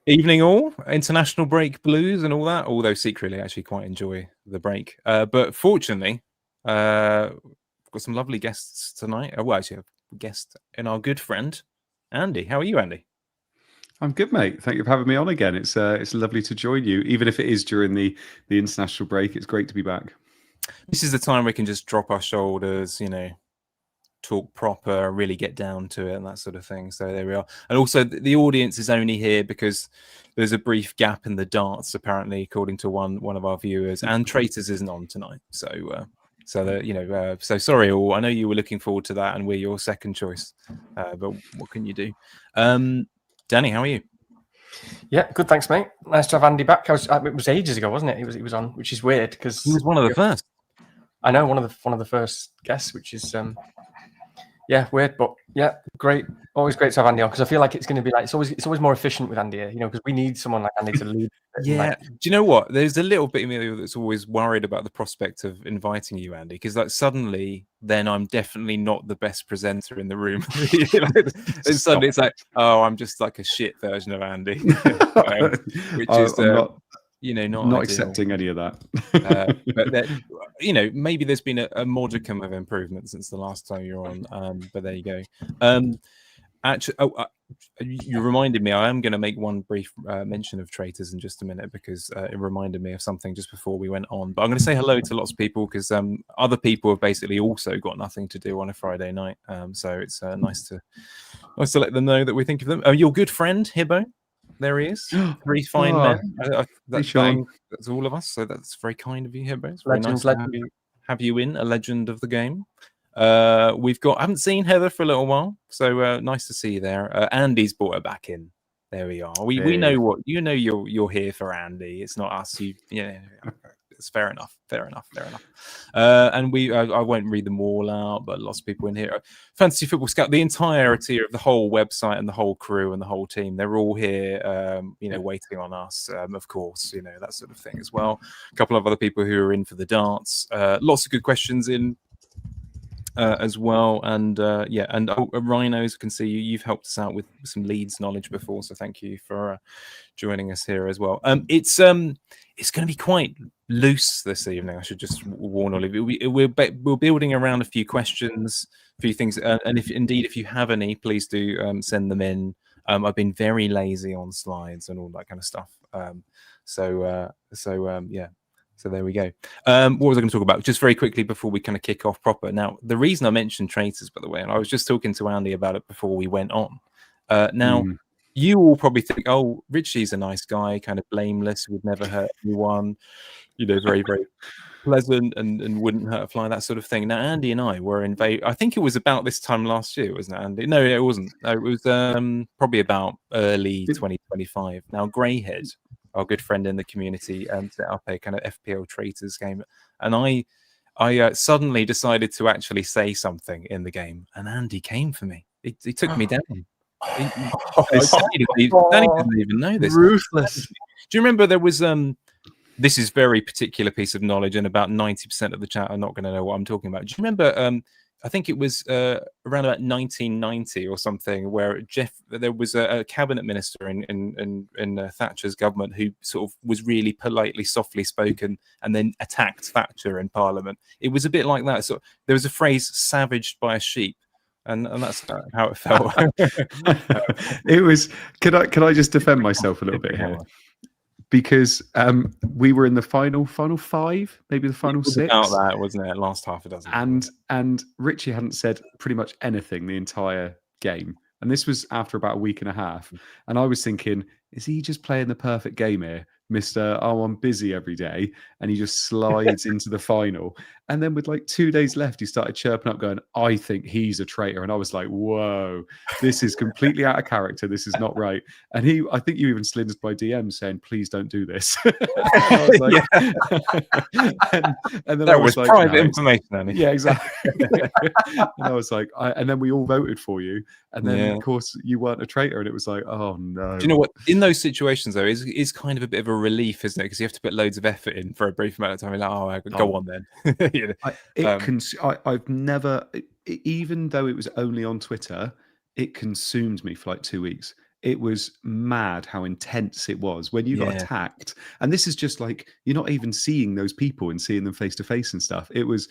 Evening all, international break blues and all that, although secretly I actually quite enjoy the break. But fortunately, we've got some lovely guests tonight. Well, actually, a guest and our good friend, Andy. How are you, Andy? I'm good, mate. Thank you for having me on again. It's lovely to join you, even if it is during the international break. It's great to be back. This is the time we can just drop our shoulders, talk proper, really get down to it and that sort of thing. So there we are. And also the audience is only here because there's a brief gap in the darts, apparently, according to one of our viewers, and Traitors isn't on tonight. So so sorry all. I know you were looking forward to that and we're your second choice. But what can you do? Danny, how are you? Yeah, good, thanks, mate. Nice to have Andy back. It was ages ago, wasn't it? He was on, which is weird because he was one of the first. I know, one of the first guests, which is weird, but yeah, great. Always great to have Andy on because I feel like it's going to be like it's always more efficient with Andy, because we need someone like Andy to lead. Yeah, do you know what? There's a little bit of me that's always worried about the prospect of inviting you, Andy, because like suddenly, then I'm definitely not the best presenter in the room. And suddenly it's like, oh, I'm just like a shit version of Andy, which is not accepting any of that. But that, maybe there's been a modicum of improvement since the last time you're on. But there you go. Actually, you reminded me. I am going to make one brief mention of Traitors in just a minute because it reminded me of something just before we went on. But I'm going to say hello to lots of people because other people have basically also got nothing to do on a Friday night. So it's nice to let them know that we think of them. Your good friend Hibbo. There he is. Three fine men. That's all of us. So that's very kind of you, Hibbo. It's very nice to have you in, a legend of the game. I haven't seen Heather for a little while, so nice to see you there. Andy's brought her back in. There we are. We know what you're here for, Andy. It's not us. It's fair enough. And I won't read them all out, but lots of people in here. Fantasy Football Scout, the entirety of the whole website and the whole crew and the whole team, they're all here, waiting on us, of course, that sort of thing as well. A couple of other people who are in for the darts. Lots of good questions in as well, and Rhinos, I can see you've helped us out with some Leeds knowledge before, so thank you for joining us here as well. It's going to be quite loose this evening. I should just warn all of you. We're building around a few questions, a few things, and if you have any, please do send them in. I've been very lazy on slides and all that kind of stuff. So there we go. What was I going to talk about? Just very quickly before we kind of kick off proper. Now, the reason I mentioned Traitors, by the way, and I was just talking to Andy about it before we went on. You all probably think, oh, Richie's a nice guy, kind of blameless, would never hurt anyone, very, very pleasant and wouldn't hurt a fly, that sort of thing. Now, Andy and I were I think it was about this time last year, wasn't it, Andy? No, it wasn't. No, it was probably about early 2025. Now, Greyhead, our good friend in the community, set up a kind of FPL Traitors game, and I suddenly decided to actually say something in the game, and Andy came for me. He took me down. Danny didn't even know this. Ruthless. Do you remember there was this is very particular piece of knowledge, and about 90% of the chat are not going to know what I'm talking about. Do you remember? I think it was around about 1990 or something, where there was a cabinet minister in Thatcher's government who sort of was really politely, softly spoken, and then attacked Thatcher in Parliament. It was a bit like that. So there was a phrase "savaged by a sheep." And that's how it felt. It was. Can I just defend myself a little bit here? Because we were in the final five, maybe the final six. About that, wasn't it? Last half a dozen. And Richie hadn't said pretty much anything the entire game. And this was after about a week and a half. And I was thinking, is he just playing the perfect game here? Mr. Oh, I'm busy every day. And he just slides into the final. And then with like 2 days left, he started chirping up going, I think he's a traitor. And I was like, whoa, this is completely out of character. This is not right. And I think you even slid by DM saying, please don't do this. And then that was like, private information, Annie. Yeah, exactly. And I was like, and then we all voted for you. And then, of course, you weren't a traitor. And it was like, oh, no. Do you know what? In those situations, though, is kind of a bit of a relief, isn't it? Because you have to put loads of effort in for a brief amount of time. You're like, go on then. I've never, even though it was only on Twitter, it consumed me for like 2 weeks. it was mad how intense it was when you got Yeah. attacked. And this is just like, you're not even seeing those people and seeing them face to face and stuff. It was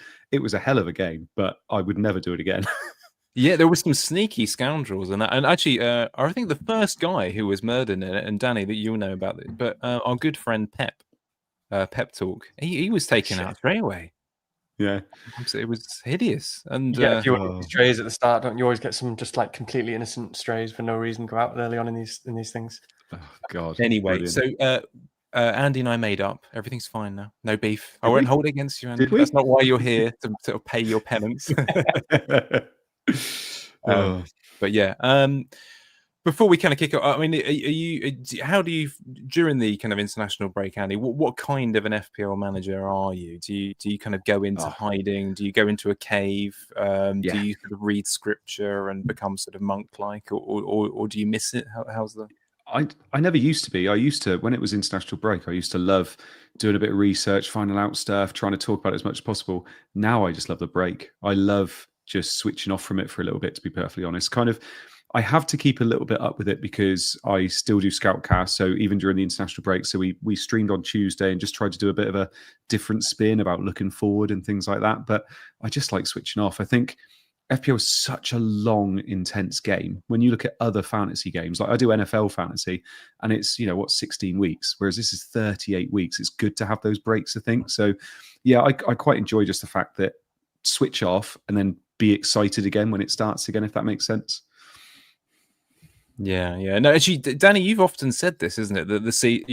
a hell of a game, but I would never do it again. Yeah, there were some sneaky scoundrels in that. And actually, I think the first guy who was murdered in it, and Danny, that you'll know about it, but our good friend Pep Talk, he was taken out straight away. Yeah. It was hideous. And you get a few strays at the start, don't you? Always get some just like completely innocent strays for no reason go out early on in these things. Oh, God. Anyway, Brilliant. so Andy and I made up. Everything's fine now. No beef. I won't hold it against you, Andy. Did we? That's not why you're here, to pay your penance. But yeah, before we kind of kick off, I mean, how do you, during the kind of international break, Andy, what kind of an FPL manager are you? Do you kind of go into hiding? Do you go into a cave? Do you sort of read scripture and become sort of monk-like, or do you miss it? How's the... I never used to be. I used to, when it was international break, I used to love doing a bit of research, finding out stuff, trying to talk about it as much as possible. Now I just love the break. I love just switching off from it for a little bit, to be perfectly honest. Kind of, I have to keep a little bit up with it because I still do Scoutcast. So even during the international break, so we streamed on Tuesday and just tried to do a bit of a different spin about looking forward and things like that. But I just like switching off. I think FPL is such a long, intense game. When you look at other fantasy games, like I do NFL fantasy, and it's, 16 weeks, whereas this is 38 weeks. It's good to have those breaks, I think. So yeah, I quite enjoy just the fact that switch off and then be excited again when it starts again, if that makes sense. Yeah. No, actually, Danny, you've often said this, isn't it? That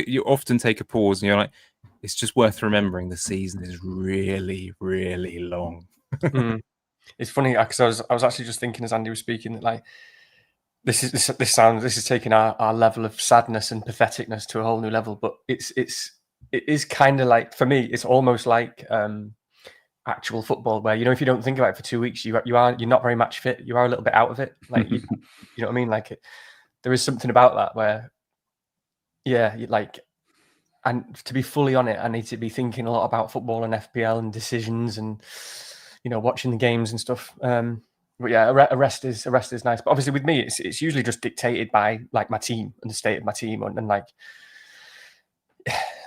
you often take a pause and you're like, it's just worth remembering the season is really, really long. It's funny because I was actually just thinking as Andy was speaking that like this is taking our level of sadness and patheticness to a whole new level. But it is kind of like, for me, it's almost like actual football, where if you don't think about it for 2 weeks, you're not very match fit. You are a little bit out of it. Like you know what I mean? Like there is something about that where, and to be fully on it, I need to be thinking a lot about football and FPL and decisions and watching the games and stuff. But yeah, a rest is nice. But obviously with me, it's usually just dictated by like my team and the state of my team, and like,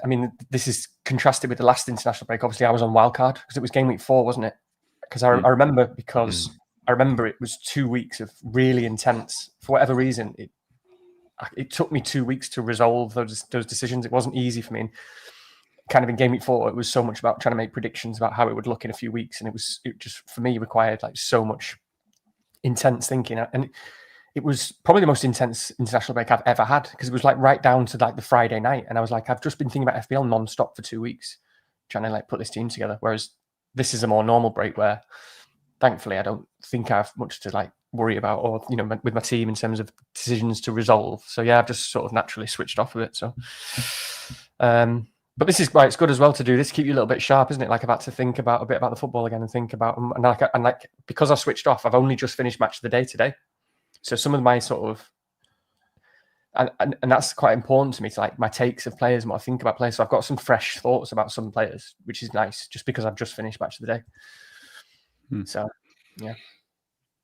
I mean, this is contrasted with the last international break. Obviously, I was on wildcard because it was game week 4, wasn't it? Because I remember it was 2 weeks of really intense. For whatever reason, it took me 2 weeks to resolve those decisions. It wasn't easy for me. And kind of in game week 4, it was so much about trying to make predictions about how it would look in a few weeks, and it just for me required like so much intense thinking, and it was probably the most intense international break I've ever had, because it was like right down to like the Friday night, and I was like, I've just been thinking about FPL non-stop for 2 weeks, trying to like put this team together. Whereas this is a more normal break where, thankfully, I don't think I have much to like worry about, or with my team in terms of decisions to resolve. So yeah, I've just sort of naturally switched off of it. So, but this is why it's good as well to do this, keep you a little bit sharp, isn't it? Like I've had to think about a bit about the football again and think about, and like because I switched off, I've only just finished match of the day today. So some of my sort of, and that's quite important to me, to like my takes of players and what I think about players. So I've got some fresh thoughts about some players, which is nice, just because I've just finished match of the day. So, yeah.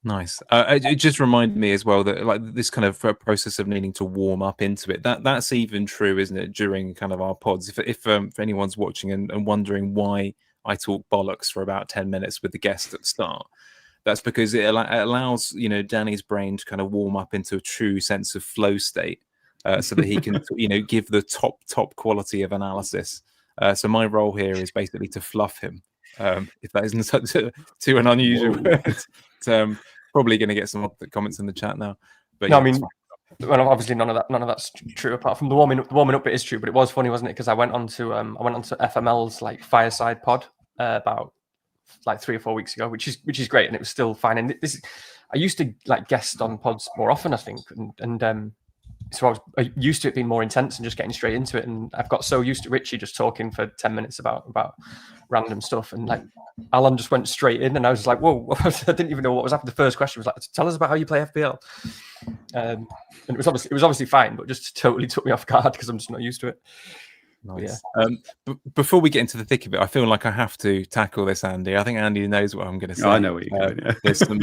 Nice. It just reminded me as well that like this kind of process of needing to warm up into it, that's even true, isn't it, during kind of our pods? If anyone's watching and wondering why I talk bollocks for about 10 minutes with the guest at the start, that's because it allows Danny's brain to kind of warm up into a true sense of flow state, so that he can give the top quality of analysis. So my role here is basically to fluff him, if that isn't such too an unusual word. Probably going to get some comments in the chat now. But no, yeah, I mean, well, obviously none of that's true. Apart from the warming up bit is true, but it was funny, wasn't it? Because I went on to FML's like fireside pod about like 3 or 4 weeks ago, which is great, and it was still fine. And I used to like guest on pods more often, I think, and so I was used to it being more intense and just getting straight into it. And I've got so used to Richie just talking for 10 minutes about random stuff, and like Alan just went straight in, and I was like, whoa, I didn't even know what was happening. The first question was like, tell us about how you play FPL, and it was obviously fine, but just totally took me off guard because I'm just not used to it. Nice. Yeah. Before we get into the thick of it, I feel like I have to tackle this, Andy. I think Andy knows what I'm going to say. I know what you're going. Yeah. There's some.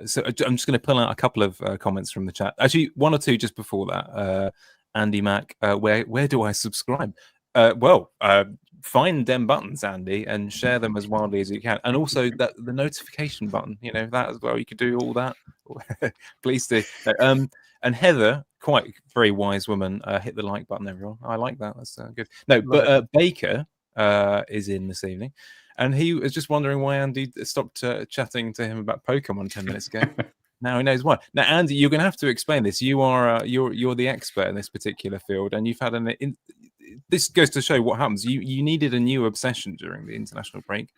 So I'm just going to pull out a couple of comments from the chat. Actually, one or two just before that. Andy Mac, where do I subscribe? Find them buttons, Andy, and share them as wildly as you can. And also the notification button. You know that as well. You could do all that. Please do. And Heather, quite very wise woman, hit the like button, everyone. I like that. That's good. No, but Baker is in this evening, and he was just wondering why Andy stopped chatting to him about Pokemon 10 minutes ago. Now he knows why. Now, Andy, you're going to have to explain this. You are you're the expert in this particular field, and you've had this goes to show what happens. You needed a new obsession during the international break.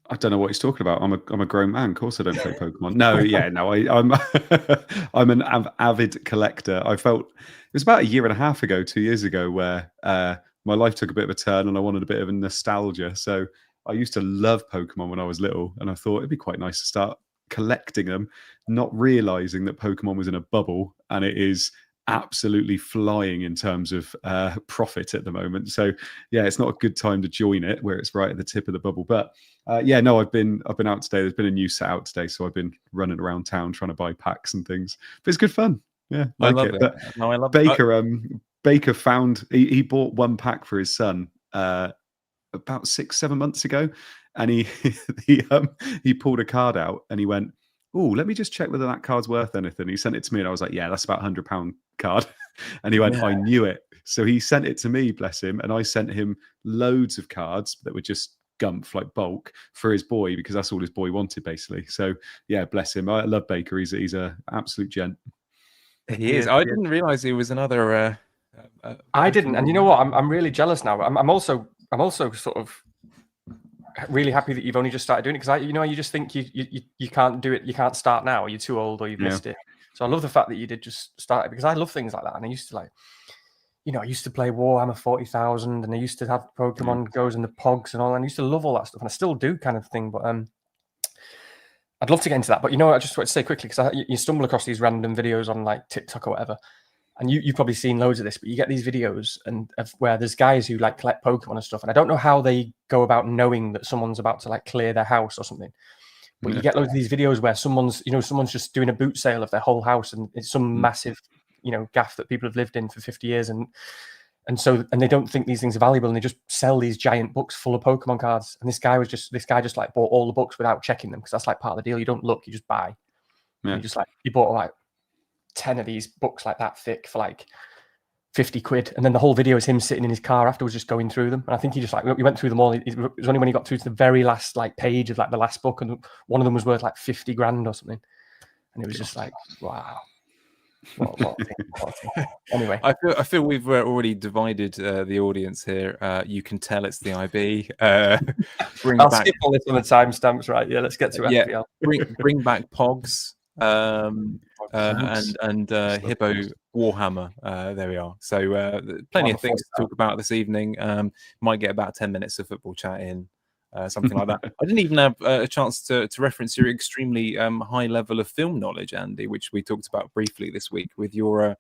I don't know what he's talking about. I'm a grown man. Of course, I don't play Pokemon. No, I'm I'm an avid collector. I felt it was about a year and a half ago, 2 years ago, where my life took a bit of a turn, and I wanted a bit of a nostalgia. So I used to love Pokemon when I was little, and I thought it'd be quite nice to start collecting them, not realizing that Pokemon was in a bubble, and it is absolutely flying in terms of profit at the moment. So yeah, it's not a good time to join it where it's right at the tip of the bubble. But I've been out today. There's been a new set out today, so I've been running around town trying to buy packs and things. But it's good fun. Yeah, I love it. But no, I love Baker. it. Baker found he bought one pack for his son about 6-7 months ago, and he pulled a card out and he went, "Oh, let me just check whether that card's worth anything." He sent it to me, and I was like, "Yeah, that's about £100 card." And he went, "I knew it." So he sent it to me, bless him, and I sent him loads of cards that were just gumph, like bulk, for his boy, because that's all his boy wanted, basically. So yeah, bless him. I love Baker. He's a absolute gent. He is. I didn't realize he was another. I didn't, and you know what? I'm really jealous now. I'm also sort of really happy that you've only just started doing it, because you just think you can't do it, you can't start now, or you're too old, or you've missed it. So I love the fact that you did just start it, because I love things like that, and I used to I used to play Warhammer 40,000, and I used to have Pokemon Goes and the Pogs and all, and I used to love all that stuff, and I still do, kind of thing. But I'd love to get into that. But I just want to say quickly, because you stumble across these random videos on like TikTok or whatever, and you've probably seen loads of this, but you get these videos where there's guys who like collect Pokemon and stuff, and I don't know how they go about knowing that someone's about to like clear their house or something. But you get loads of these videos where someone's just doing a boot sale of their whole house, and it's some massive gaff that people have lived in for 50 years, and they don't think these things are valuable, and they just sell these giant books full of Pokemon cards. And this guy just like bought all the books without checking them, because that's like part of the deal. You don't look, you just buy. Yeah. You bought like 10 of these books like that thick for like 50 quid, and then the whole video is him sitting in his car afterwards just going through them. And I think he just we went through them all. It was only when he got through to the very last like page of like the last book, and one of them was worth like 50 grand or something, and it was just like, wow. What a thing. Anyway, I feel we've already divided the audience here. You can tell it's the IB. I'll skip all this on the timestamps, right? Yeah, let's get to FPL. Bring back Pogs. And Hippo Warhammer. There we are. So plenty of things to talk about this evening. Might get about 10 minutes of football chat in, something like that. I didn't even have a chance to reference your extremely high level of film knowledge, Andy, which we talked about briefly this week with your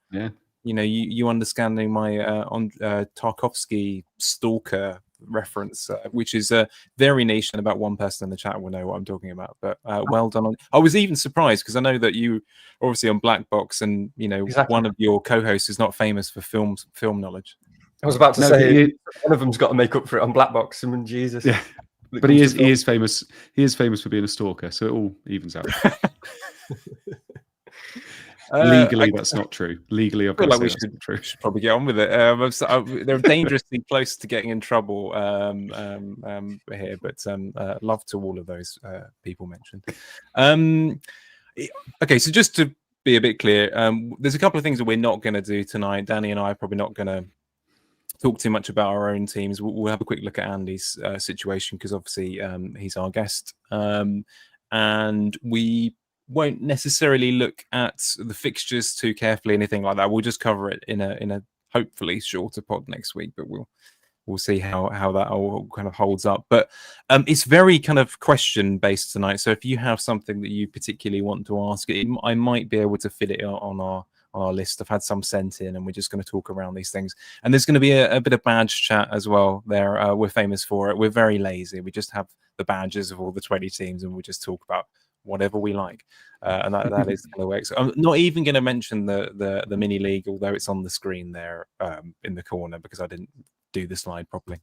you understanding my Tarkovsky Stalker reference, which is very niche, and about one person in the chat will know what I'm talking about. But well done. I was even surprised, because I know that you obviously on Black Box, and exactly. One of your co-hosts is not famous for film knowledge. I was about to say one of them's got to make up for it on Black Box. I mean, Jesus. Yeah. But he is famous. He is famous for being a stalker, so it all evens out. Legally, that's not true. Legally, I feel like we should probably get on with it. They're dangerously close to getting in trouble here, but love to all of those people mentioned. Okay, so just to be a bit clear, there's a couple of things that we're not going to do tonight. Danny and I are probably not going to talk too much about our own teams. We'll have a quick look at Andy's situation, because obviously he's our guest, and we won't necessarily look at the fixtures too carefully, anything like that. We'll just cover it in a hopefully shorter pod next week, but we'll see how that all kind of holds up. But it's very kind of question based tonight. So if you have something that you particularly want to ask, I might be able to fit it on our list. I've had some sent in, and we're just going to talk around these things. And there's going to be a bit of badge chat as well there. We're famous for it. We're very lazy. We just have the badges of all the 20 teams, and we just talk about whatever we like. And that is kind of way. So I'm not even going to mention the mini league, although it's on the screen there in the corner, because I didn't do the slide properly.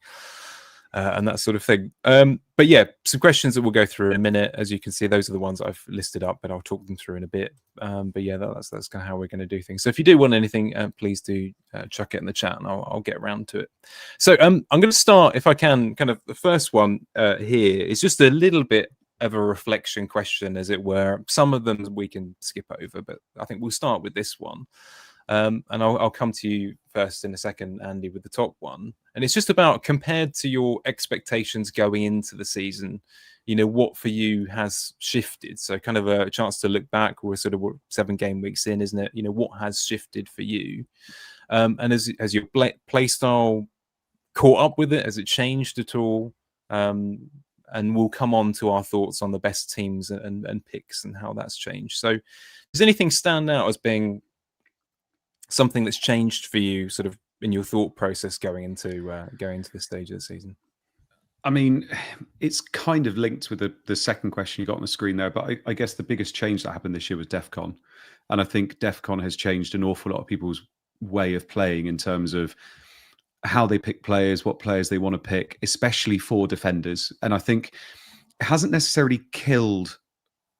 And that sort of thing. But yeah, some questions that we'll go through in a minute. As you can see, those are the ones I've listed up, but I'll talk them through in a bit. But yeah, that's kind of how we're going to do things. So if you do want anything, please do chuck it in the chat, and I'll get around to it. So I'm going to start, if I can, kind of the first one here is just a little bit of a reflection question, as it were. Some of them we can skip over, but I think we'll start with this one. And I'll come to you first in a second, Andy, with the top one. And it's just about, compared to your expectations going into the season, what for you has shifted? So kind of a chance to look back. We're sort of 7 game weeks in, isn't it? What has shifted for you? And has your play style caught up with it? Has it changed at all? And we'll come on to our thoughts on the best teams and picks and how that's changed. So does anything stand out as being something that's changed for you, sort of in your thought process going into this stage of the season? I mean, it's kind of linked with the second question you got on the screen there, but I guess the biggest change that happened this year was DEF CON. And I think DEF CON has changed an awful lot of people's way of playing in terms of how they pick players, what players they want to pick, especially for defenders. And I think it hasn't necessarily killed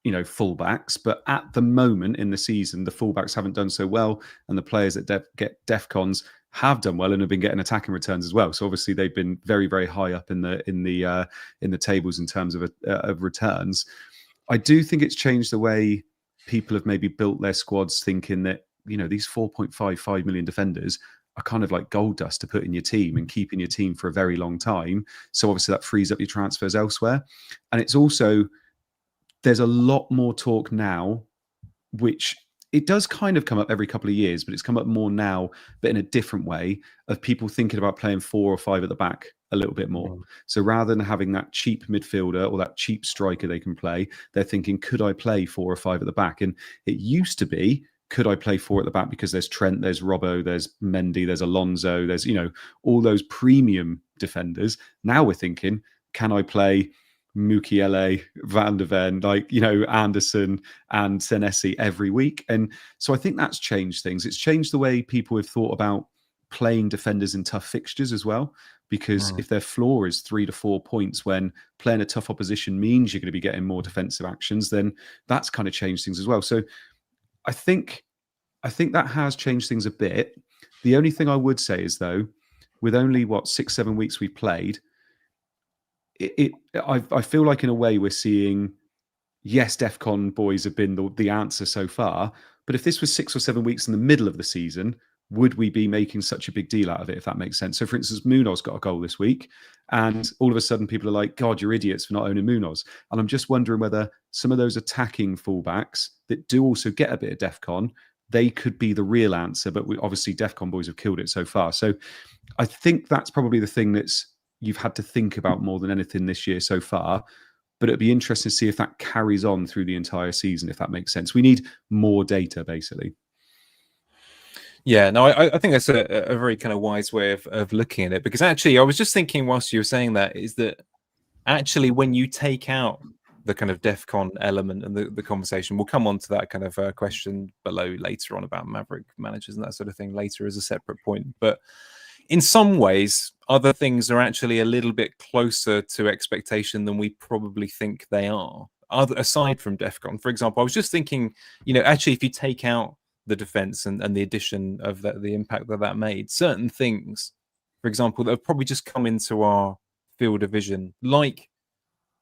fullbacks, but at the moment in the season, the fullbacks haven't done so well, and the players that get DEF CONs have done well and have been getting attacking returns as well. So obviously they've been very, very high up in the tables in terms of returns. I do think it's changed the way people have maybe built their squads, thinking that these 4.55 million defenders are kind of like gold dust to put in your team and keep in your team for a very long time. So obviously that frees up your transfers elsewhere, and it's also, there's a lot more talk now, which it does kind of come up every couple of years, but it's come up more now, but in a different way, of people thinking about playing 4 or 5 at the back a little bit more. So rather than having that cheap midfielder or that cheap striker they can play, they're thinking, could I play 4 or 5 at the back? And it used to be, could I play 4 at the back because there's Trent, there's Robbo, there's Mendy, there's Alonso, there's, all those premium defenders. Now we're thinking, can I play Mukiele, Van der Ven, Anderson and Senesi every week? And so I think that's changed things. It's changed the way people have thought about playing defenders in tough fixtures as well, because if their floor is 3 to 4 points when playing a tough opposition means you're going to be getting more defensive actions, then that's kind of changed things as well. So I think that has changed things a bit. The only thing I would say is, though, with only 6-7 weeks we've played, I feel like in a way we're seeing, yes, DEF CON boys have been the answer so far, but if this was 6 or 7 weeks in the middle of the season, would we be making such a big deal out of it, if that makes sense? So for instance, Munoz got a goal this week, and all of a sudden people are like, God, you're idiots for not owning Munoz. And I'm just wondering whether some of those attacking fullbacks that do also get a bit of DEF CON, they could be the real answer, but obviously DEF CON boys have killed it so far. So I think that's probably the thing you've had to think about more than anything this year so far. But it'd be interesting to see if that carries on through the entire season, if that makes sense. We need more data, basically. Yeah, no, I think that's a very kind of wise way of looking at it, because actually I was just thinking whilst you were saying that, is that actually when you take out the kind of DEF CON element and the conversation, we'll come on to that kind of question below later on about Maverick managers and that sort of thing later as a separate point. But in some ways, other things are actually a little bit closer to expectation than we probably think they are. Aside from DEF CON, for example, I was just thinking, actually, if you take out the defense and the addition of the impact that made, certain things, for example, that have probably just come into our field of vision, like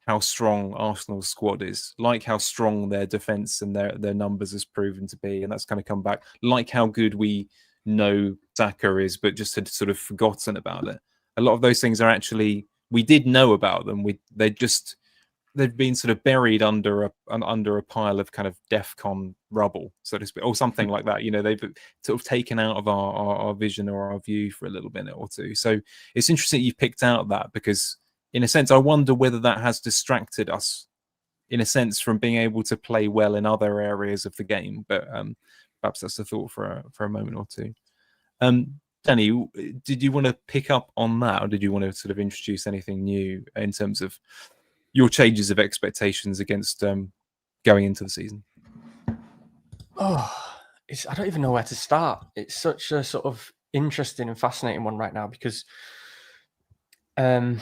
how strong Arsenal's squad is, like how strong their defense and their numbers has proven to be, and that's kind of come back, like how good we know Saka is, but just had sort of forgotten about it. A lot of those things are actually, we did know about them. They've been sort of buried under a pile of kind of DEF CON rubble, so to speak, or something like that. They've sort of taken out of our vision or our view for a little minute or two. So it's interesting you've picked out that, because in a sense, I wonder whether that has distracted us, in a sense, from being able to play well in other areas of the game. But perhaps that's a thought for a moment or two. Danny, did you want to pick up on that, or did you want to sort of introduce anything new in terms of your changes of expectations against going into the season? Oh, I don't even know where to start. It's such a sort of interesting and fascinating one right now because, I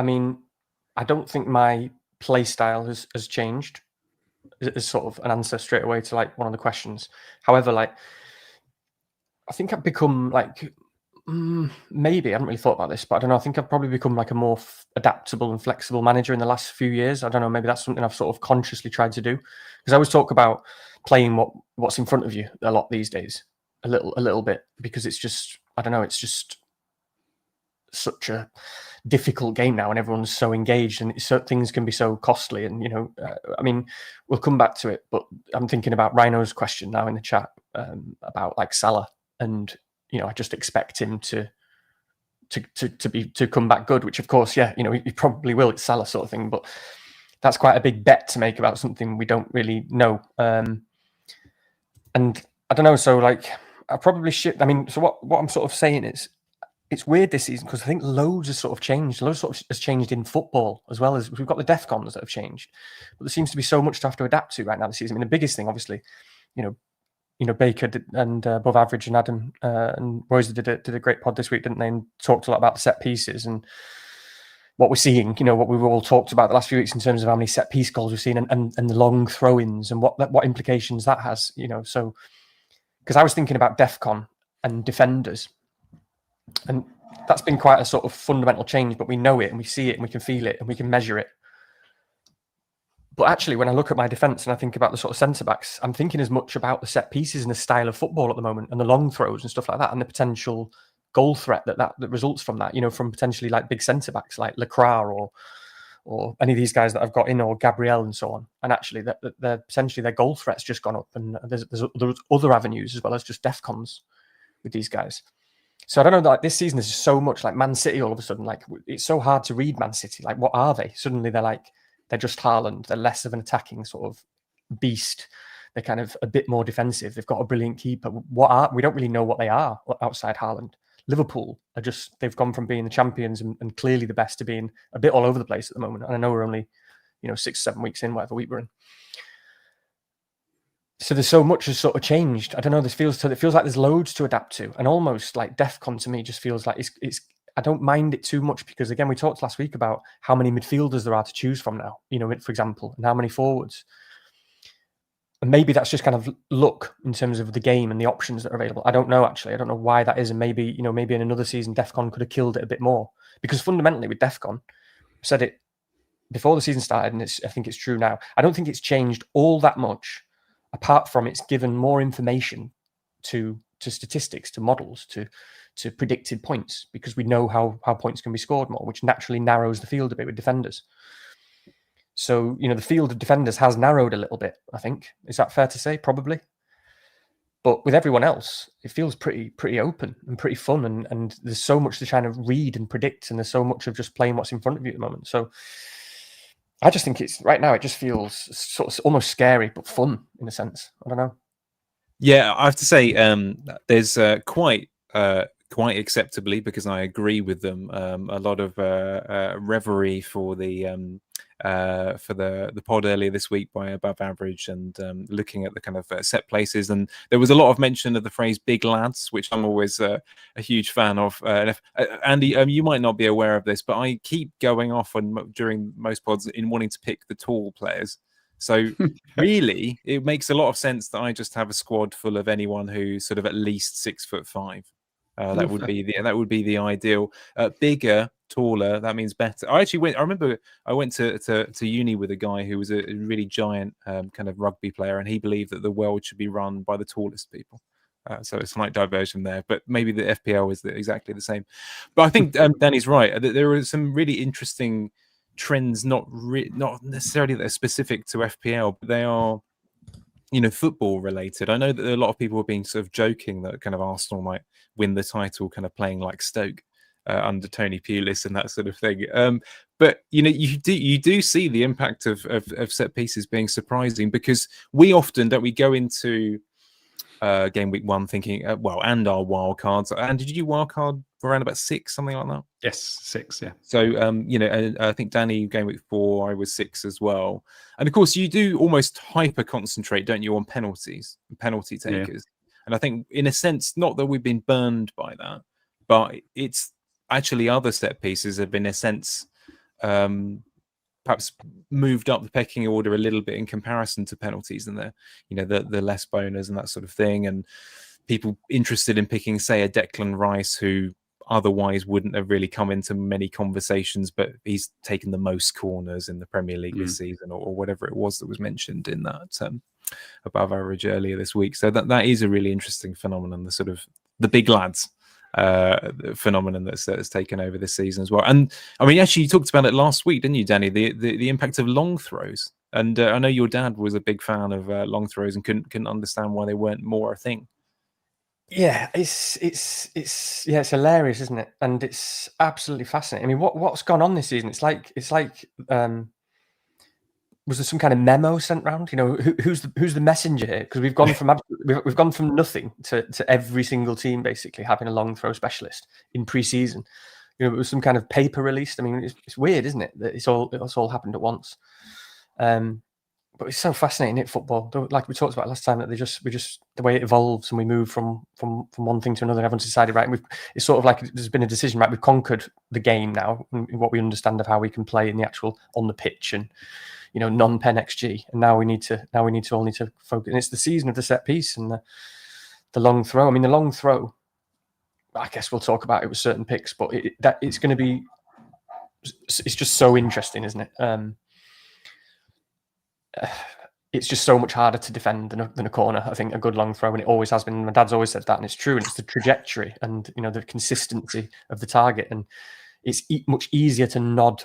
mean, I don't think my play style has changed. Is sort of an answer straight away to like one of the questions. However, like I think I've become like maybe I haven't really thought about this, but I don't know. I think I've probably become like a more adaptable and flexible manager in the last few years. I don't know. Maybe that's something I've sort of consciously tried to do because I always talk about playing what's in front of you a lot these days, a little bit, because it's just I don't know. It's just such a difficult game now, and everyone's so engaged, and things can be so costly. And I mean, we'll come back to it, but I'm thinking about Rhino's question now in the chat about like Salah, and I just expect him to come back good, which of course, yeah, he probably will. It's Salah sort of thing, but that's quite a big bet to make about something we don't really know. And I don't know. So like, I probably should. I mean, so what I'm sort of saying is, it's weird this season because I think loads has sort of changed. Loads sort of has changed in football as well as we've got the DEFCONs that have changed. But there seems to be so much to have to adapt to right now this season. I mean, the biggest thing, obviously, Baker and Above Average and Adam and Royce did a great pod this week, didn't they? And talked a lot about the set pieces and what we're seeing. What we've all talked about the last few weeks in terms of how many set piece goals we've seen and the long throw-ins and what implications that has. So because I was thinking about DEFCON and defenders. And that's been quite a sort of fundamental change, but we know it and we see it and we can feel it and we can measure it. But actually, when I look at my defence and I think about the sort of centre-backs, I'm thinking as much about the set pieces and the style of football at the moment and the long throws and stuff like that and the potential goal threat that results from that, from potentially like big centre-backs like Lacroix or any of these guys that I've got in, or Gabriel and so on. And actually, they're potentially their goal threat's just gone up, and there's other avenues as well as just DEFCONs with these guys. So I don't know, like this season is so much like Man City all of a sudden. Like it's so hard to read Man City. Like what are they? Suddenly they're just Haaland. They're less of an attacking sort of beast. They're kind of a bit more defensive. They've got a brilliant keeper. We don't really know what they are outside Haaland. Liverpool they've gone from being the champions and clearly the best to being a bit all over the place at the moment. And I know we're only 6-7 weeks in, whatever week we're in. So there's so much has sort of changed. I don't know. It feels like there's loads to adapt to, and almost like DEFCON to me just feels like it's. I don't mind it too much because again, we talked last week about how many midfielders there are to choose from now. For example, and how many forwards. And maybe that's just kind of luck in terms of the game and the options that are available. I don't know actually. I don't know why that is, and maybe maybe in another season, DEFCON could have killed it a bit more because fundamentally with DEFCON, I said it before the season started, and I think it's true now. I don't think it's changed all that much. Apart from it's given more information to statistics, to models, to predicted points, because we know how points can be scored more, which naturally narrows the field a bit with defenders. So, the field of defenders has narrowed a little bit, I think. Is that fair to say? Probably. But with everyone else, it feels pretty open and pretty fun. And there's so much to try to read and predict, and there's so much of just playing what's in front of you at the moment. So I just think right now, it just feels sort of almost scary, but fun in a sense. I don't know. Yeah, I have to say, there's quite acceptably, because I agree with them, a lot of reverie for the pod earlier this week by Above Average, and looking at the kind of set places, and there was a lot of mention of the phrase "big lads," which I'm always a huge fan of. Andy, you might not be aware of this, but I keep going off during most pods in wanting to pick the tall players. So really, it makes a lot of sense that I just have a squad full of anyone who's sort of at least 6'5". That would be the ideal. Bigger, taller, that means better. I remember I went to uni with a guy who was a really giant kind of rugby player, and he believed that the world should be run by the tallest people. So it's a slight diversion there, but maybe the FPL is exactly the same. But I think Danny's right. There are some really interesting trends, not necessarily that are specific to FPL, but they are football related. I know that a lot of people have been sort of joking that kind of Arsenal might win the title kind of playing like Stoke under Tony Pulis and that sort of thing. But you do see the impact of set pieces being surprising, because we often go into game week 1 thinking, and our wild cards. And did you do wild card for around about 6, something like that? Yes, 6, yeah. So, I think Danny, game week 4, I was 6 as well. And of course, you do almost hyper concentrate, don't you, on penalty takers. Yeah. And I think, in a sense, not that we've been burned by that, but it's actually other set pieces have been, in a sense, perhaps moved up the pecking order a little bit in comparison to penalties and the less boners and that sort of thing. And people interested in picking, say, a Declan Rice, who otherwise wouldn't have really come into many conversations, but he's taken the most corners in the Premier League this season, or whatever it was that was mentioned in that above average earlier this week. So that is a really interesting phenomenon, the sort of the big lads phenomenon that's taken over this season as well. And I mean, actually, you talked about it last week, didn't you, Danny? The impact of long throws. And I know your dad was a big fan of long throws and couldn't understand why they weren't more a thing. Yeah, it's hilarious, isn't it? And it's absolutely fascinating. I mean, what's gone on this season? It's like was there some kind of memo sent round? Who's the messenger here? Because we've gone from nothing to every single team basically having a long throw specialist in pre-season. It was some kind of paper released. I mean, it's weird, isn't it? That it's all happened at once. But it's so fascinating in football. Like we talked about last time, that we just the way it evolves and we move from one thing to another. Everyone's decided, right? It's sort of like there's been a decision, right? We've conquered the game now, and what we understand of how we can play in the actual on the pitch and non-pen XG. And now we need to focus. And it's the season of the set piece and the long throw. I mean, the long throw, I guess we'll talk about it with certain picks, but it's going to be. It's just so interesting, isn't it? It's just so much harder to defend than a corner. I think a good long throw, and it always has been. My dad's always said that, and it's true. And it's the trajectory and the consistency of the target, and it's much easier to nod,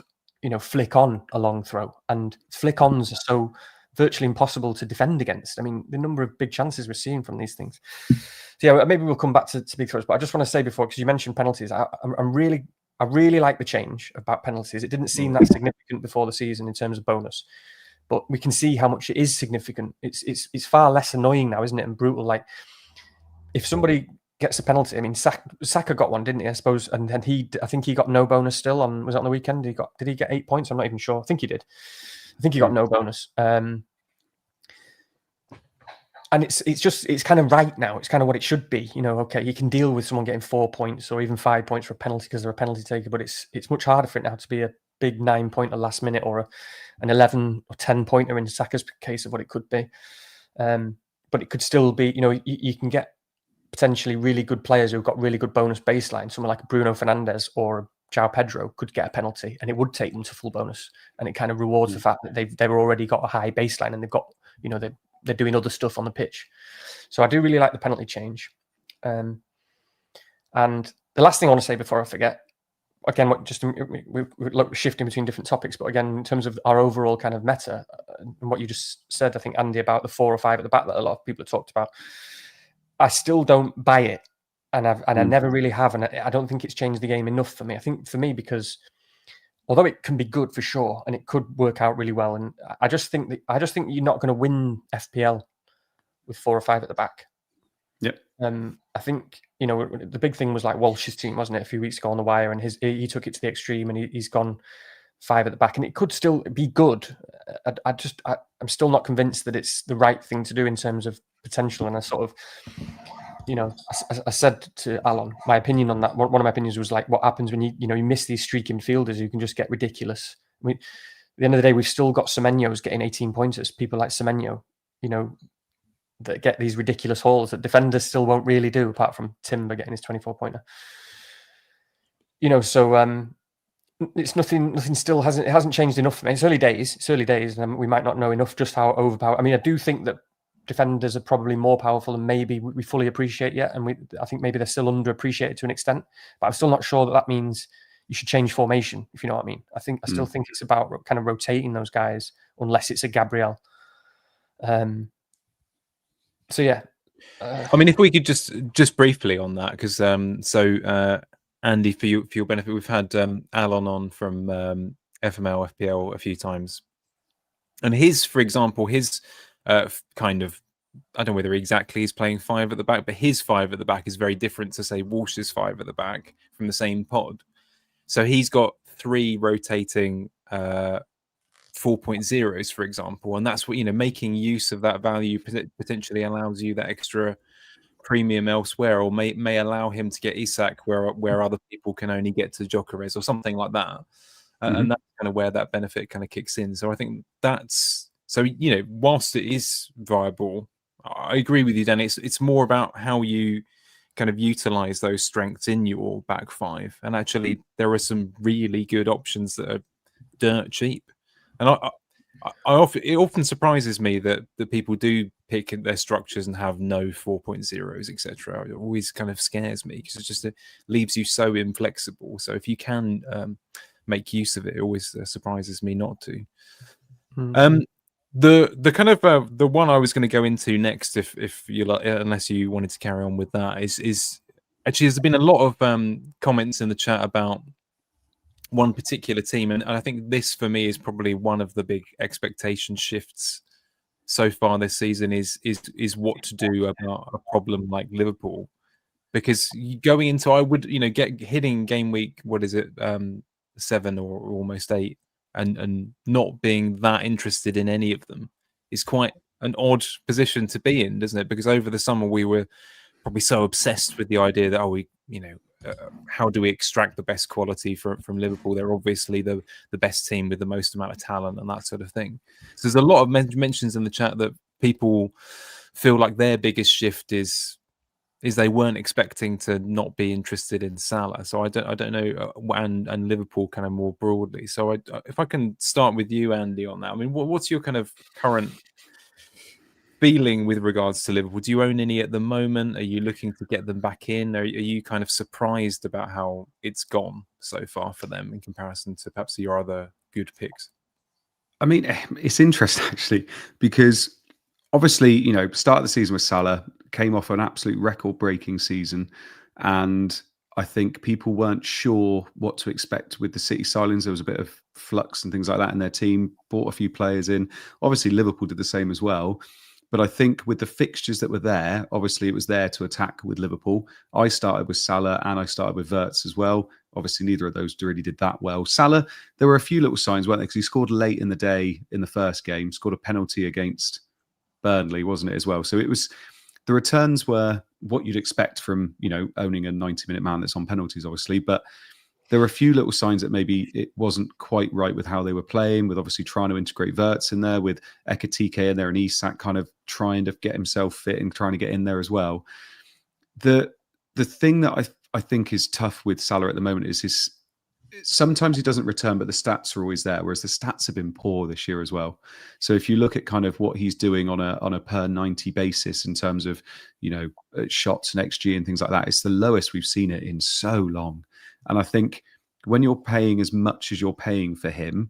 flick on a long throw, and flick ons are so virtually impossible to defend against. I mean, the number of big chances we're seeing from these things. So yeah, maybe we'll come back to big throws, but I just want to say before, because you mentioned penalties, I really like the change about penalties. It didn't seem that significant before the season in terms of bonus. But we can see how much it is significant. It's far less annoying now, isn't it? And brutal. Like if somebody gets a penalty, I mean, Saka got one, didn't he? I suppose, and I think he got no bonus still. Was it on the weekend? Did he get 8 points? I'm not even sure. I think he did. I think he got no bonus. And it's kind of right now. It's kind of what it should be. Okay, you can deal with someone getting 4 points or even 5 points for a penalty because they're a penalty taker, but it's much harder for it now to be a big 9-pointer last minute or an 11 or 10-pointer in Saka's case of what it could be. But it could still be, you can get potentially really good players who've got really good bonus baseline. Someone like Bruno Fernandes or João Pedro could get a penalty and it would take them to full bonus. And it kind of rewards the fact that they've already got a high baseline and they've got, they're doing other stuff on the pitch. So I do really like the penalty change. And the last thing I want to say before I forget, again, we're shifting between different topics, but again, in terms of our overall kind of meta and what you just said, I think, Andy, about the 4 or 5 at the back that a lot of people have talked about, I still don't buy it. And I never really have. And I don't think it's changed the game enough for me. I think for me, because although it can be good for sure, and it could work out really well, and I just think you're not going to win FPL with 4 or 5 at the back. Yep. I think, the big thing was like Walsh's team, wasn't it, a few weeks ago on the wire, and he took it to the extreme and he's gone 5 at the back, and it could still be good. I'm still not convinced that it's the right thing to do in terms of potential. And I sort of, I said to Alan, my opinion on that, one of my opinions was like, what happens when you miss these streaky midfielders who can just get ridiculous. I mean, at the end of the day, we've still got Semenyo's getting 18 pointers, people like Semenyo, that get these ridiculous hauls that defenders still won't really do, apart from Timber getting his 24-pointer. So it's nothing still hasn't changed enough for me. It's early days, and we might not know enough just how overpowered. I mean, I do think that defenders are probably more powerful than maybe we fully appreciate yet, and I think maybe they're still underappreciated to an extent. But I'm still not sure that means you should change formation, if you know what I mean. I still think it's about kind of rotating those guys, unless it's a Gabriel. So yeah, I mean, if we could just briefly on that, because Andy, for your benefit, we've had Alan on from FML FPL a few times, and for example, his kind of I don't know whether exactly he's playing 5 at the back, but his 5 at the back is very different to, say, Walsh's 5 at the back from the same pod. So he's got 3 rotating 4.0s, for example, and that's what, making use of that value potentially allows you that extra premium elsewhere, or may allow him to get Isak where other people can only get to Gyökeres or something like that. And that's kind of where that benefit kind of kicks in. So I think that's so, whilst it is viable, I agree with you, Dan. It's more about how you kind of utilize those strengths in your back 5. And actually, there are some really good options that are dirt cheap. And it often surprises me that people do pick their structures and have no 4.0s, etc. It always kind of scares me because it leaves you so inflexible. So if you can make use of it always surprises me not to. The kind of the one I was going to go into next, if you like, unless you wanted to carry on with that, is actually there's been a lot of comments in the chat about one particular team, and I think this for me is probably one of the big expectation shifts so far this season is what to do about a problem like Liverpool, because going into, I would hitting game week, what is it, 7 or almost 8, and not being that interested in any of them is quite an odd position to be in, doesn't it? Because over the summer we were probably so obsessed with the idea that how do we extract the best quality from Liverpool? They're obviously the best team with the most amount of talent and that sort of thing. So there's a lot of mentions in the chat that people feel like their biggest shift is they weren't expecting to not be interested in Salah. So I don't know, and Liverpool kind of more broadly. So if I can start with you, Andy, on that. I mean, what's your kind of current feeling with regards to Liverpool? Do you own any at the moment? Are you looking to get them back in? Are you kind of surprised about how it's gone so far for them in comparison to perhaps your other good picks? I mean, it's interesting actually, because obviously, start of the season with Salah, came off an absolute record-breaking season, and I think people weren't sure what to expect with the City signings. There was a bit of flux and things like that in their team, bought a few players in. Obviously, Liverpool did the same as well. But I think with the fixtures that were there, obviously it was there to attack with Liverpool. I started with Salah and I started with Wirtz as well. Obviously, neither of those really did that well. Salah, there were a few little signs, weren't there? Because he scored late in the day in the first game, scored a penalty against Burnley, wasn't it, as well? So it was, the returns were what you'd expect from, owning a 90-minute man that's on penalties, obviously. But there were a few little signs that maybe it wasn't quite right with how they were playing, with obviously trying to integrate Wirtz in there, with Ekitike in there and Isak kind of trying to get himself fit and trying to get in there as well. The thing that I think is tough with Salah at the moment is sometimes he doesn't return, but the stats are always there, whereas the stats have been poor this year as well. So if you look at kind of what he's doing on a per 90 basis in terms of, shots and XG and things like that, it's the lowest we've seen it in so long. And I think when you're paying as much as you're paying for him,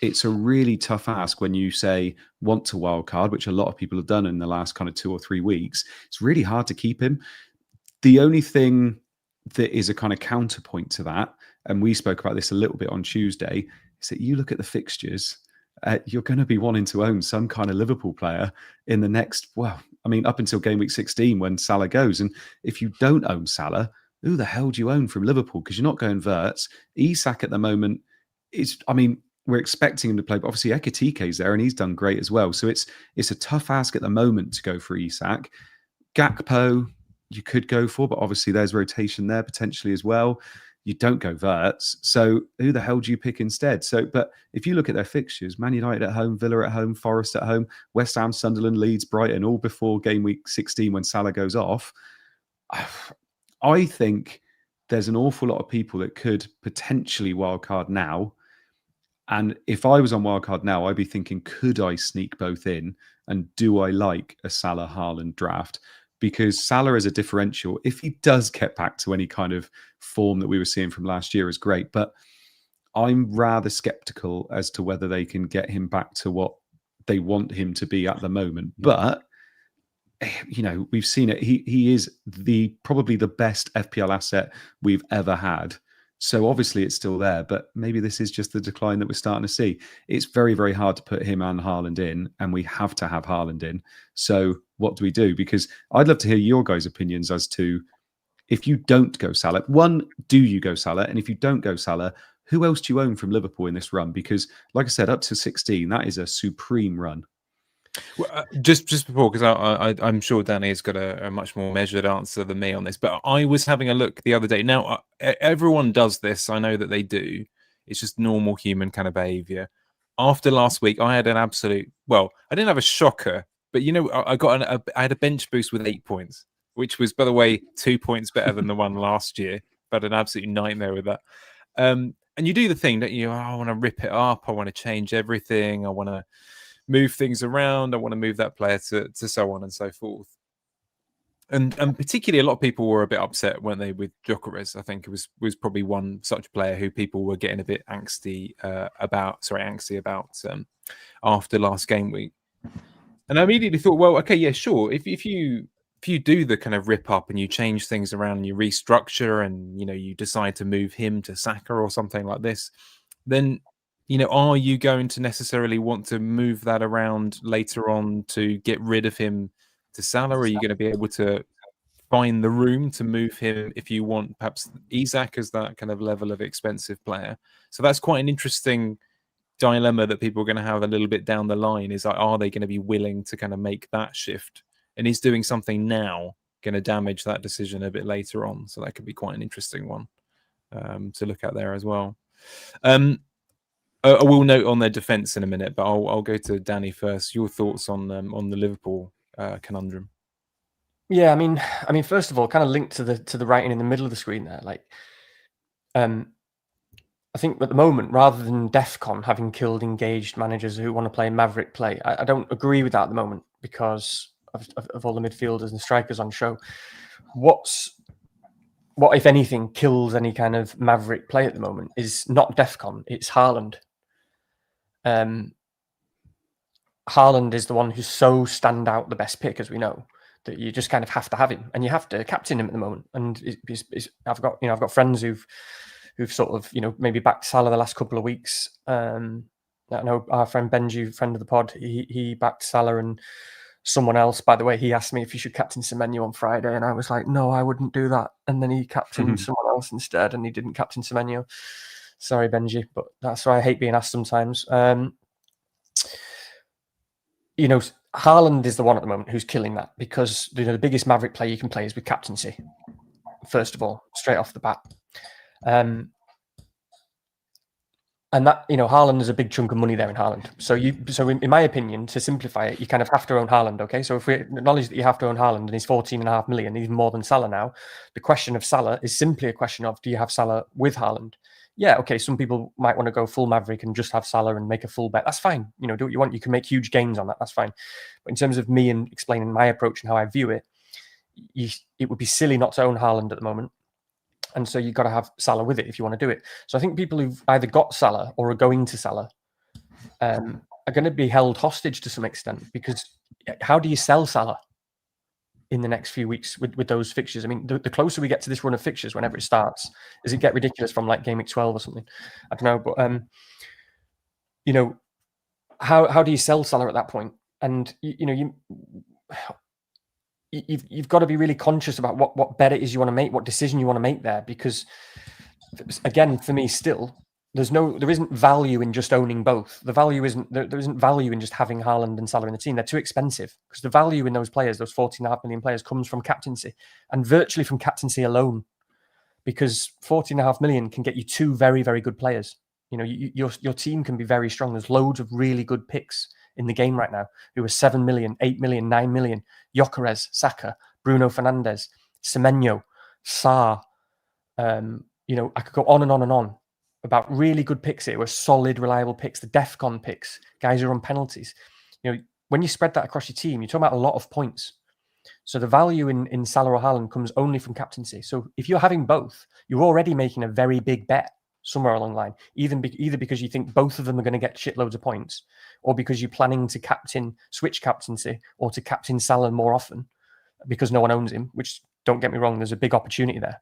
it's a really tough ask when you say want to wildcard, which a lot of people have done in the last kind of 2 or 3 weeks. It's really hard to keep him. The only thing that is a kind of counterpoint to that, and we spoke about this a little bit on Tuesday, is that you look at the fixtures, you're going to be wanting to own some kind of Liverpool player in the next, up until game week 16 when Salah goes. And if you don't own Salah, who the hell do you own from Liverpool? Because you're not going Wirtz. Isak at the moment we're expecting him to play, but obviously Ekitike's there and he's done great as well. So it's a tough ask at the moment to go for Isak. Gakpo, you could go for, but obviously there's rotation there potentially as well. You don't go Wirtz. So who the hell do you pick instead? But if you look at their fixtures, Man United at home, Villa at home, Forest at home, West Ham, Sunderland, Leeds, Brighton, all before game week 16 when Salah goes off, I think there's an awful lot of people that could potentially wildcard now. And if I was on wildcard now, I'd be thinking, could I sneak both in? And do I like a Salah Haaland draft? Because Salah is a differential. If he does get back to any kind of form that we were seeing from last year, is great. But I'm rather skeptical as to whether they can get him back to what they want him to be at the moment. But we've seen it. He is probably the best FPL asset we've ever had. So obviously it's still there, but maybe this is just the decline that we're starting to see. It's very, very hard to put him and Haaland in, and we have to have Haaland in. So what do we do? Because I'd love to hear your guys' opinions as to, if you don't go Salah, one, do you go Salah? And if you don't go Salah, who else do you own from Liverpool in this run? Because, like I said, up to 16, that is a supreme run. Well, just before, because I'm sure Danny has got a much more measured answer than me on this, but I was having a look the other day. Now, everyone does this. I know that they do. It's just normal human kind of behavior. After last week, I had an absolute, well, I didn't have a shocker, but I had a bench boost with 8 points, which was, by the way, 2 points better than the one last year. But an absolute nightmare with that. And you do the thing, don't you? Oh, I want to rip it up. I want to change everything. I want to move things around. I want to move that player to so on and so forth. And particularly, a lot of people were a bit upset, weren't they, with Gyökeres? I think it was probably one such player who people were getting a bit angsty about after last game week. And I immediately thought, well, okay, yeah, sure. If you do the kind of rip up and you change things around and you restructure and you decide to move him to Saka or something like this, then are you going to necessarily want to move that around later on to get rid of him to Salah? Or are you going to be able to find the room to move him if you want perhaps Isak as that kind of level of expensive player? So that's quite an interesting dilemma that people are going to have a little bit down the line, is like, are they going to be willing to kind of make that shift? And is doing something now going to damage that decision a bit later on? So that could be quite an interesting one to look at there as well. I will note on their defence in a minute, but I'll go to Danny first. Your thoughts on the Liverpool conundrum? Yeah, I mean, first of all, kind of linked to the writing in the middle of the screen there. Like, I think at the moment, rather than DEFCON having killed engaged managers who want to play Maverick play, I don't agree with that at the moment because of all the midfielders and strikers on show. What, if anything, kills any kind of Maverick play at the moment is not DEFCON, it's Haaland. Haaland is the one who's so stand out the best pick, as we know, that you just kind of have to have him, and you have to captain him at the moment. And I've got friends who've sort of maybe backed Salah the last couple of weeks. I know our friend Benji, friend of the pod, he backed Salah, and someone else, by the way, he asked me if he should captain Semenyo on Friday, and I was like, no, I wouldn't do that. And then he captained someone else instead, and he didn't captain Semenyo. Sorry, Benji, but that's why I hate being asked sometimes. Haaland is the one at the moment who's killing that, because the biggest Maverick play you can play is with captaincy. First of all, straight off the bat. And that, Haaland is a big chunk of money there in Haaland. So in my opinion, to simplify it, you kind of have to own Haaland, okay? So if we acknowledge that you have to own Haaland and he's 14.5 million, even more than Salah now, the question of Salah is simply a question of, do you have Salah with Haaland? Yeah, okay, some people might want to go full Maverick and just have Salah and make a full bet. That's fine. Do what you want. You can make huge gains on that. That's fine. But in terms of me and explaining my approach and how I view it, it would be silly not to own Haaland at the moment. And so you've got to have Salah with it if you want to do it. So I think people who've either got Salah or are going to Salah are going to be held hostage to some extent, because how do you sell Salah in the next few weeks with those fixtures? I mean, the closer we get to this run of fixtures, whenever it starts, does it get ridiculous from like game week 12 or something? I don't know. But, how do you sell Salah at that point? And, you've got to be really conscious about what bet it is you want to make, what decision you want to make there, because again, for me, still, there isn't value in just owning both. The value isn't there isn't value in just having Haaland and Salah in the team. They're too expensive, because the value in those players, those 14.5 million players, comes from captaincy, and virtually from captaincy alone, because 14.5 million can get you two very, very good players. Your team can be very strong. There's loads of really good picks in the game right now who are 7 million, 8 million, 9 million. Gyökeres, Saka, Bruno Fernandes, Semenyo, Salah. I could go on and on and on about really good picks here, were solid, reliable picks, the DEFCON picks, guys who are on penalties. When you spread that across your team, you're talking about a lot of points. So the value in Salah or Haaland comes only from captaincy. So if you're having both, you're already making a very big bet somewhere along the line, either because you think both of them are going to get shitloads of points, or because you're planning to switch captaincy, or to captain Salah more often because no one owns him, which, don't get me wrong, there's a big opportunity there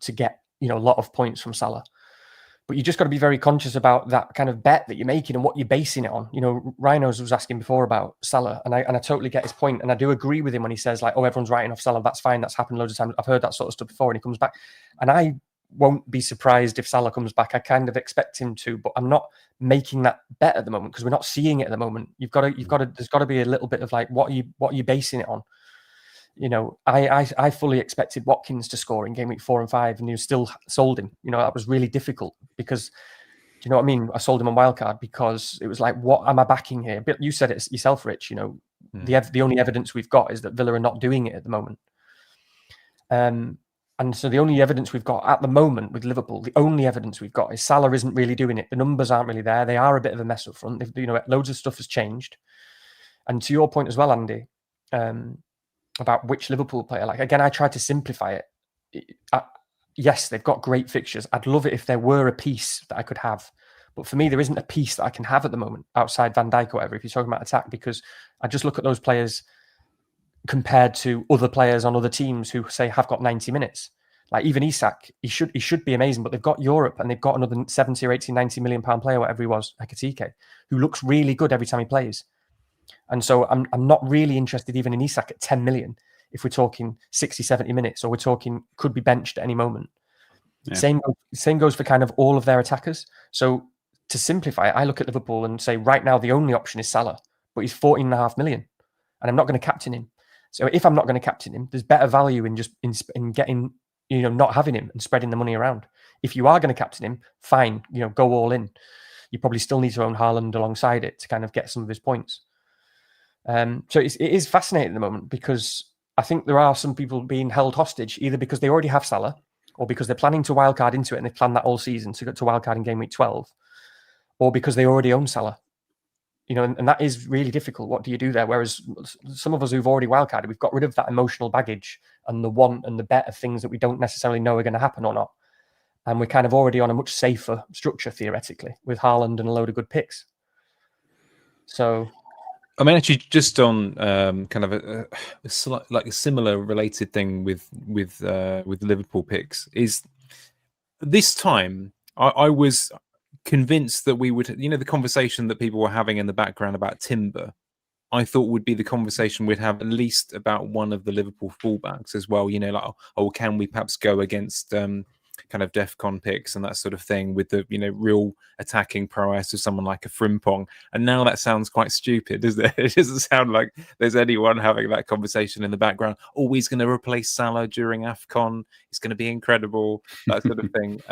to get a lot of points from Salah. But you just got to be very conscious about that kind of bet that you're making and what you're basing it on. You know, Reijnders was asking before about Salah, and I totally get his point, and I do agree with him when he says like, "Oh, everyone's writing off Salah. That's fine. That's happened loads of times. I've heard that sort of stuff before." And he comes back, and I won't be surprised if Salah comes back. I kind of expect him to, but I'm not making that bet at the moment because we're not seeing it at the moment. There's got to be a little bit of like, what are you basing it on? You know, I fully expected Watkins to score in game week 4 and 5, and you still sold him. You know, that was really difficult because, do you know what I mean? I sold him on wildcard because it was like, what am I backing here? But you said it yourself, Rich. You know, the only evidence we've got is that Villa are not doing it at the moment. And so the only evidence we've got at the moment with Liverpool, the only evidence we've got is Salah isn't really doing it. The numbers aren't really there. They are a bit of a mess up front. You know, loads of stuff has changed. And to your point as well, Andy, about which Liverpool player, like, again, I tried to simplify it. Yes, they've got great fixtures. I'd love it if there were a piece that I could have. But for me, there isn't a piece that I can have at the moment outside Van Dijk or whatever, if you're talking about attack, because I just look at those players compared to other players on other teams who say have got 90 minutes. Like even Isak, he should be amazing, but they've got Europe and they've got another 70 or 80, 90 million pound player, whatever he was, like Ekitike, who looks really good every time he plays. And so I'm not really interested even in Isak at 10 million if we're talking 60, 70 minutes, or we're talking could be benched at any moment. Yeah. Same goes for kind of all of their attackers. So to simplify it, I look at Liverpool and say right now the only option is Salah, but he's 14.5 million and I'm not going to captain him. So if I'm not going to captain him, there's better value in just in getting, you know, not having him and spreading the money around. If you are going to captain him, fine, you know, go all in. You probably still need to own Haaland alongside it to kind of get some of his points. So it is fascinating at the moment because I think there are some people being held hostage either because they already have Salah or because they're planning to wildcard into it and they've planned that all season to get to wildcard in game week 12, or because they already own Salah. You know, and that is really difficult. What do you do there? Whereas some of us who've already wildcarded, we've got rid of that emotional baggage and the want and the bet of things that we don't necessarily know are going to happen or not. And we're kind of already on a much safer structure, theoretically, with Haaland and a load of good picks. So, I mean, actually, just on kind of a similar related thing with Liverpool picks is this time I was convinced that we would, you know, the conversation that people were having in the background about Timber, I thought would be the conversation we'd have at least about one of the Liverpool fullbacks as well. You know, like, oh, can we perhaps go against kind of DEFCON picks and that sort of thing with the, you know, real attacking prowess of someone like a Frimpong. And now that sounds quite stupid, doesn't it? It doesn't sound like there's anyone having that conversation in the background. Oh, he's going to replace Salah during AFCON. It's going to be incredible, that sort of thing.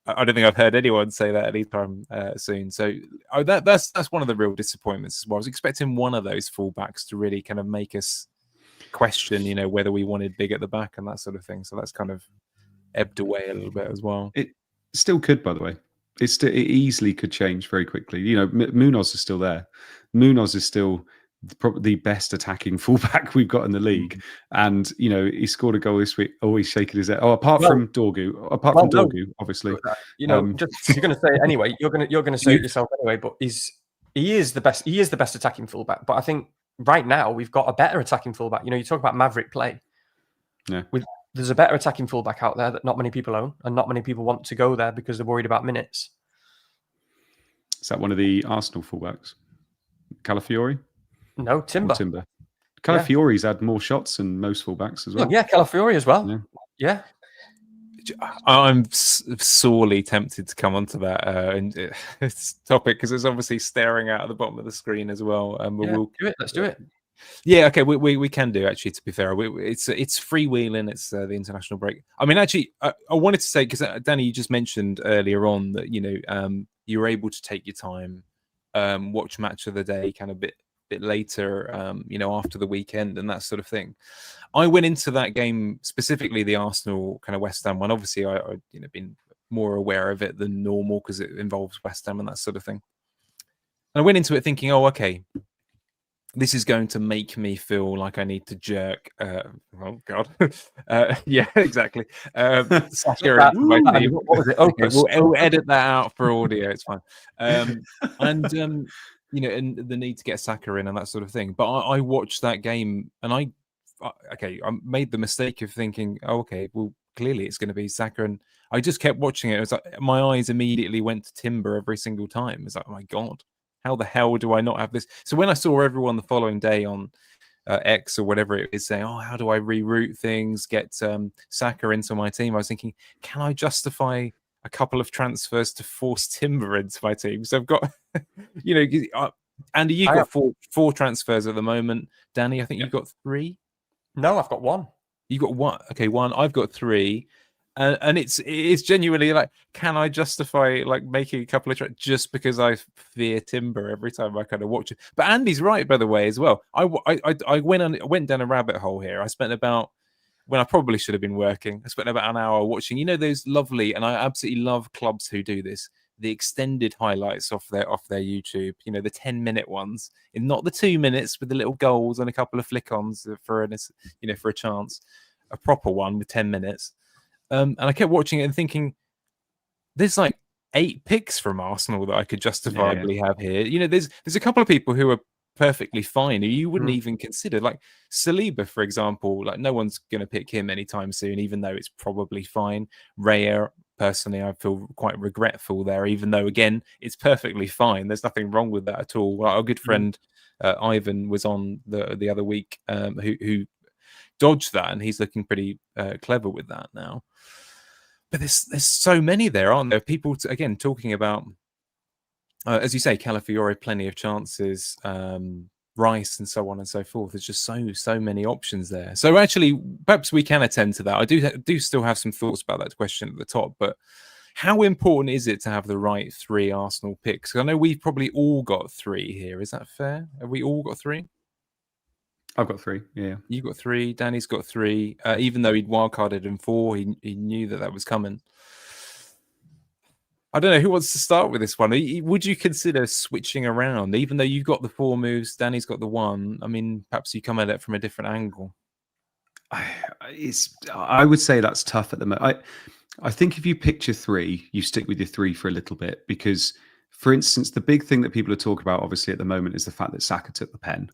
I don't think I've heard anyone say that anytime soon. So that's one of the real disappointments as well. I was expecting one of those fullbacks to really kind of make us question, you know, whether we wanted big at the back and that sort of thing. So that's kind of ebbed away a little bit as well. It still could, by the way. It easily could change very quickly. You know, Munoz is still there. Munoz is still probably the best attacking fullback we've got in the league, and you know he scored a goal this week. Always shaking his head. Oh, apart from Dorgu, obviously. You know, just you're going to say it anyway. You're going to say it yourself anyway. But he is the best. He is the best attacking fullback. But I think right now we've got a better attacking fullback. You know, you talk about maverick play. Yeah. There's a better attacking fullback out there that not many people own, and not many people want to go there because they're worried about minutes. Is that one of the Arsenal fullbacks? Calafiori? No, Timber. Calafiori's had more shots than most fullbacks as well. Yeah, Calafiori as well. Yeah. I'm sorely tempted to come onto that topic because it's obviously staring out at the bottom of the screen as well. Let's do it. Yeah, okay, we can do, actually, to be fair. It's freewheeling, it's the international break. I mean, actually, I wanted to say, because Danny, you just mentioned earlier on that, you know, you were able to take your time, watch match of the day kind of bit later, you know, after the weekend and that sort of thing. I went into that game, specifically the Arsenal kind of West Ham one. Obviously, I you know, been more aware of it than normal because it involves West Ham and that sort of thing. And I went into it thinking, oh, okay, this is going to make me feel like I need to jerk. Oh God, yeah, exactly. What was it? Okay, we'll edit that out for audio. It's fine. You know, and the need to get Saka in and that sort of thing. But I watched that game and I made the mistake of thinking, oh, okay, well, clearly it's going to be Saka. And I just kept watching it. It was like my eyes immediately went to Timber every single time. It's like, oh my God, how the hell do I not have this? So when I saw everyone the following day on X or whatever it is saying, oh, how do I reroute things, get Saka into my team? I was thinking, can I justify a couple of transfers to force Timber into my team? So I've got, Andy, you've got four transfers at the moment. Danny, I think you've got 3. No, I've got 1. You got 1. Okay, 1. I've got 3. And it's genuinely like, can I justify like making a couple of just because I fear Timber every time I kind of watch it? But Andy's right, by the way, as well. I went down a rabbit hole here. I spent about, when I probably should have been working, I spent about an hour watching, those lovely, and I absolutely love clubs who do this, the extended highlights off their YouTube, the 10-minute ones, and not the 2 minutes with the little goals and a couple of flick-ons for a chance, a proper one with 10 minutes. And I kept watching it and thinking, there's like 8 picks from Arsenal that I could justifiably have here. There's a couple of people who are perfectly fine who you wouldn't even consider, like Saliba, for example. Like no one's going to pick him anytime soon, even though it's probably fine. Raya, personally, I feel quite regretful there, even though again it's perfectly fine. There's nothing wrong with that at all. Our good friend Ivan was on the other week, who dodged that, and he's looking pretty clever with that now. But there's so many there, aren't there? People again talking about, as you say, Calafiore, plenty of chances, Rice, and so on and so forth. There's just so many options there. So actually, perhaps we can attend to that. I do still have some thoughts about that question at the top, but how important is it to have the right 3 Arsenal picks? I know we've probably all got 3 here. Is that fair? Have we all got 3? I've got 3. Yeah, you got 3. Danny's got 3. Even though he'd wildcarded in 4, he knew that was coming. I don't know who wants to start with this one. Would you consider switching around, even though you've got the 4 moves, Danny's got the 1? I mean, perhaps you come at it from a different angle. I would say that's tough at the moment. I think if you pick your 3, you stick with your 3 for a little bit, because, for instance, the big thing that people are talking about, obviously, at the moment is the fact that Saka took the pen.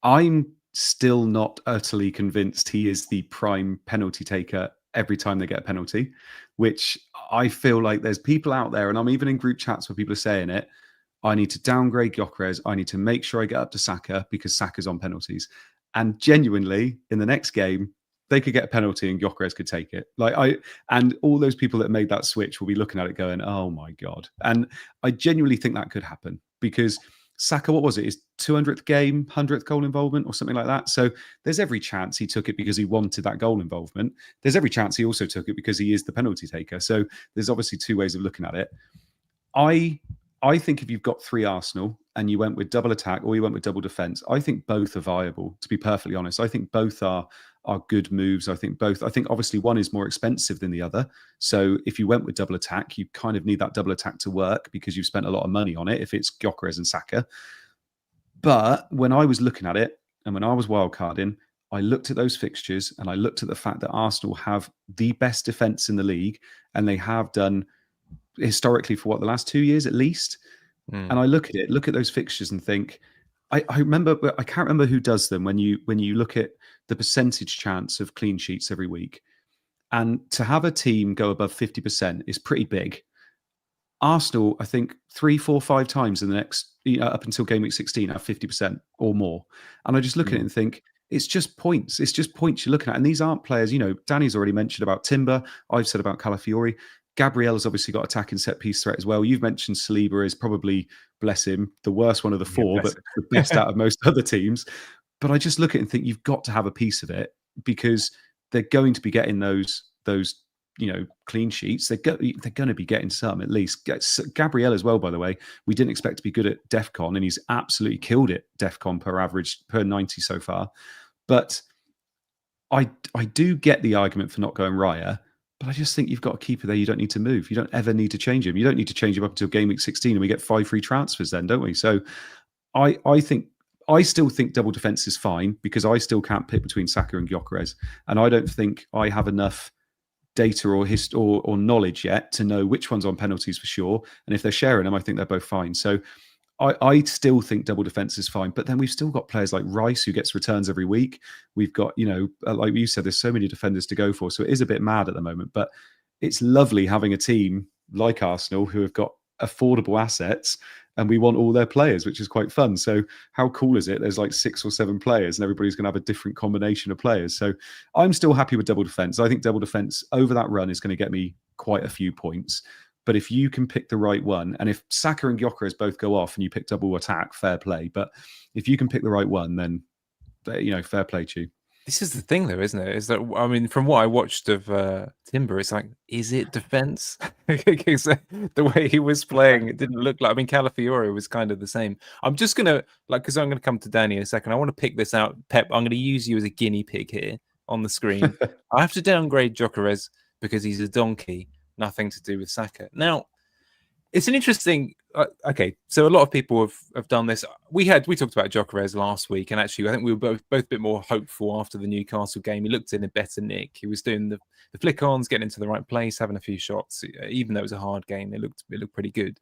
I'm still not utterly convinced he is the prime penalty taker every time they get a penalty, which I feel like there's people out there, and I'm even in group chats where people are saying it, I need to downgrade Gyökeres, I need to make sure I get up to Saka because Saka's on penalties. And genuinely, in the next game, they could get a penalty and Gyökeres could take it. And all those people that made that switch will be looking at it going, oh my God. And I genuinely think that could happen, because Saka, what was it, his 200th game, 100th goal involvement or something like that? So there's every chance he took it because he wanted that goal involvement. There's every chance he also took it because he is the penalty taker. So there's obviously 2 ways of looking at it. I think if you've got 3 Arsenal and you went with double attack or you went with double defence, I think both are viable, to be perfectly honest. I think both are good moves. I think obviously one is more expensive than the other. So if you went with double attack, you kind of need that double attack to work because you've spent a lot of money on it if it's Gyökeres and Saka. But when I was looking at it and when I was wildcarding, I looked at those fixtures and I looked at the fact that Arsenal have the best defence in the league, and they have done historically for the last 2 years at least. And I look at those fixtures and think, I remember, I can't remember who does them, when you look at the percentage chance of clean sheets every week. And to have a team go above 50% is pretty big. Arsenal, I think 3, 4, 5 times in the next, up until game week 16, have 50% or more. And I just look at it and think, it's just points. It's just points you're looking at. And these aren't players, Danny's already mentioned about Timber. I've said about Calafiore. Gabriel's obviously got attacking set piece threat as well. You've mentioned Saliba is probably, bless him, the worst one of the 4, but the best out of most other teams. But I just look at it and think you've got to have a piece of it, because they're going to be getting those clean sheets. They're going to be getting some at least. Gabriel as well, by the way, we didn't expect to be good at DEFCON, and he's absolutely killed it DEFCON per 90 so far. But I do get the argument for not going Raya. But I just think you've got a keeper there you don't need to move. You don't ever need to change him. You don't need to change him up until game week 16, and we get 5 free transfers then, don't we? So I still think double defence is fine, because I still can't pick between Saka and Gyökeres. And I don't think I have enough data or knowledge yet to know which one's on penalties for sure. And if they're sharing them, I think they're both fine. So I still think double defense is fine, but then we've still got players like Rice who gets returns every week. We've got, like you said, there's so many defenders to go for. So it is a bit mad at the moment, but it's lovely having a team like Arsenal who have got affordable assets and we want all their players, which is quite fun. So how cool is it? There's like 6 or 7 players and everybody's going to have a different combination of players. So I'm still happy with double defense. I think double defense over that run is going to get me quite a few points. But if you can pick the right one, and if Saka and Gyökeres both go off and you pick double attack, fair play. But if you can pick the right one, then, fair play to you. This is the thing, though, isn't it? Is that, I mean, from what I watched of Timber, it's like, is it defense? Because the way he was playing, it didn't look like. I mean, Calafiore was kind of the same. I'm just gonna because I'm gonna come to Danny in a second. I want to pick this out, Pep. I'm gonna use you as a guinea pig here on the screen. I have to downgrade Gyökeres because he's a donkey. Nothing to do with Saka. Now, it's an interesting. Okay, so a lot of people have done this. We talked about Gyökeres last week, and actually, I think we were both a bit more hopeful after the Newcastle game. He looked in a better nick. He was doing the flick-ons, getting into the right place, having a few shots. Even though it was a hard game, it looked pretty good.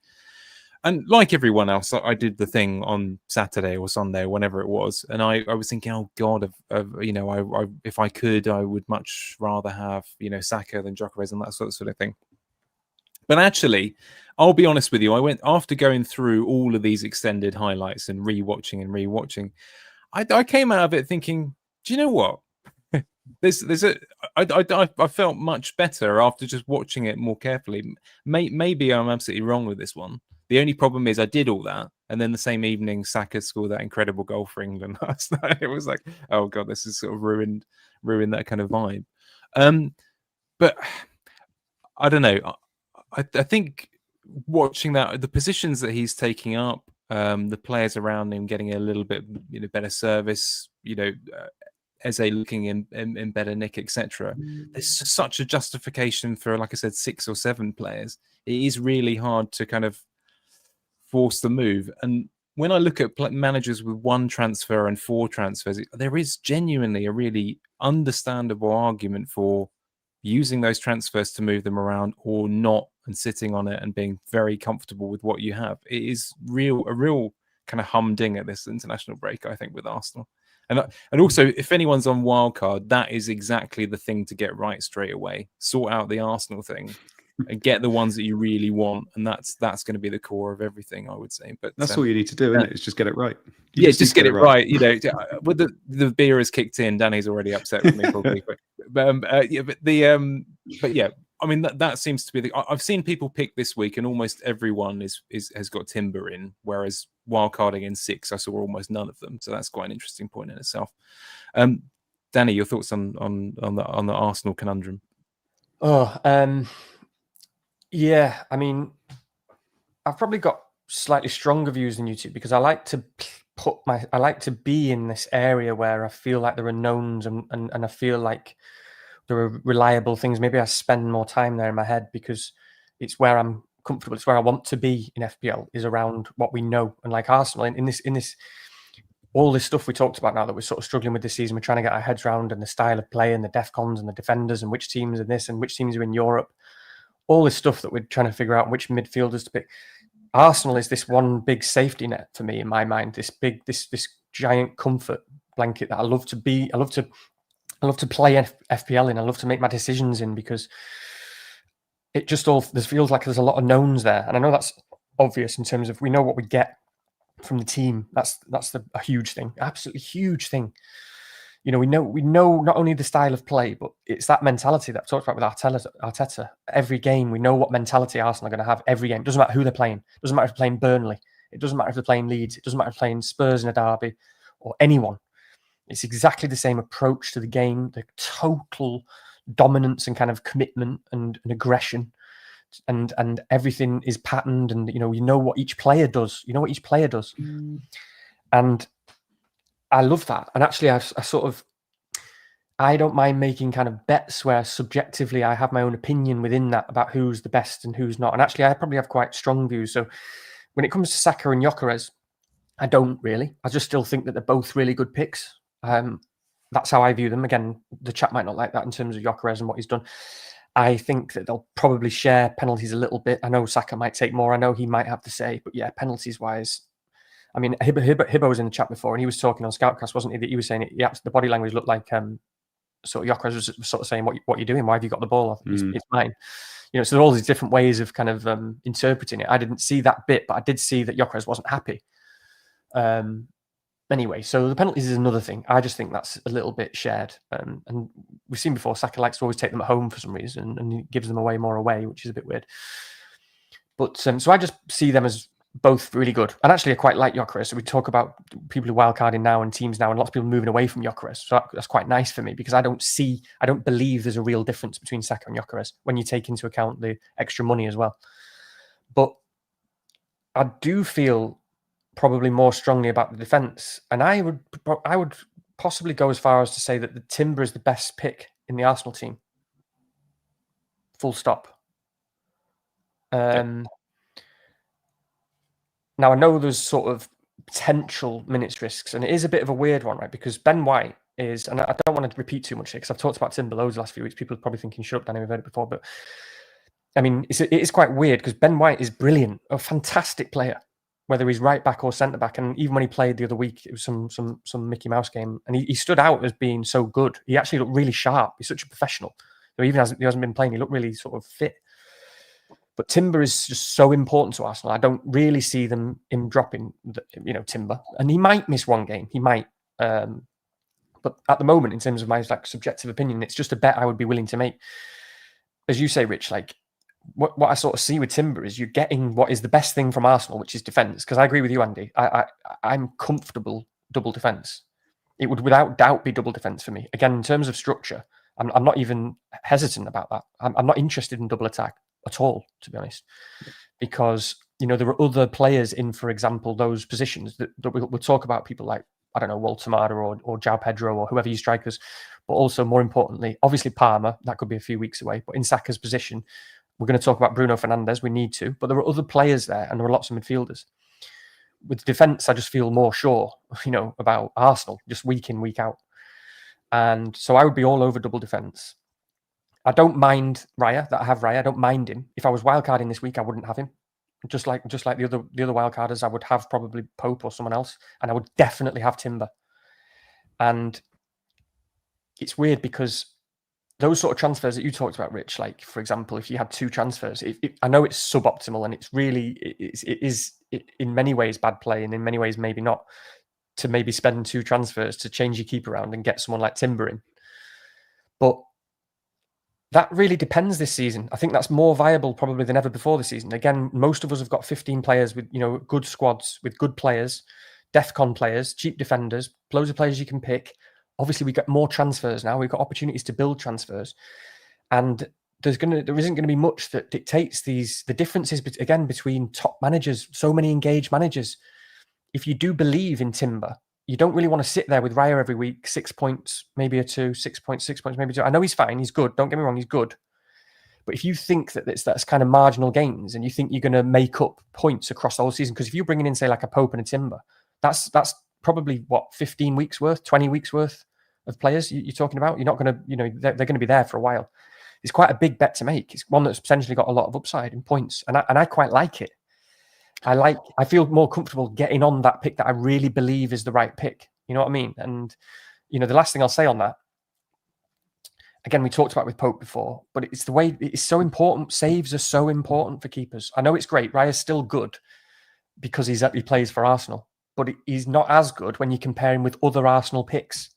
And like everyone else, I did the thing on Saturday or Sunday, or whenever it was, and I was thinking, oh God, if I could, I would much rather have Saka than Gyökeres and that sort of thing. But actually, I'll be honest with you, I went after going through all of these extended highlights and rewatching. I came out of it thinking, do you know what? I felt much better after just watching it more carefully. Maybe I'm absolutely wrong with this one. The only problem is I did all that, and then the same evening, Saka scored that incredible goal for England last night. It was like, oh God, this has sort of ruined that kind of vibe. But I don't know. I think watching that, the positions that he's taking up, the players around him getting a little bit better service, Eze looking in better nick, etc. There's such a justification for, like I said, 6 or 7 players. It is really hard to kind of force the move. And when I look at managers with 1 transfer and 4 transfers, there is genuinely a really understandable argument for using those transfers to move them around or not, and sitting on it and being very comfortable with what you have. It is a real kind of humdinger this international break, I think, with Arsenal. And also, if anyone's on wildcard, that is exactly the thing to get right straight away. Sort out the Arsenal thing and get the ones that you really want, and that's going to be the core of everything, I would say. But that's all you need to do, isn't it? Is just get it right. Just get it right. With the beer has kicked in. Danny's already upset with me probably. But yeah. I mean, that seems to be I've seen people pick this week, and almost everyone has got Timber in, whereas wildcarding in 6, I saw almost none of them. So that's quite an interesting point in itself. Danny, your thoughts on the Arsenal conundrum? Yeah. I mean, I've probably got slightly stronger views than you two, because I like to be in this area where I feel like there are knowns and I feel like there are reliable things. Maybe I spend more time there in my head because it's where I'm comfortable. It's where I want to be in FPL, is around what we know. And like Arsenal, in this all this stuff we talked about now that we're sort of struggling with this season, we're trying to get our heads around, and the style of play and the DEFCONs and the defenders and which teams are this and which teams are in Europe. All this stuff that we're trying to figure out which midfielders to pick. Arsenal is this one big safety net for me in my mind. This giant comfort blanket that I love to be. I love to play FPL in. I love to make my decisions in, because it just feels like there's a lot of knowns there. And I know that's obvious in terms of we know what we get from the team. That's a huge thing, absolutely huge thing. We know not only the style of play, but it's that mentality that I've talked about with Arteta. Every game, we know what mentality Arsenal are going to have every game. It doesn't matter who they're playing. It doesn't matter if they're playing Burnley. It doesn't matter if they're playing Leeds. It doesn't matter if they're playing Spurs in a derby or anyone. It's exactly the same approach to the game, the total dominance and kind of commitment and aggression, and everything is patterned, and you know what each player does. And I love that. And actually, I don't mind making kind of bets where subjectively I have my own opinion within that about who's the best and who's not. And actually, I probably have quite strong views. So when it comes to Saka and Gyökeres, I don't really. I just still think that they're both really good picks. That's how I view them. Again, the chat might not like that in terms of Gyökeres and what he's done. I think that they'll probably share penalties a little bit. I know Saka might take more. I know he might have to say, but yeah, penalties wise, I mean, Hibbo was in the chat before, and he was talking on Scoutcast, wasn't he? That he was saying the body language looked like sort of Gyökeres was sort of saying, "What you're doing? Why have you got the ball? It's mine." So there are all these different ways of kind of interpreting it. I didn't see that bit, but I did see that Gyökeres wasn't happy. Anyway, so the penalties is another thing. I just think that's a little bit shared. And we've seen before, Saka likes to always take them at home for some reason, and he gives them away more away, which is a bit weird. But so I just see them as both really good. And actually, I quite like Gyökeres. So we talk about people who wildcarding now and teams now, and lots of people moving away from Gyökeres. So that's quite nice for me, because I don't believe there's a real difference between Saka and Gyökeres when you take into account the extra money as well. But I do feel probably more strongly about the defence, and I would possibly go as far as to say that the Timber is the best pick in the Arsenal team. Full stop. Now, I know there's sort of potential minutes risks, and it is a bit of a weird one, right? Because Ben White is, and I don't want to repeat too much here because I've talked about Timber loads the last few weeks. People are probably thinking, shut up, Danny, we've heard it before. But I mean, it is quite weird because Ben White is brilliant, a fantastic player, whether he's right back or centre back. And even when he played the other week, it was some Mickey Mouse game, and he stood out as being so good. He actually looked really sharp. He's such a professional. So even as he hasn't been playing, he looked really sort of fit. But Timber is just so important to Arsenal. I don't really see him dropping, Timber. And he might miss one game. He might. But at the moment, in terms of my subjective opinion, it's just a bet I would be willing to make. As you say, Rich, what I sort of see with Timber is you're getting what is the best thing from Arsenal, which is defence. Because I agree with you, Andy. I'm comfortable double defence. It would without doubt be double defence for me. Again, in terms of structure, I'm not even hesitant about that. I'm not interested in double attack at all, to be honest, because there are other players in, for example, those positions that we'll talk about, people like, I don't know, Walter or João Pedro or whoever you strikers, but also more importantly, obviously Palmer, that could be a few weeks away, but in Saka's position, we're going to talk about Bruno Fernandes, we need to, but there are other players there and there are lots of midfielders. With defence, I just feel more sure, about Arsenal, just week in, week out. And so I would be all over double defence. I don't mind Raya, that I have Raya. I don't mind him. If I was wildcarding this week, I wouldn't have him. Just like the other wildcarders, I would have probably Pope or someone else, and I would definitely have Timber. And it's weird because those sort of transfers that you talked about, Rich, like for example, if you had two transfers, I know it's suboptimal and it's really it is in many ways bad play, and in many ways maybe not, to maybe spend two transfers to change your keeper around and get someone like Timber in, but that really depends this season. I think that's more viable probably than ever before this season. Again, most of us have got 15 players with, good squads, with good players, DEFCON players, cheap defenders, loads of players you can pick. Obviously, we get more transfers now. We've got opportunities to build transfers. And there isn't going to be much that dictates the differences, again, between top managers, so many engaged managers. If you do believe in Timber, you don't really want to sit there with Raya every week, 6 points, maybe a 2, 6 points, maybe 2. I know he's fine, he's good. Don't get me wrong, he's good. But if you think that that's kind of marginal gains, and you think you're going to make up points across the whole season, because if you're bringing in, say, like a Pope and a Timber, that's probably 15 weeks worth, 20 weeks worth of players you're talking about. You're not going to, they're going to be there for a while. It's quite a big bet to make. It's one that's potentially got a lot of upside in points, and I quite like it. I feel more comfortable getting on that pick that I really believe is the right pick. You know what I mean? And, the last thing I'll say on that, again, we talked about with Pope before, but it's the way it's so important. Saves are so important for keepers. I know it's great. Raya's still good because he plays for Arsenal, but he's not as good when you compare him with other Arsenal picks.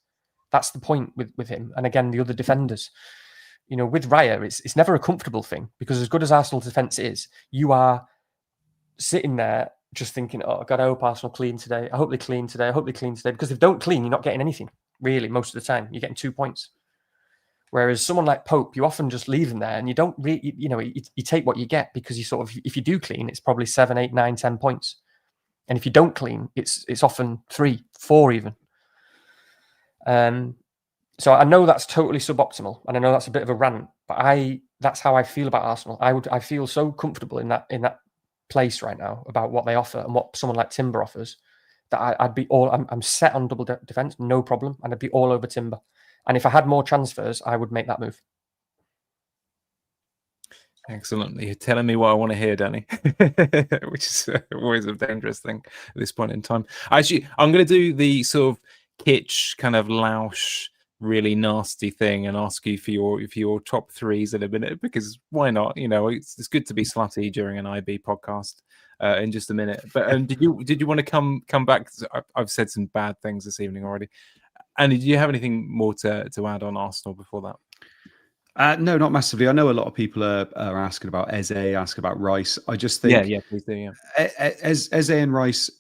That's the point with him. And again, the other defenders, with Raya, it's never a comfortable thing, because as good as Arsenal's defense is, you are sitting there just thinking, oh God, I hope Arsenal clean today. I hope they clean today. I hope they clean today. Because if they don't clean, you're not getting anything, really, most of the time. You're getting 2 points. Whereas someone like Pope, you often just leave him there and you don't really, you take what you get, because you sort of, if you do clean, it's probably 7, 8, 9, 10 points. And if you don't clean, it's often 3, 4 even. So I know that's totally suboptimal, and I know that's a bit of a rant, but that's how I feel about Arsenal. I feel so comfortable in that place right now about what they offer and what someone like Timber offers, that I'd be I'm set on double defense, no problem, and I'd be all over Timber. And if I had more transfers, I would make that move. Excellent. You're telling me what I want to hear, Danny, which is always a dangerous thing at this point in time. Actually, I'm going to do the sort of kitsch, kind of louche, really nasty thing and ask you for your top threes in a minute, because why not? You know, it's good to be slutty during an IB podcast in just a minute. But did you want to come back? I've said some bad things this evening already. And did you have anything more to add on Arsenal before that? No, not massively. I know a lot of people are asking about Eze, asking about Rice. I just think, yeah, please do. Yeah, Eze and Rice,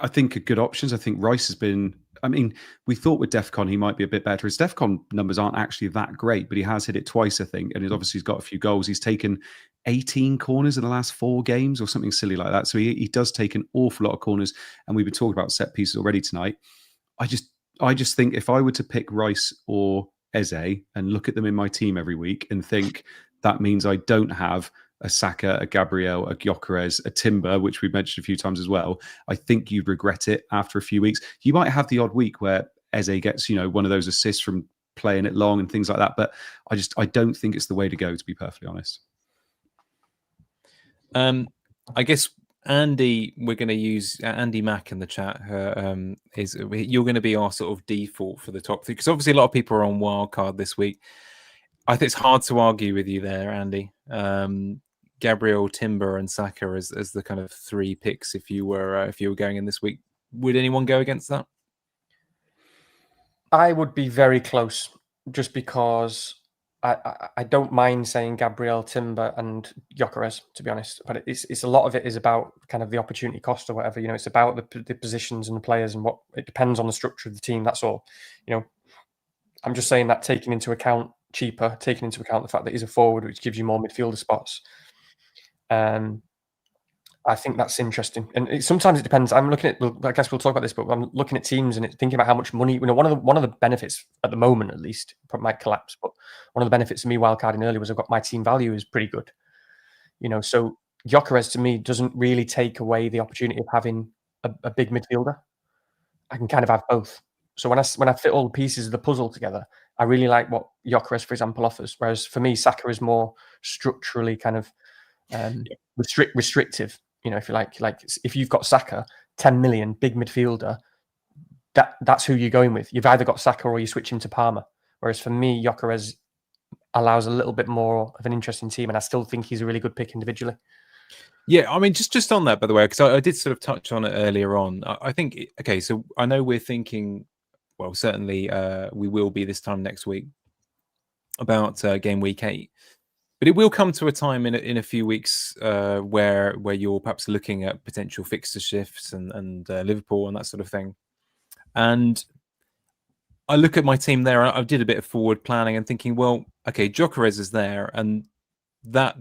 I think are good options. I think Rice has been. I mean, we thought with DEFCON he might be a bit better. His DEFCON numbers aren't actually that great, but he has hit it twice, I think, and he's obviously got a few goals. He's taken 18 corners in the last 4 games or something silly like that. So he does take an awful lot of corners, and we've been talking about set pieces already tonight. I just think if I were to pick Rice or Eze and look at them in my team every week and think that means I don't have a Saka, a Gabriel, a Gyökeres, a Timber, which we've mentioned a few times as well, I think you'd regret it after a few weeks. You might have the odd week where Eze gets, one of those assists from playing it long and things like that, but I don't think it's the way to go, to be perfectly honest. I guess Andy, we're going to use Andy Mack in the chat. You're going to be our sort of default for the top 3, because obviously a lot of people are on wildcard this week. I think it's hard to argue with you there, Andy. Gabriel, Timber, and Saka as the kind of 3 picks if you were going in this week. Would anyone go against that? I would be very close, just because I don't mind saying Gabriel, Timber, and Gyökeres, to be honest. But it's a lot of it is about kind of the opportunity cost or whatever. It's about the positions and the players, and what it depends on the structure of the team. That's all. I'm just saying that taking into account the fact that he's a forward, which gives you more midfielder spots. I think that's interesting, and sometimes it depends. I guess we'll talk about this, but I'm looking at teams and thinking about how much money. One of the benefits at the moment, at least, it might collapse, but one of the benefits of me wildcarding early was I've got my team value is pretty good. So Gyökeres to me doesn't really take away the opportunity of having a big midfielder. I can kind of have both. So when I fit all the pieces of the puzzle together, I really like what Gyökeres, for example, offers. Whereas for me, Saka is more structurally kind of restrictive. If you like if you've got Saka, 10 million, big midfielder, that's who you're going with. You've either got Saka or you switch him to Palmer. Whereas for me, Gyökeres allows a little bit more of an interesting team, and I still think he's a really good pick individually. Yeah, I mean, just on that, by the way, because I did sort of touch on it earlier on. I think, okay, so I know we're thinking, well, certainly we will be this time next week about game week 8. But it will come to a time in a few weeks where you're perhaps looking at potential fixture shifts and Liverpool and that sort of thing. And I look at my team there. I did a bit of forward planning and thinking, well, okay, Gyökeres is there, and that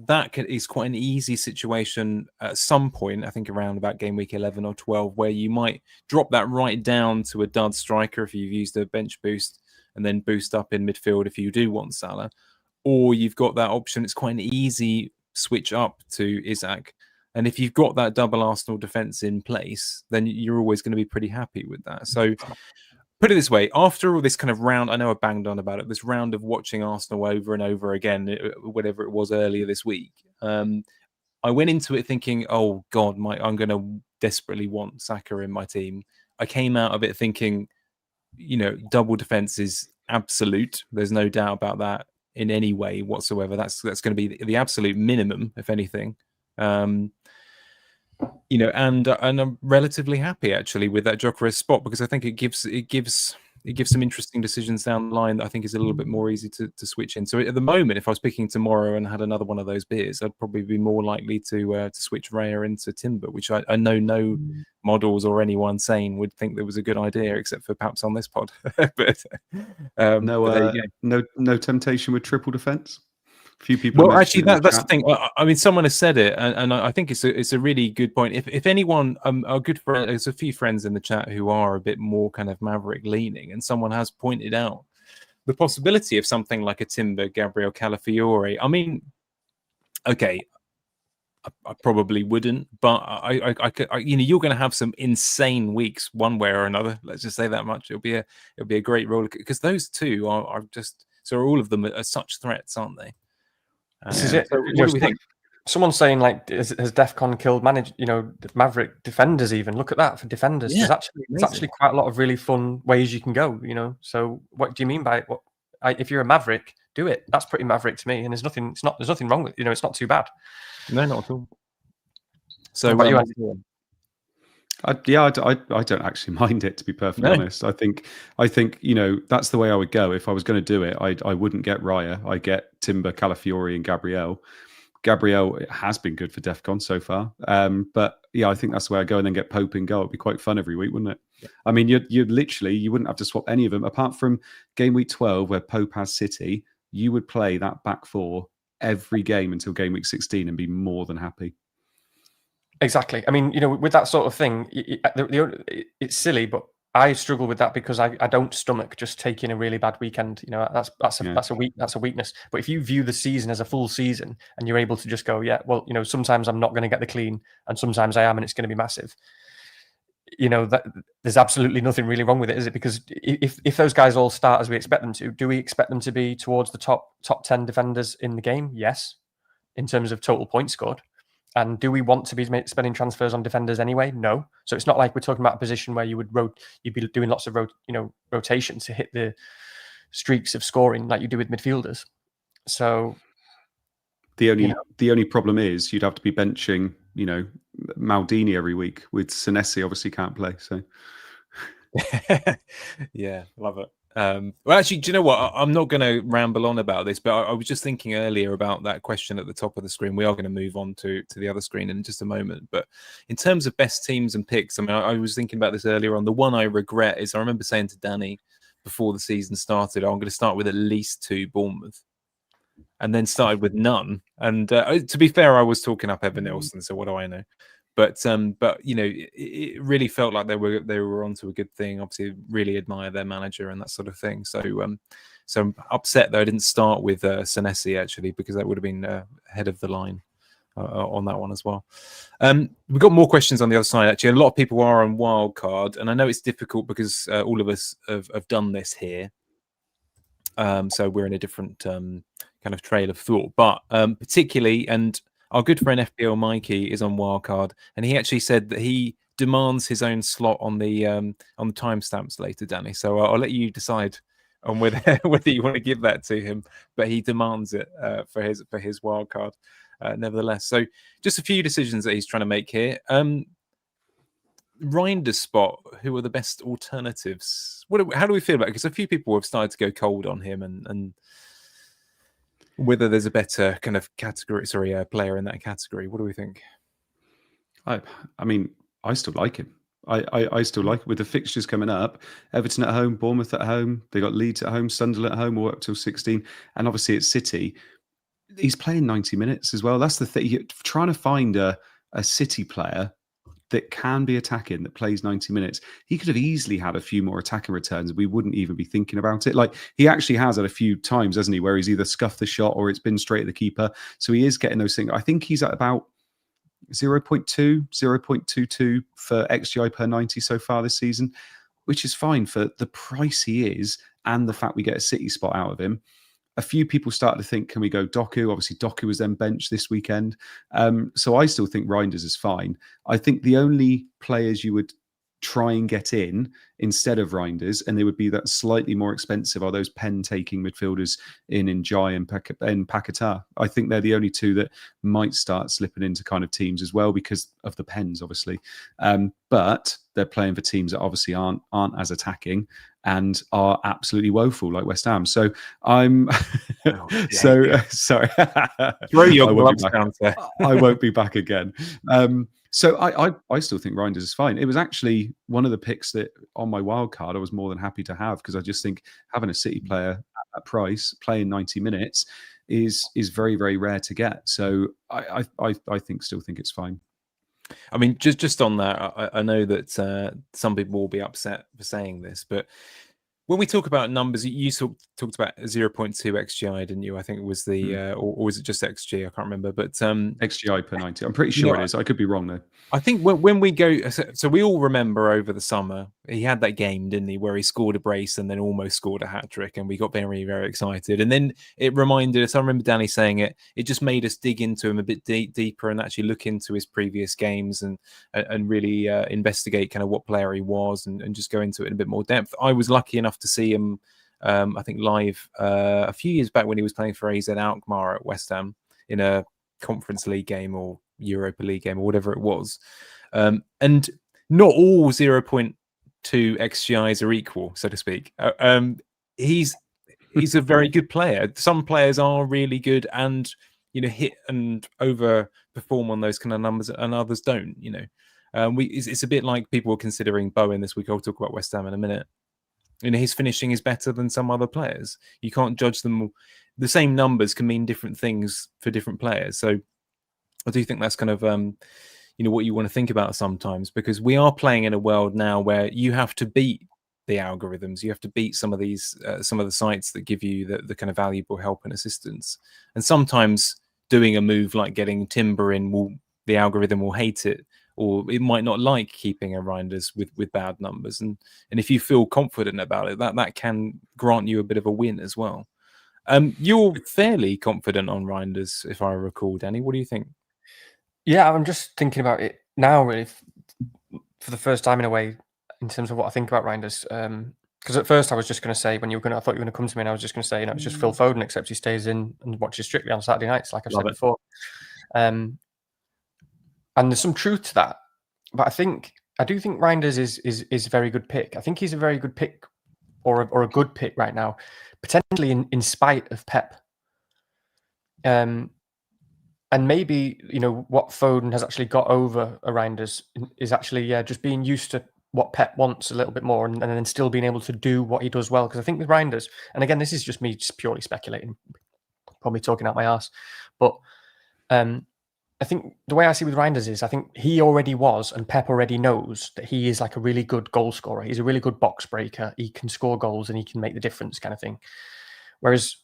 is quite an easy situation at some point. I think around about game week 11 or 12, where you might drop that right down to a dud striker if you've used a bench boost, and then boost up in midfield if you do want Salah. Or you've got that option. It's quite an easy switch up to Isak. And if you've got that double Arsenal defence in place, then you're always going to be pretty happy with that. So put it this way, after all this kind of round, I know I banged on about it, this round of watching Arsenal over and over again, whatever it was earlier this week, I went into it thinking, oh God, I'm going to desperately want Saka in my team. I came out of it thinking, double defence is absolute. There's no doubt about that in any way whatsoever. That's going to be the absolute minimum, if anything. And I'm relatively happy actually with that Gyökeres spot, because I think it gives some interesting decisions down the line that I think is a little bit more easy to switch in. So at the moment, if I was picking tomorrow and had another one of those beers, I'd probably be more likely to switch Raya into Timber, which I know no models or anyone sane would think that was a good idea, except for perhaps on this pod. But no temptation with triple defense. Few people. Well, actually, that's the thing. I mean, someone has said it, and I think it's a really good point. If anyone, a good friend, there's a few friends in the chat who are a bit more kind of maverick leaning, and someone has pointed out the possibility of something like a Timber, Gabriel Calafiore. I mean, okay, I probably wouldn't, but I you're going to have some insane weeks one way or another. Let's just say that much. It'll be a great roller, because those two are just, so all of them are such threats, aren't they? This is it. So what do we think? Someone's saying like, has DEFCON killed Maverick defenders? Even look at that for defenders. Yeah, There's actually quite a lot of really fun ways you can go. So what do you mean by it? If you're a Maverick, do it. That's pretty Maverick to me. And there's nothing wrong with it's not too bad. No, not at all. So what about you, I don't actually mind it, to be perfectly honest. I think that's the way I would go if I was going to do it. I wouldn't get Raya. I get Timber, Calafiori, and Gabriel. Gabriel has been good for DEFCON so far, but yeah, I think that's the way I go, and then get Pope in goal. It'd be quite fun every week, wouldn't it? Yeah. I mean, you wouldn't have to swap any of them apart from game week 12 where Pope has City. You would play that back four every game until game week 16 and be more than happy. Exactly. I mean, with that sort of thing, it's silly, but I struggle with that because I don't stomach just taking a really bad weekend. That's a weakness. But if you view the season as a full season and you're able to just go, yeah, well, sometimes I'm not going to get the clean, and sometimes I am, and it's going to be massive. That there's absolutely nothing really wrong with it, is it? Because if those guys all start as we expect them to, do we expect them to be towards the top 10 defenders in the game? Yes, in terms of total points scored. And do we want to be spending transfers on defenders anyway? No. So it's not like we're talking about a position where you'd be doing lots of rotation to hit the streaks of scoring like you do with midfielders. So the only problem is you'd have to be benching Maldini every week. With Senesi obviously can't play. So yeah, love it. Well, actually, do you know what? I'm not going to ramble on about this, but I was just thinking earlier about that question at the top of the screen. We are going to move on to the other screen in just a moment. But in terms of best teams and picks, I mean, I was thinking about this earlier on. The one I regret is I remember saying to Danny before the season started, I'm going to start with at least 2 Bournemouth, and then started with none. And to be fair, I was talking up Evan Nelson, so what do I know? But it really felt like they were onto a good thing. Obviously, really admire their manager and that sort of thing. So I'm upset that I didn't start with Senesi actually, because that would have been ahead of the line on that one as well. We've got more questions on the other side actually. A lot of people are on wildcard, and I know it's difficult because all of us have done this here. So we're in a different kind of trail of thought, but particularly and. Our good friend FPL Mikey is on wildcard, and he actually said that he demands his own slot on the timestamps later, Danny. So I'll let you decide on whether you want to give that to him, but he demands it for his wildcard nevertheless. So just a few decisions that he's trying to make here. Reijnders spot. Who are the best alternatives? How do we feel about it? Because a few people have started to go cold on him and whether there's a better kind of player in that category. What do we think? I mean, I still like him. I still like it with the fixtures coming up. Everton at home, Bournemouth at home. They got Leeds at home, Sunderland at home, all up till 16. And obviously at City, he's playing 90 minutes as well. That's the thing. You're trying to find a City player that can be attacking, that plays 90 minutes. He could have easily had a few more attacking returns. We wouldn't even be thinking about it. Like, he actually has at a few times, hasn't he, where he's either scuffed the shot or it's been straight at the keeper. So he is getting those things. I think he's at about 0.2, 0.22 for XGI per 90 so far this season, which is fine for the price he is and the fact we get a City spot out of him. A few people started to think, can we go Doku? Obviously, Doku was then benched this weekend. So I still think Reijnders is fine. I think the only players you would try and get in instead of Reijnders, and they would be that slightly more expensive, are those pen-taking midfielders in Njai and Paquetá. I think they're the only two that might start slipping into kind of teams as well because of the pens, obviously. But they're playing for teams that obviously aren't as attacking and are absolutely woeful, like West Ham. So I'm sorry. Throw your gloves down there. I won't be back again. So I still think Reijnders is fine. It was actually one of the picks that on my wild card I was more than happy to have, because I just think having a City player at that price playing 90 minutes is very, very rare to get. So I still think it's fine. I mean, just on that, I know that some people will be upset for saying this, but when we talk about numbers, you talked about 0.2 XGI, didn't you? I think it was the, or was it just XG? I can't remember. But XGI per 90. I'm pretty sure it is. I could be wrong though. I think when we go, so we all remember over the summer He had that game, didn't he, where he scored a brace and then almost scored a hat trick, and we got very, very excited. And then it reminded us, I remember Danny saying it just made us dig into him a bit deeper and actually look into his previous games and really investigate kind of what player he was and just go into it in a bit more depth. I was lucky enough to see him, I think, live a few years back when he was playing for AZ Alkmaar at West Ham in a Conference League game or Europa League game or whatever it was. And not all 0.2 XGIs are equal, so to speak. He's a very good player. Some players are really good and, you know, hit and overperform on those kind of numbers, and others don't, you know. It's a bit like people were considering Bowen this week. I'll talk about West Ham in a minute. You know, his finishing is better than some other players. You can't judge them. The same numbers can mean different things for different players. So I do think that's kind of, you know, what you want to think about sometimes, because we are playing in a world now where you have to beat the algorithms. You have to beat some of these, some of the sites that give you the kind of valuable help and assistance. And sometimes doing a move like getting Timber in, the algorithm will hate it, or it might not like keeping a Reijnders with bad numbers. And if you feel confident about it, that can grant you a bit of a win as well. You're fairly confident on Reijnders, if I recall, Danny. What do you think? Yeah, I'm just thinking about it now, really, for the first time in a way, in terms of what I think about Reijnders. Because at first I was just going to say, I thought you were going to come to me, and I was just going to say, you know, it's just Phil Foden, except he stays in and watches Strictly on Saturday nights, like I've said before. And there's some truth to that, but I do think Reijnders is a very good pick. I think he's a very good pick, or a good pick right now, potentially in spite of Pep. And maybe, you know, what Foden has actually got over Reijnders is actually just being used to what Pep wants a little bit more, and then still being able to do what he does well. Because I think with Reijnders, and again, this is just me just purely speculating, probably talking out my ass, but I think the way I see with Reijnders is I think he already was, and Pep already knows that he is like a really good goal scorer. He's a really good box breaker. He can score goals and he can make the difference, kind of thing. Whereas,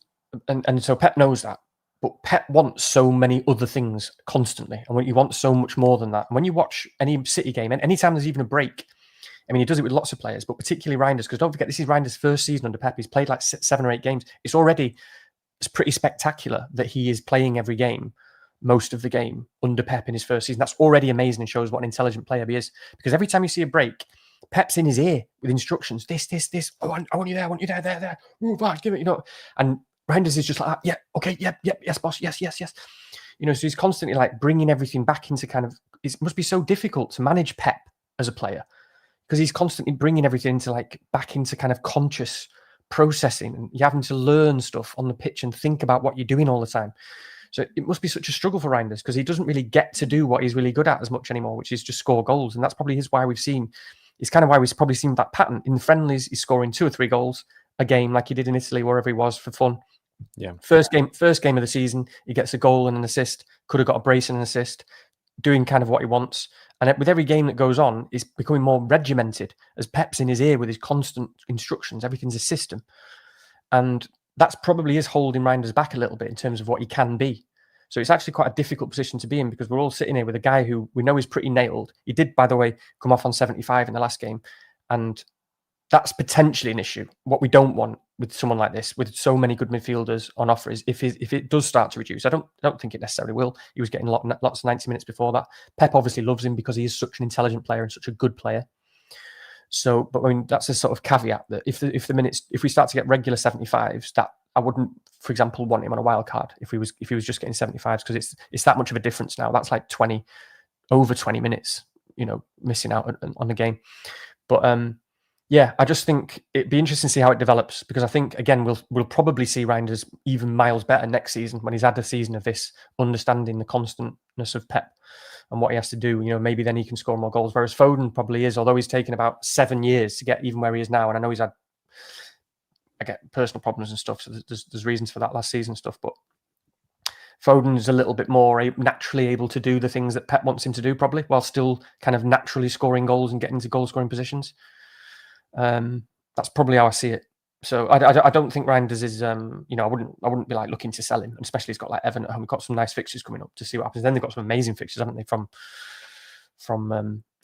and so Pep knows that. But Pep wants so many other things constantly. And when you want so much more than that. And when you watch any City game, and anytime there's even a break, I mean, he does it with lots of players, but particularly Reijnders, because don't forget, this is Reijnders' first season under Pep. He's played like 7 or 8 games. It's pretty spectacular that he is playing every game, most of the game, under Pep in his first season. That's already amazing and shows what an intelligent player he is. Because every time you see a break, Pep's in his ear with instructions. This. I want you there. I want you there. Move on, give it, you know. And Reijnders is just like, yeah, okay, yes, boss, yes. You know, so he's constantly like bringing everything back into kind of, it must be so difficult to manage Pep as a player, because he's constantly bringing everything into like back into kind of conscious processing, and you're having to learn stuff on the pitch and think about what you're doing all the time. So it must be such a struggle for Reijnders, because he doesn't really get to do what he's really good at as much anymore, which is just score goals. And that's probably it's kind of why we've probably seen that pattern. In the friendlies, he's scoring 2 or 3 goals a game, like he did in Italy, wherever he was, for fun. Yeah. First game of the season, he gets a goal and an assist. Could have got a brace and an assist, doing kind of what he wants. And with every game that goes on, he's becoming more regimented as Pep's in his ear with his constant instructions. Everything's a system. And that's probably is holding Reijnders back a little bit in terms of what he can be. So it's actually quite a difficult position to be in, because we're all sitting here with a guy who we know is pretty nailed. He did, by the way, come off on 75 in the last game. And that's potentially an issue. What we don't want with someone like this, with so many good midfielders on offer, is if it does start to reduce. I don't think it necessarily will. He was getting lots of 90 minutes before that. Pep obviously loves him because he is such an intelligent player and such a good player. So, but I mean, that's a sort of caveat that if we start to get regular 75s, that I wouldn't, for example, want him on a wild card if he was just getting 75s, because it's that much of a difference now. That's like over 20 minutes, you know, missing out on the game. But yeah, I just think it'd be interesting to see how it develops, because I think, again, we'll probably see Reijnders even miles better next season when he's had a season of this, understanding the constantness of Pep and what he has to do. You know, maybe then he can score more goals, whereas Foden probably is, although he's taken about 7 years to get even where he is now. And I know he's had, personal problems and stuff, so there's reasons for that last season stuff, but Foden is a little bit more naturally able to do the things that Pep wants him to do, probably, while still kind of naturally scoring goals and getting into goal-scoring positions. That's probably how I see it. So I don't think Reijnders is, you know, I wouldn't be like looking to sell him, and especially he's got like Everton at home. We've got some nice fixtures coming up to see what happens. Then they've got some amazing fixtures, haven't they, from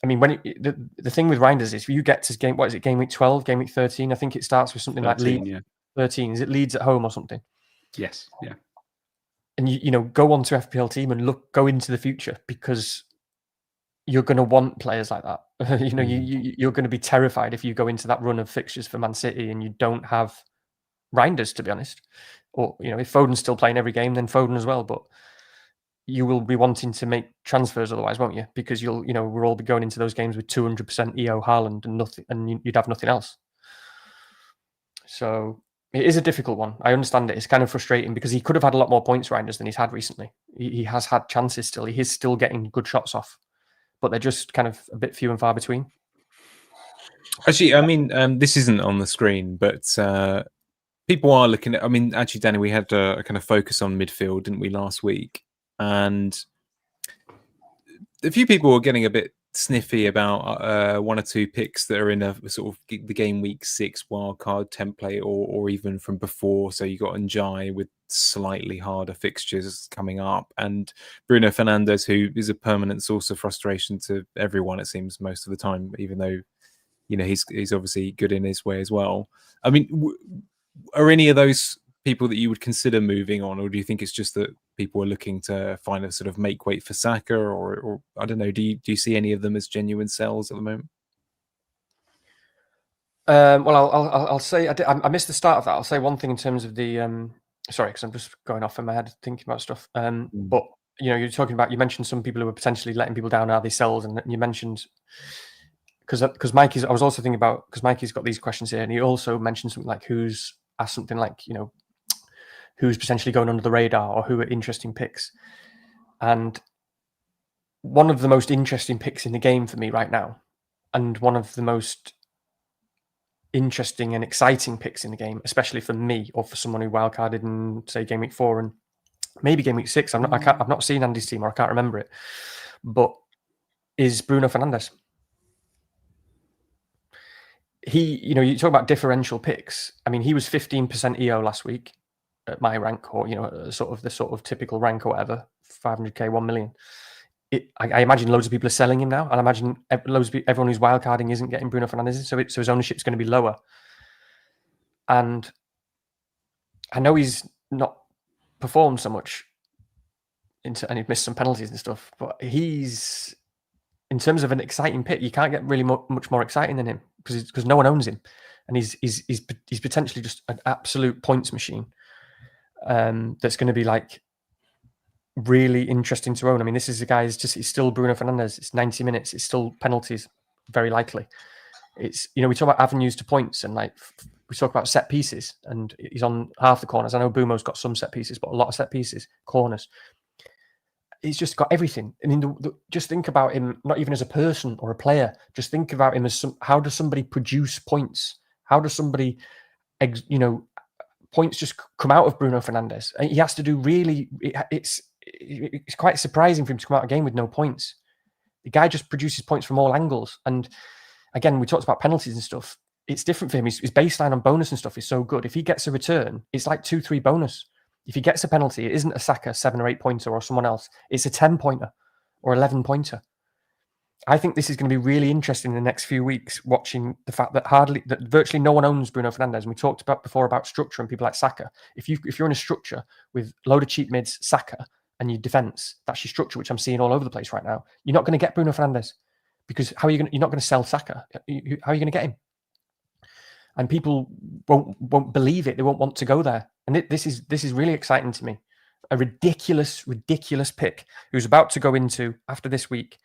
I mean, the thing with Reijnders is if you get to game week 12, game week 13, I think it starts with something 13, like Leeds. yeah. 13, is it Leeds at home or something? Yes, yeah. And you know, go onto FPL team and go into the future, because you're going to want players like that. You know, you're going to be terrified if you go into that run of fixtures for Man City and you don't have Reijnders, to be honest. Or, you know, if Foden's still playing every game, then Foden as well. But you will be wanting to make transfers otherwise, won't you? Because we'll all be going into those games with 200% EO Haaland and nothing, and you'd have nothing else. So it is a difficult one. I understand it. It's kind of frustrating because he could have had a lot more points, Reijnders, than he's had recently. He has had chances still. He is still getting good shots off, but they're just kind of a bit few and far between. Actually, I mean, this isn't on the screen, but people are looking at. I mean, actually, Danny, we had a kind of focus on midfield, didn't we, last week? And a few people were getting a bit sniffy about one or two picks that are in a sort of the game week 6 wildcard template, or even from before. So you got Njai with slightly harder fixtures coming up, and Bruno Fernandes, who is a permanent source of frustration to everyone, it seems, most of the time, even though, you know, he's obviously good in his way as well. I mean, are any of those people that you would consider moving on, or do you think it's just that people are looking to find a sort of make weight for Saka, or I don't know? Do you see any of them as genuine sells at the moment? Well, I'll say I missed the start of that. I'll say one thing in terms of the sorry, because I'm just going off in my head thinking about stuff. But you know, you mentioned some people who were potentially letting people down. Are they sells? And you mentioned because Mikey's. I was also thinking about, because Mikey's got these questions here, and he also mentioned something like asked something like, you know, who's potentially going under the radar, or who are interesting picks. And one of the most interesting picks in the game for me right now, and one of the most interesting and exciting picks in the game, especially for me or for someone who wildcarded in, say, game week 4 and maybe game week 6. I've not seen Andy's team, or I can't remember it, but is Bruno Fernandes. You know, you talk about differential picks. I mean, he was 15% EO last week at my rank, or, you know, the sort of typical rank or whatever, 500k, 1 million. I imagine loads of people are selling him now, and I imagine everyone who's wildcarding isn't getting Bruno Fernandes, so his ownership's going to be lower. And I know he's not performed so much, and he's missed some penalties and stuff, but he's, in terms of an exciting pick, you can't get really much more exciting than him, because no one owns him, and he's potentially just an absolute points machine. That's going to be like really interesting to own. I mean, this is a guy he's still Bruno Fernandes. It's 90 minutes. It's still penalties, very likely. It's, you know, we talk about avenues to points, and like we talk about set pieces, and he's on half the corners. I know Bumo's got some set pieces, but a lot of set pieces, corners. He's just got everything. I mean, just think about him, not even as a person or a player. Just think about him as how does somebody produce points? How does somebody, you know, points just come out of Bruno Fernandes? And he has to do really. It's quite surprising for him to come out of a game with no points. The guy just produces points from all angles. And again, we talked about penalties and stuff. It's different for him. His baseline on bonus and stuff is so good. If he gets a return, it's like 2-3 bonus. If he gets a penalty, it isn't a Saka 7 or 8 pointer or someone else. It's a 10 pointer or 11 pointer. I think this is going to be really interesting in the next few weeks, watching the fact that virtually no one owns Bruno Fernandes. And we talked about before about structure and people like Saka. If you're in a structure with a load of cheap mids, Saka, and your defense, that's your structure, which I'm seeing all over the place right now. You're not going to get Bruno Fernandes, because you're not going to sell Saka. How are you going to get him? And people won't believe it. They won't want to go there. And this is really exciting to me. A ridiculous pick who's about to go into, after this week,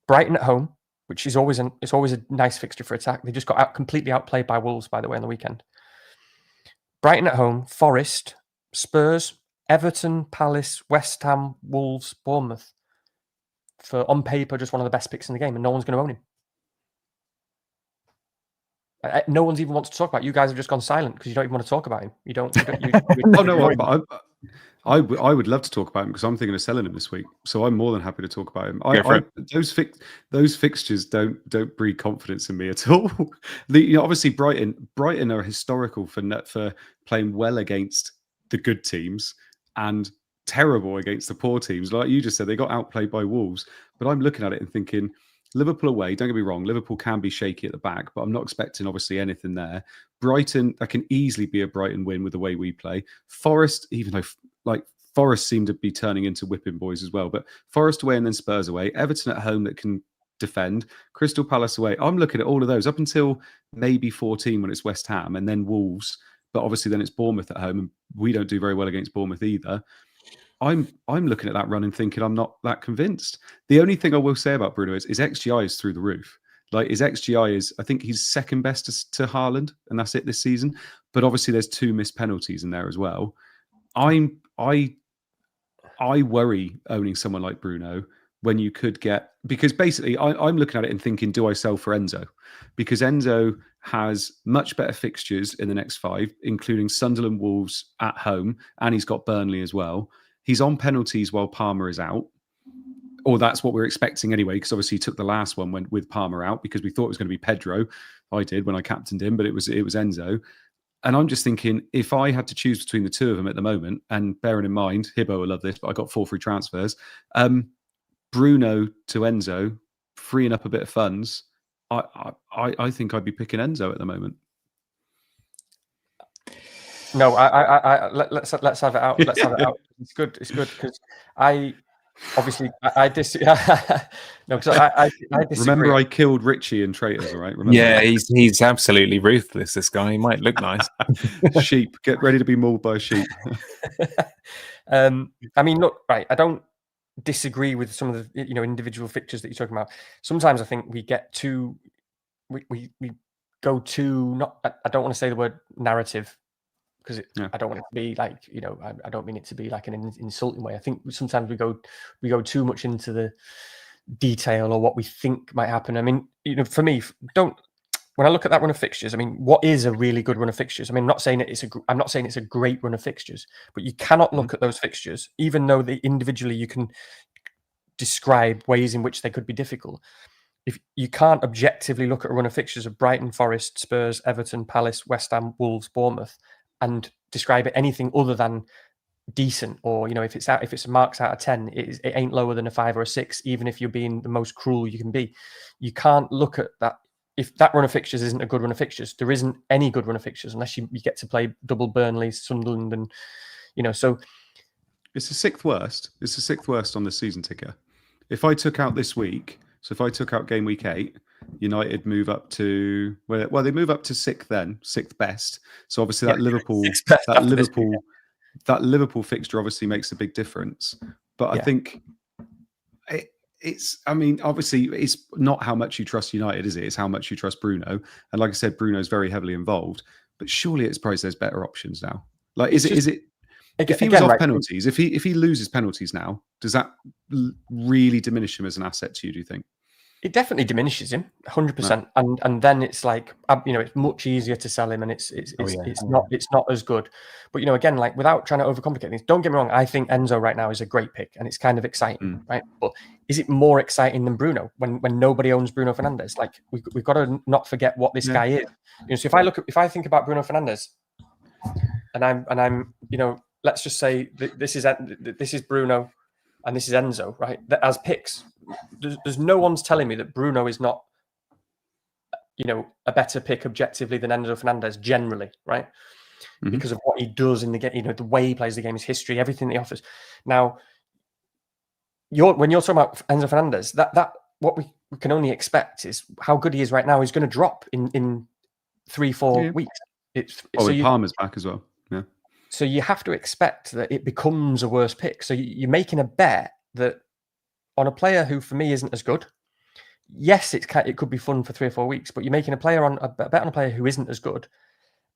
Brighton at home, which is always a nice fixture for attack. They just got completely outplayed by Wolves, by the way, on the weekend. Brighton at home, Forest, Spurs, Everton, Palace, West Ham, Wolves, Bournemouth. For, on paper, just one of the best picks in the game, and no one's going to own him. No one's even wants to talk about it. You guys have just gone silent because you don't even want to talk about him. You don't. Oh no, I would love to talk about him, because I'm thinking of selling him this week. So I'm more than happy to talk about him. Those fixtures don't breed confidence in me at all. Obviously Brighton are historical for playing well against the good teams and terrible against the poor teams. Like you just said, they got outplayed by Wolves. But I'm looking at it and thinking, Liverpool away, don't get me wrong, Liverpool can be shaky at the back, but I'm not expecting obviously anything there. Brighton, that can easily be a Brighton win with the way we play. Forest, even though like Forest seem to be turning into whipping boys as well, but Forest away and then Spurs away. Everton at home that can defend. Crystal Palace away. I'm looking at all of those up until maybe 14 when it's West Ham and then Wolves. But obviously then it's Bournemouth at home and we don't do very well against Bournemouth either. I'm looking at that run and thinking I'm not that convinced. The only thing I will say about Bruno is XGI is through the roof. Like his XGI is, I think he's second best to Haaland, and that's it this season. But obviously there's 2 missed penalties in there as well. I worry owning someone like Bruno when you could get, because basically I'm looking at it and thinking, do I sell for Enzo? Because Enzo has much better fixtures in the next 5, including Sunderland, Wolves at home, and he's got Burnley as well. He's on penalties while Palmer is out, or that's what we're expecting anyway, because obviously he took the last one with Palmer out because we thought it was going to be Pedro. I did when I captained him, but it was Enzo. And I'm just thinking, if I had to choose between the 2 of them at the moment, and bearing in mind, Hibbo will love this, but I got 4 free transfers, Bruno to Enzo, freeing up a bit of funds, I think I'd be picking Enzo at the moment. No, let's have it out. Let's have it out. It's good because I disagree. No, because I disagree. Remember, I killed Richie in Traitors, all right? Remember yeah, he's absolutely ruthless. This guy, he might look nice. Sheep, get ready to be mauled by sheep. I mean, look, right. I don't disagree with some of the individual fixtures that you're talking about. Sometimes I think we get too, we go too. Not. I don't want to say the word narrative, because I don't want it to be like, I don't mean it to be like an insulting way. I think sometimes we go too much into the detail or what we think might happen. I mean, for me, when I look at that run of fixtures, I mean, what is a really good run of fixtures? I mean, I'm not saying it's a great run of fixtures, but you cannot look at those fixtures, even though individually you can describe ways in which they could be difficult. If you can't objectively look at a run of fixtures of Brighton, Forest, Spurs, Everton, Palace, West Ham, Wolves, Bournemouth, and describe it anything other than decent, or if it's marks out of 10, it ain't lower than a 5 or a 6, even if you're being the most cruel you can be. You can't look at that. If that run of fixtures isn't a good run of fixtures, there isn't any good run of fixtures unless you get to play double Burnley, Sunderland, and so it's the 6th worst. It's the 6th worst on the season ticker. If I took out this week, so if I took out game week 8, United move up to they move up to 6th then, 6th best. So obviously that Liverpool fixture obviously makes a big difference. But I think obviously it's not how much you trust United, is it? It's how much you trust Bruno. And like I said, Bruno's very heavily involved. But surely it's probably there's better options now. Like, is it? If he was off penalties, if he loses penalties now, does that really diminish him as an asset to you, do you think? It definitely diminishes him 100%, and then it's like it's much easier to sell him, and it's not as good. But again, like, without trying to overcomplicate things, don't get me wrong, I think Enzo right now is a great pick, and it's kind of exciting, right? But is it more exciting than Bruno when nobody owns Bruno Fernandes? Like, we've got to not forget what this guy is. So if I think about Bruno Fernandes, and I'm let's just say this is Bruno and this is Enzo, right? As picks, there's no one's telling me that Bruno is not, a better pick objectively than Enzo Fernandes generally, right? Mm-hmm. Because of what he does in the game, the way he plays the game, his history, everything that he offers. Now, when you're talking about Enzo Fernandes, that what we can only expect is how good he is right now. He's going to drop in 3-4 weeks. Palmer's back as well. Yeah. So you have to expect that it becomes a worse pick. So you're making a bet that on a player who, for me, isn't as good. Yes, it could be fun for 3 or 4 weeks, but you're making a bet on a player who isn't as good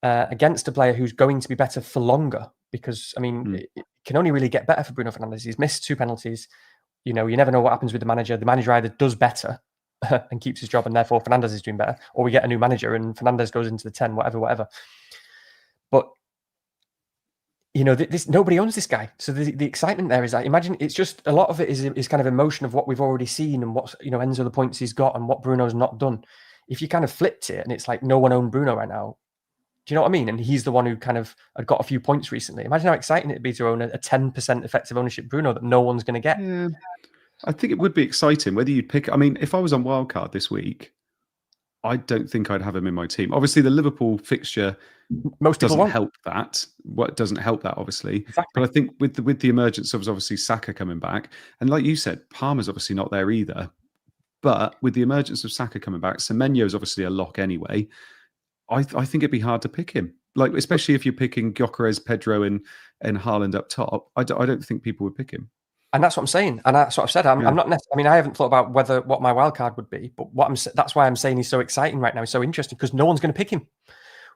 against a player who's going to be better for longer. Because it can only really get better for Bruno Fernandes. He's missed 2 penalties. You never know what happens with the manager. The manager either does better and keeps his job, and therefore Fernandes is doing better, or we get a new manager and Fernandes goes into the 10, whatever. But nobody owns this guy. So the excitement there is that, imagine, it's just a lot of it is kind of emotion of what we've already seen and what's, Enzo, the points he's got and what Bruno's not done. If you kind of flipped it and it's like no one owned Bruno right now, do you know what I mean? And he's the one who kind of had got a few points recently. Imagine how exciting it'd be to own a 10% effective ownership Bruno that no one's going to get. Yeah. I think it would be exciting whether you'd pick. I mean, if I was on wildcard this week, I don't think I'd have him in my team. Obviously, the Liverpool fixture Most people doesn't won't. help that. What doesn't help that, obviously. Exactly. But I think with the emergence of obviously Saka coming back, and like you said, Palmer's obviously not there either. But with the emergence of Saka coming back, Semenyo is obviously a lock anyway. I think it'd be hard to pick him. Like, especially if you're picking Gyökeres, Pedro, and Haaland up top. I don't think people would pick him. And that's what I'm saying. And that's what I've said. I'm not. I mean, I haven't thought about what my wild card would be, but that's why I'm saying he's so exciting right now. He's so interesting because no one's going to pick him.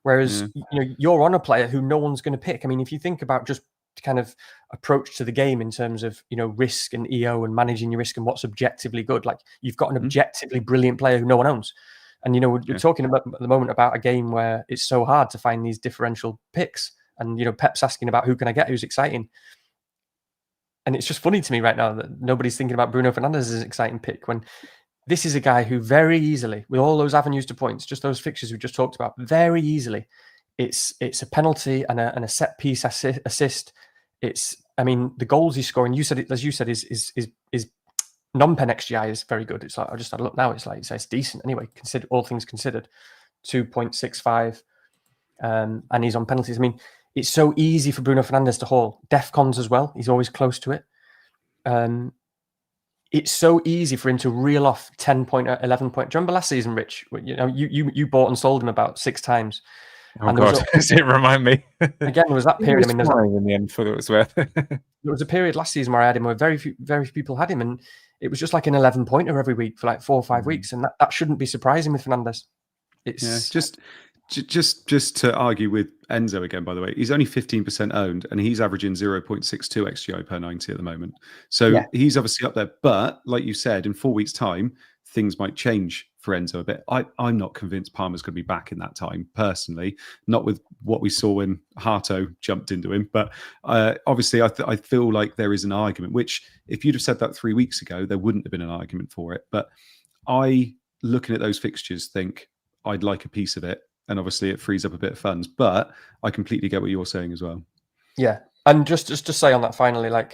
Whereas you're on a player who no one's going to pick. I mean, if you think about just kind of approach to the game in terms of risk and EO and managing your risk and what's objectively good, like you've got an objectively brilliant player who no one owns. And we're talking about at the moment about a game where it's so hard to find these differential picks. And Pep's asking about who can I get, who's exciting. And it's just funny to me right now that nobody's thinking about Bruno Fernandes as an exciting pick when this is a guy who very easily, with all those avenues to points, just those fixtures we just talked about, very easily, it's a penalty and a set piece assist. I mean, the goals he's scoring. You said it, as you said, is non-pen XGI is very good. It's like I just had a look now. It's like it's decent anyway. Consider all things considered, 2.65, and he's on penalties. I mean, it's so easy for Bruno Fernandes to haul. Defcons as well. He's always close to it. It's so easy for him to reel off 10 point, 11 point. Do you remember last season, Rich? You bought and sold him about 6 times. Oh God, does it remind me? Again, there was that period. I mean, in the end, for what it was worth. There was a period last season where I had him, where very few people had him, and it was just like an 11 pointer every week for like 4 or 5 weeks, and that shouldn't be surprising with Fernandes. It's just to argue with Enzo again. By the way, he's only 15% owned, and he's averaging 0.62 XGI per 90 at the moment. So he's obviously up there. But like you said, in 4 weeks' time, things might change for Enzo a bit. I'm not convinced Palmer's going to be back in that time, personally. Not with what we saw when Harto jumped into him. But obviously, I feel like there is an argument, which if you'd have said that 3 weeks ago, there wouldn't have been an argument for it. But looking at those fixtures, think I'd like a piece of it. And obviously, it frees up a bit of funds. But I completely get what you're saying as well. Yeah. And just to say on that finally, I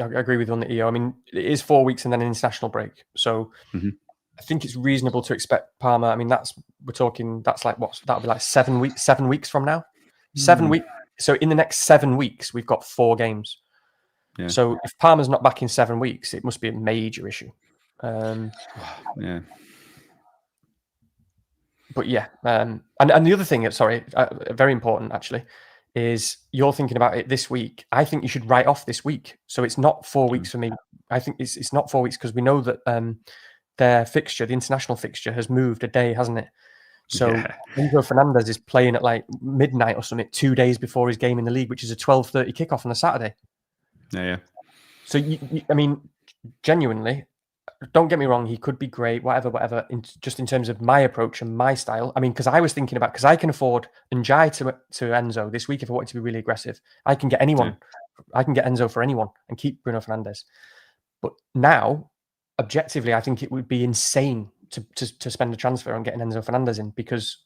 agree with you on the EO. I mean, it is 4 weeks and then an international break. So I think it's reasonable to expect Palmer. I mean, that'll be like 7 weeks from now. 7 weeks. So in the next 7 weeks, we've got 4 games. Yeah. So if Palmer's not back in 7 weeks, it must be a major issue. Yeah. But yeah, and the other thing, very important actually, is you're thinking about it this week. I think you should write off this week. So it's not 4 weeks for me. I think it's not 4 weeks because we know that their fixture, the international fixture, has moved a day, hasn't it? So Enzo Fernandez is playing at like midnight or something 2 days before his game in the league, which is a 12:30 kickoff on a Saturday. Yeah. So I mean, genuinely, don't get me wrong, he could be great, whatever. Just in terms of my approach and my style. I mean, because I was thinking about, because I can afford Njai to Enzo this week if I wanted to be really aggressive. I can get anyone. Yeah. I can get Enzo for anyone and keep Bruno Fernandes. But now, objectively, I think it would be insane to spend a transfer on getting Enzo Fernandes in, because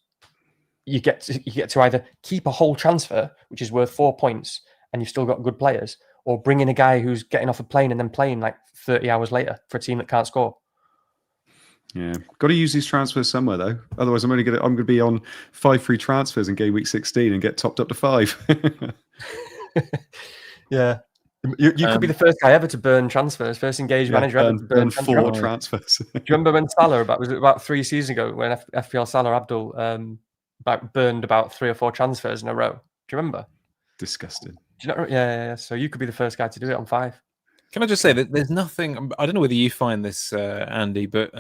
you get to either keep a whole transfer, which is worth 4 points, and you've still got good players, or bring in a guy who's getting off a plane and then playing like 30 hours later for a team that can't score. Yeah, got to use these transfers somewhere though. Otherwise, I'm going to be on 5 free transfers in game week 16 and get topped up to 5. Yeah, you could be the first guy ever to burn transfers. First engaged manager ever to burn 4 transfers. Do you remember when Salah was it about 3 seasons ago when FPL Salah Abdul burned about 3 or 4 transfers in a row? Do you remember? Disgusting. Do you know? Yeah. So you could be the first guy to do it on 5. Can I just say that there's nothing, I don't know whether you find this, Andy, but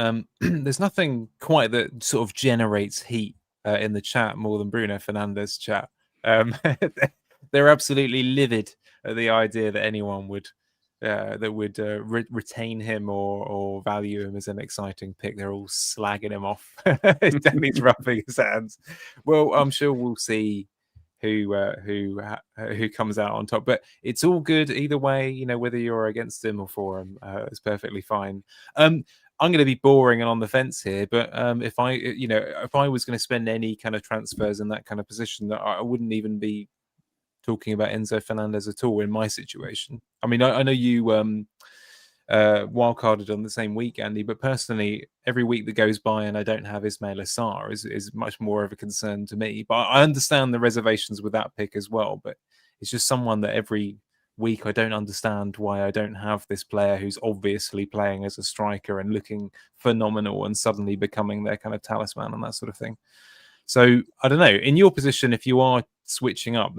there's nothing quite that sort of generates heat in the chat more than Bruno Fernandes chat. They're absolutely livid at the idea that anyone would retain him or value him as an exciting pick. They're all slagging him off. Danny's rubbing his hands. Well, I'm sure we'll see who comes out on top, but it's all good either way. Whether you're against him or for him, it's perfectly fine. I'm going to be boring and on the fence here, but if I was going to spend any kind of transfers in that kind of position, I wouldn't even be talking about Enzo Fernandez at all in my situation. I mean, I know you wildcarded on the same week, Andy. But personally, every week that goes by and I don't have Ismail Assar is much more of a concern to me. But I understand the reservations with that pick as well. But it's just someone that every week I don't understand why I don't have this player who's obviously playing as a striker and looking phenomenal and suddenly becoming their kind of talisman and that sort of thing. So I don't know. In your position, if you are switching up,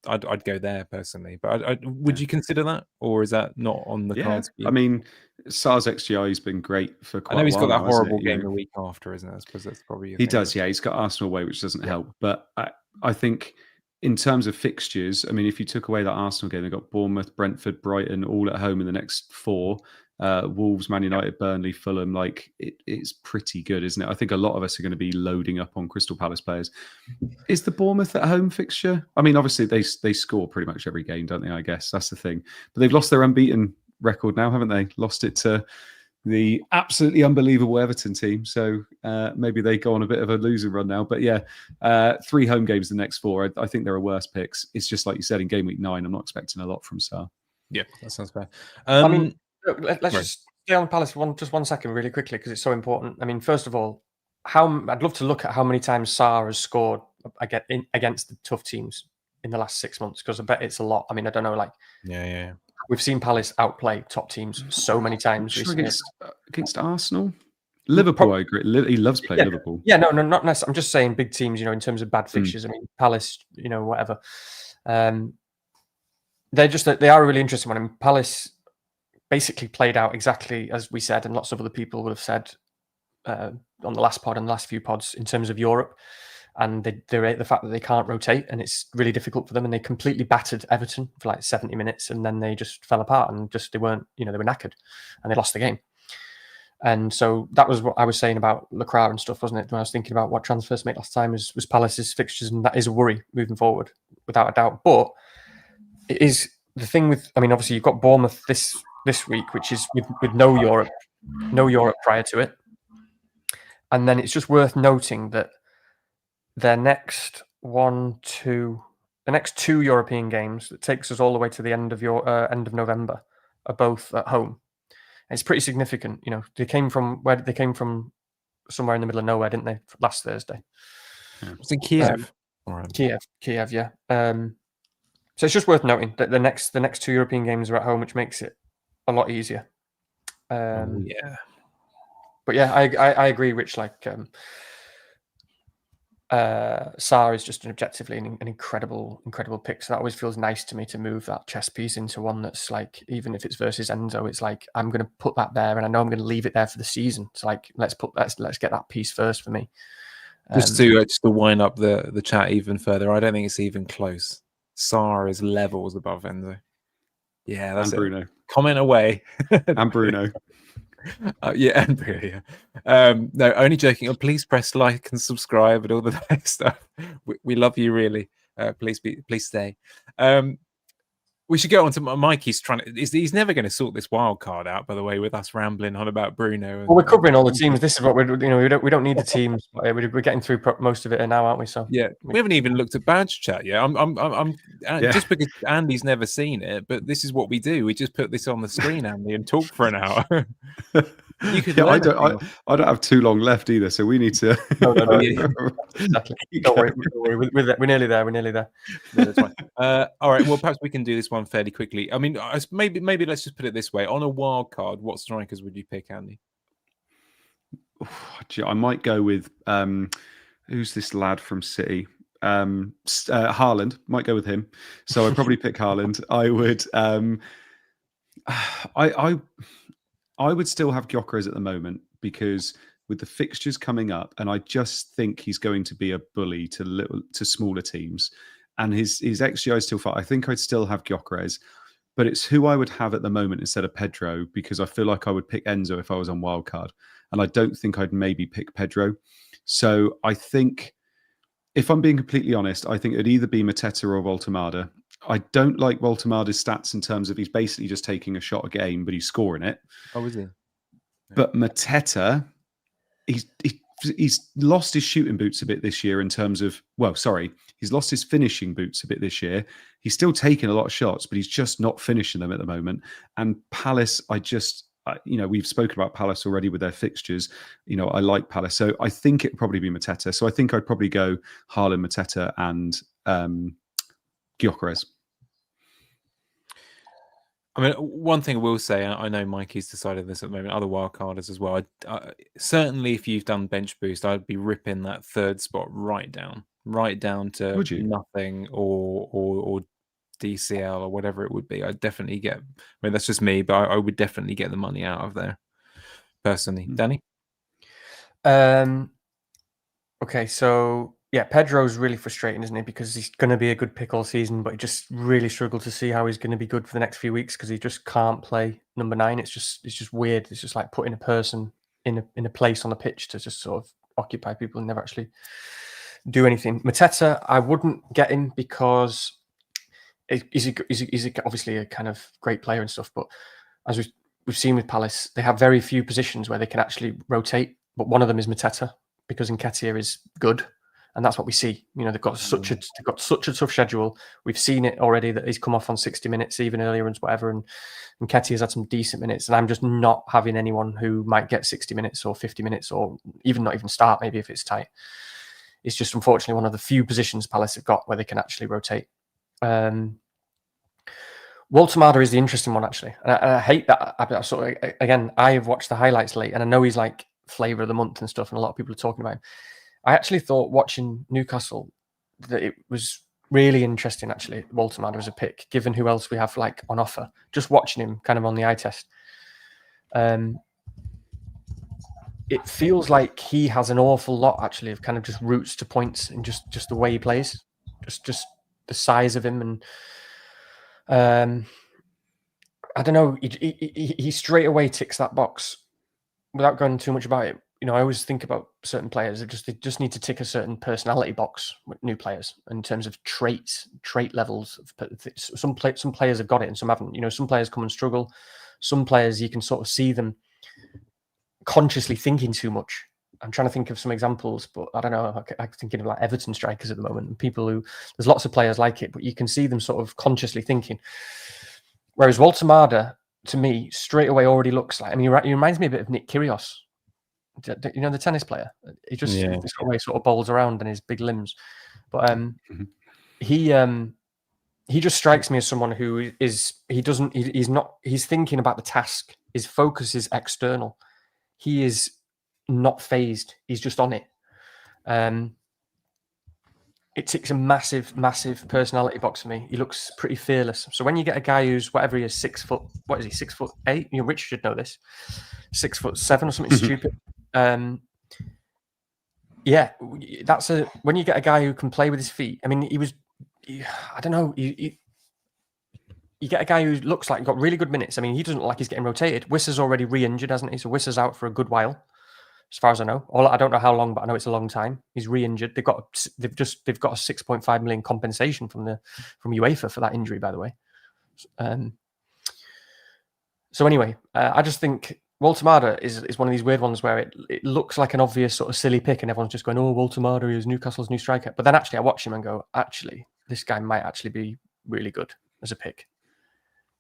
I'd go there personally. But would you consider that, or is that not on the cards? I mean, Sar's XGI has been great for quite a while. I know he's got that now, horrible game the week after, isn't it? I suppose that's probably he does. Yeah, he's got Arsenal away, which doesn't help. But I think in terms of fixtures, I mean, if you took away that Arsenal game, they've got Bournemouth, Brentford, Brighton, all at home in the next 4. Wolves, Man United, Burnley, Fulham. Like it's pretty good, isn't it? I think a lot of us are going to be loading up on Crystal Palace players. Is the Bournemouth at home fixture? I mean, obviously they score pretty much every game, don't they? I guess that's the thing. But they've lost their unbeaten record now, haven't they? Lost it to the absolutely unbelievable Everton team. So maybe they go on a bit of a losing run now. But yeah, 3 home games the next 4. I think there are worse picks. It's just like you said in game week 9. I'm not expecting a lot from Sar. Yeah, that sounds fair. I mean, look, let's just stay on Palace just 1 second really quickly because it's so important. I mean, first of all, I'd love to look at how many times Sar has scored against the tough teams in the last 6 months because I bet it's a lot. I mean, I don't know, like we've seen Palace outplay top teams so many times sure recently. Against Arsenal, Liverpool. I agree. He loves playing Liverpool. Yeah, no, not necessarily. I'm just saying big teams. In terms of bad fixtures. I mean, Palace. Whatever. They are a really interesting one. I mean, Palace basically played out exactly as we said, and lots of other people would have said on the last pod and the last few pods in terms of Europe. And the fact that they can't rotate and it's really difficult for them, and they completely battered Everton for like 70 minutes, and then they just fell apart and they weren't, they were knackered, and they lost the game. And so that was what I was saying about Lacroix and stuff, wasn't it? When I was thinking about what transfers to make last time was Palace's fixtures, and that is a worry moving forward, without a doubt. But it is the thing with, I mean, obviously you've got Bournemouth this week, which is with no Europe prior to it, and then it's just worth noting that their next 2 European games that takes us all the way to the end of November are both at home. And it's pretty significant. They came from somewhere in the middle of nowhere, didn't they? Last Thursday. It's in Kiev. Kiev, yeah. So it's just worth noting that the next 2 European games are at home, which makes it a lot easier. But yeah, I agree, Rich. Like. Sar is just objectively an incredible pick. So that always feels nice to me to move that chess piece into one that's like, even if it's versus Enzo, it's like I'm going to put that there, and I know I'm going to leave it there for the season. It's like let's get that piece first for me. Just to wind up the chat even further, I don't think it's even close. Sar is levels above Enzo. Yeah, that's and Bruno. Comment away. And Bruno. And Bruno. Yeah. No, only joking. Please press like and subscribe and all the nice stuff. We love you, really. Please stay. We should go on to Mike. He's never going to sort this wild card out, by the way, with us rambling on about Bruno. Well, we're covering all the teams. This is what we don't need the teams. We're getting through most of it now, aren't we? So yeah, we haven't even looked at badge chat yet. Just because Andy's never seen it, but this is what we do. We just put this on the screen, Andy, and talk for an hour. You could I don't have too long left either, so we need to. No. Exactly. Don't worry. We're nearly there. All right. Well, perhaps we can do this one fairly quickly. I mean, maybe let's just put it this way: on a wild card, what strikers would you pick, Andy? I might go with who's this lad from City? Haaland. Might go with him. So I'd probably pick Haaland. I would. I would still have Gyökeres at the moment because with the fixtures coming up, and I just think he's going to be a bully to smaller teams, and his XGI is still far. I think I'd still have Gyökeres, but it's who I would have at the moment instead of Pedro because I feel like I would pick Enzo if I was on wildcard, and I don't think I'd maybe pick Pedro. So I think, if I'm being completely honest, I think it'd either be Mateta or Voltemada. I don't like Voltemada's stats in terms of he's basically just taking a shot a game, but he's scoring it. Oh, is he? But Mateta, he's lost his shooting boots a bit this year in terms of, he's lost his finishing boots a bit this year. He's still taking a lot of shots, but he's just not finishing them at the moment. And Palace, we've spoken about Palace already with their fixtures. I like Palace. So I think it'd probably be Mateta. So I think I'd probably go Haaland, Mateta and Gyökeres. I mean, one thing I will say, I know Mikey's decided this at the moment, other wildcarders as well. Certainly, if you've done bench boost, I'd be ripping that third spot right down to nothing or DCL or whatever it would be. I'd definitely get. I mean, that's just me, but I would definitely get the money out of there personally. Danny? Okay, so yeah, Pedro's really frustrating, isn't he? Because he's going to be a good pick all season, but he just really struggled to see how he's going to be good for the next few weeks because he just can't play number 9. It's just weird. It's just like putting a person in a place on the pitch to just sort of occupy people and never actually do anything. Mateta, I wouldn't get him because he's obviously a kind of great player and stuff, but as we've seen with Palace, they have very few positions where they can actually rotate, but one of them is Mateta because Nketiah is good. And that's what we see. They've got such a tough schedule. We've seen it already that he's come off on 60 minutes, even earlier and whatever. And Nketiah's had some decent minutes. And I'm just not having anyone who might get 60 minutes or 50 minutes or even not even start, maybe if it's tight. It's just unfortunately one of the few positions Palace have got where they can actually rotate. Walter is the interesting one, actually. And I hate that. I have watched the highlights late and I know he's like flavour of the month and stuff. And a lot of people are talking about him. I actually thought watching Newcastle that it was really interesting, actually, Walter as a pick, given who else we have like on offer. Just watching him kind of on the eye test. It feels like he has an awful lot, actually, of kind of just routes to points and just the way he plays. Just the size of him. And I don't know, he straight away ticks that box without going too much about it. I always think about certain players. They just need to tick a certain personality box with new players in terms of trait levels. Some players have got it and some haven't. Some players come and struggle. Some players you can sort of see them consciously thinking too much. I'm trying to think of some examples, but I don't know. I'm thinking of like Everton strikers at the moment and people who there's lots of players like it, but you can see them sort of consciously thinking. Whereas Walter to me straight away already looks like. I mean, he reminds me a bit of Nick Kyrgios. The tennis player. He just sort of bowls around and his big limbs, but he just strikes me as someone who he's thinking about the task. His focus is external. He is not phased. He's just on it. It ticks a massive personality box for me. He looks pretty fearless. So when you get a guy who's whatever he is, 6 foot, what is he, 6'8"? Richie should know this. 6'7" or something stupid. When you get a guy who can play with his feet. I mean, I don't know. You get a guy who looks like he got really good minutes. I mean, he doesn't look like he's getting rotated. Wissa's already re-injured, hasn't he? So Wissa's out for a good while, as far as I know. I don't know how long, but I know it's a long time. He's re-injured. They've got a 6.5 million compensation from UEFA for that injury, by the way. So anyway, I just think Walter is one of these weird ones where it looks like an obvious sort of silly pick and everyone's just going, oh, Walter is Newcastle's new striker. But then actually I watch him and go, actually, this guy might actually be really good as a pick.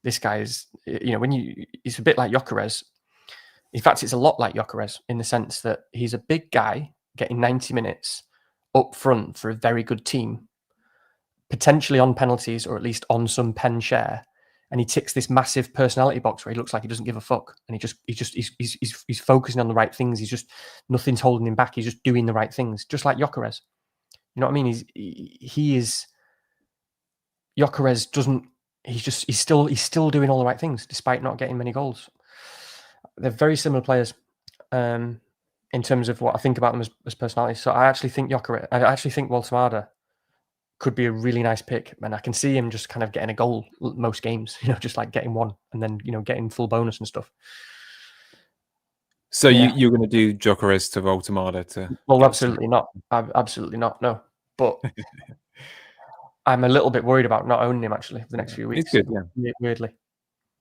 This guy is, he's a bit like Gyökeres. In fact, it's a lot like Gyökeres in the sense that he's a big guy getting 90 minutes up front for a very good team, potentially on penalties or at least on some pen share. And he ticks this massive personality box where he looks like he doesn't give a fuck, and he's focusing on the right things. Nothing's holding him back. He's just doing the right things, just like Gyökeres. You know what I mean? Gyökeres doesn't. He's still doing all the right things despite not getting many goals. They're very similar players in terms of what I think about them as personalities. So I actually think Walter could be a really nice pick, and I can see him just kind of getting a goal most games, just like getting one and then, getting full bonus and stuff. So you're going to do Gyökeres to Voltemada to? Well, absolutely not. Absolutely not. No, but I'm a little bit worried about not owning him actually for the next few weeks. It's good, yeah. Weirdly.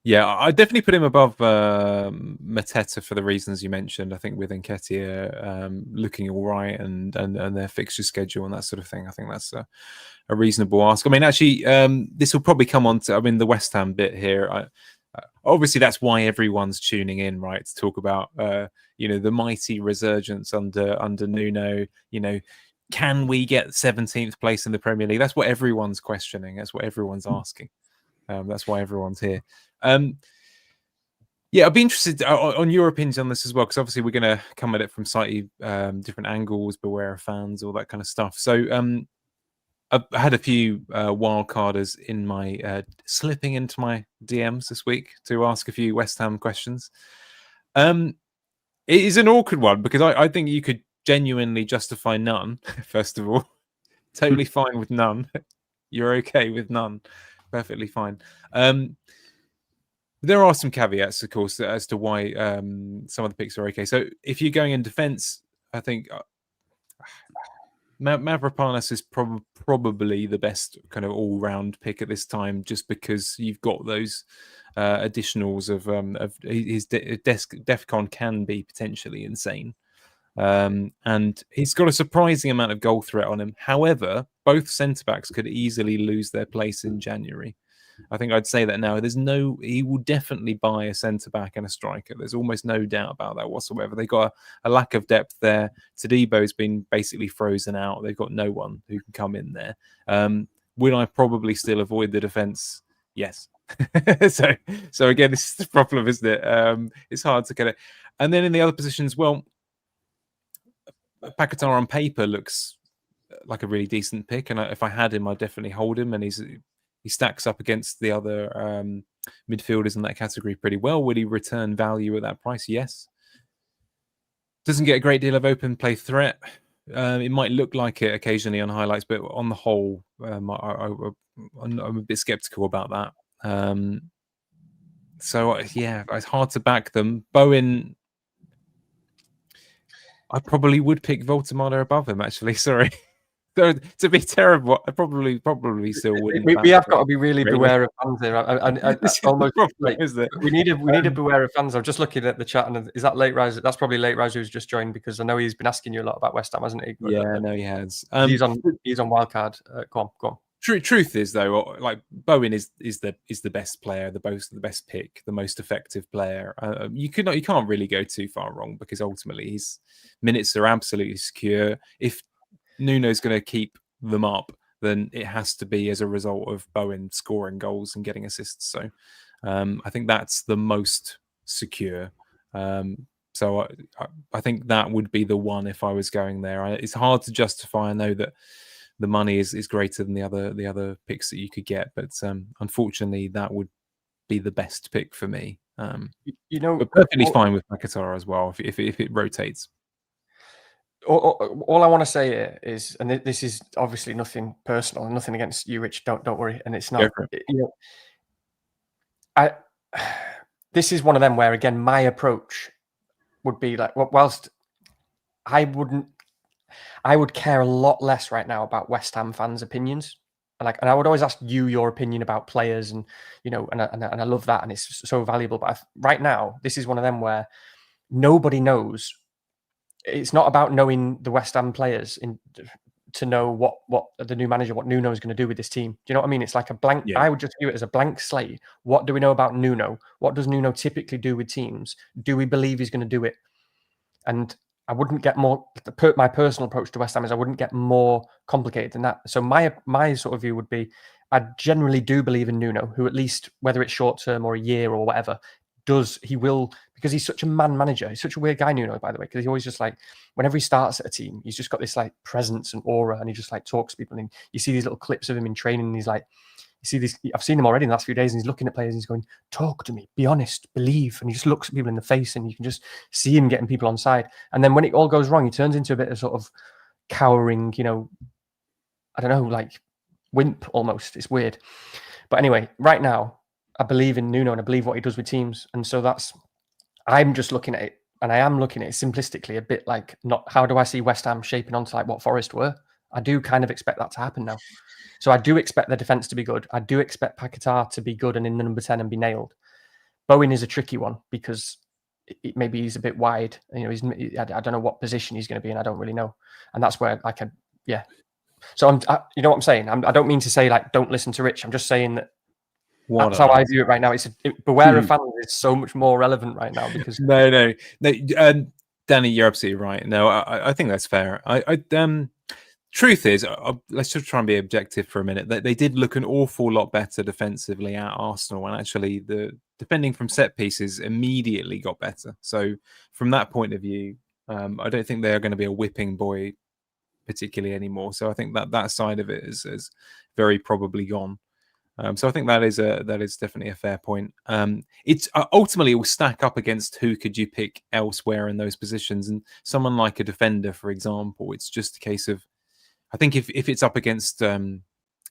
Yeah, I definitely put him above Mateta for the reasons you mentioned. I think with Nketiah looking all right and their fixture schedule and that sort of thing, I think that's a reasonable ask. I mean, actually, this will probably come on to, the West Ham bit here. Obviously, that's why everyone's tuning in, right, to talk about the mighty resurgence under Nuno. Can we get 17th place in the Premier League? That's what everyone's questioning. That's what everyone's asking. That's why everyone's here. Yeah, I'd be interested on your opinions on this as well, because obviously we're going to come at it from slightly different angles, beware of fans, all that kind of stuff. So I've had a few wildcarders in my slipping into my DMs this week to ask a few West Ham questions. It is an awkward one because I think you could genuinely justify none. First of all, totally fine with none. You're okay with none. Perfectly fine. There are some caveats, of course, as to why some of the picks are okay. So if you're going in defense, I think Mavropanos is probably the best kind of all-round pick at this time, just because you've got those additionals of his DEFCON can be potentially insane. And he's got a surprising amount of goal threat on him. However, both centre-backs could easily lose their place in January. I think I'd say that now. He will definitely buy a centre-back and a striker. There's almost no doubt about that whatsoever. They've got a lack of depth there. Tadebo's been basically frozen out. They've got no one who can come in there. Would I probably still avoid the defence? Yes. So again, this is the problem, isn't it? It's hard to get it. And then in the other positions, well, Paquetá on paper looks like a really decent pick, and if I had him, I'd definitely hold him. And he stacks up against the other midfielders in that category pretty well. Would he return value at that price? Yes. Doesn't get a great deal of open play threat. It might look like it occasionally on highlights, but on the whole, I'm a bit skeptical about that. So yeah, it's hard to back them. Bowen, I probably would pick Voltemada above him, actually. Sorry. To be terrible, I probably still wouldn't. We have got to be really beware of fans here. Almost problem, isn't it? We need to beware of fans. I'm just looking at the chat, and is that Late Rise? That's probably Late Rise who's just joined, because I know he's been asking you a lot about West Ham, hasn't he? Yeah, I know he has. He's on wildcard. Go on. Truth is, though, like Bowen is the best player, the best pick, the most effective player. You can't really go too far wrong, because ultimately his minutes are absolutely secure. If Nuno's going to keep them up, then it has to be as a result of Bowen scoring goals and getting assists. So I think that's the most secure. So I think that would be the one if I was going there. It's hard to justify. I know that the money is greater than the other picks that you could get, but unfortunately, that would be the best pick for me. But perfectly fine with Paquetá as well if it rotates. All I want to say here is, and this is obviously nothing personal, nothing against you, Rich. Don't worry. And it's not. This is one of them where, again, my approach would be like, whilst I would care a lot less right now about West Ham fans' opinions, and I would always ask you your opinion about players, and and I love that, and it's so valuable. But right now, this is one of them where nobody knows. It's not about knowing the West Ham players to know what the new manager, what Nuno is going to do with this team. Do you know what I mean? It's like a blank. Yeah. I would just view it as a blank slate. What do we know about Nuno? What does Nuno typically do with teams? Do we believe he's going to do it? And I wouldn't get more. My personal approach to West Ham is I wouldn't get more complicated than that. So my sort of view would be, I generally do believe in Nuno, who, at least whether it's short term or a year or whatever, he will, because he's such a man manager. He's such a weird guy, Nuno, by the way, because he always just like, whenever he starts at a team, he's just got this like presence and aura, and he just like talks to people. And you see these little clips of him in training, and he's like, you see this, I've seen him already in the last few days, and he's looking at players and he's going, talk to me, be honest, believe. And he just looks at people in the face, and you can just see him getting people on side. And then when it all goes wrong, he turns into a bit of sort of cowering, I don't know, like wimp almost. It's weird. But anyway, right now, I believe in Nuno and I believe what he does with teams. And so I'm just looking at it, and I am looking at it simplistically, a bit like, not how do I see West Ham shaping onto like what Forest were? I do kind of expect that to happen now. So I do expect the defence to be good. I do expect Paquetá to be good and in the number 10 and be nailed. Bowen is a tricky one because maybe he's a bit wide. You know, I don't know what position he's going to be in. I don't really know, and that's where yeah. So you know what I'm saying? I don't mean to say like don't listen to Rich. I'm just saying that that's how I view it right now. Beware of fans is so much more relevant right now because no. Danny, you're absolutely right. No, I think that's fair. Truth is, let's just try and be objective for a minute. They did look an awful lot better defensively at Arsenal, and actually the defending from set pieces immediately got better. So from that point of view, I don't think they are going to be a whipping boy particularly anymore. So I think that side of it is very probably gone. So I think that is definitely a fair point. It's ultimately it will stack up against who could you pick elsewhere in those positions, and someone like a defender, for example, it's just a case of, I think if it's up against a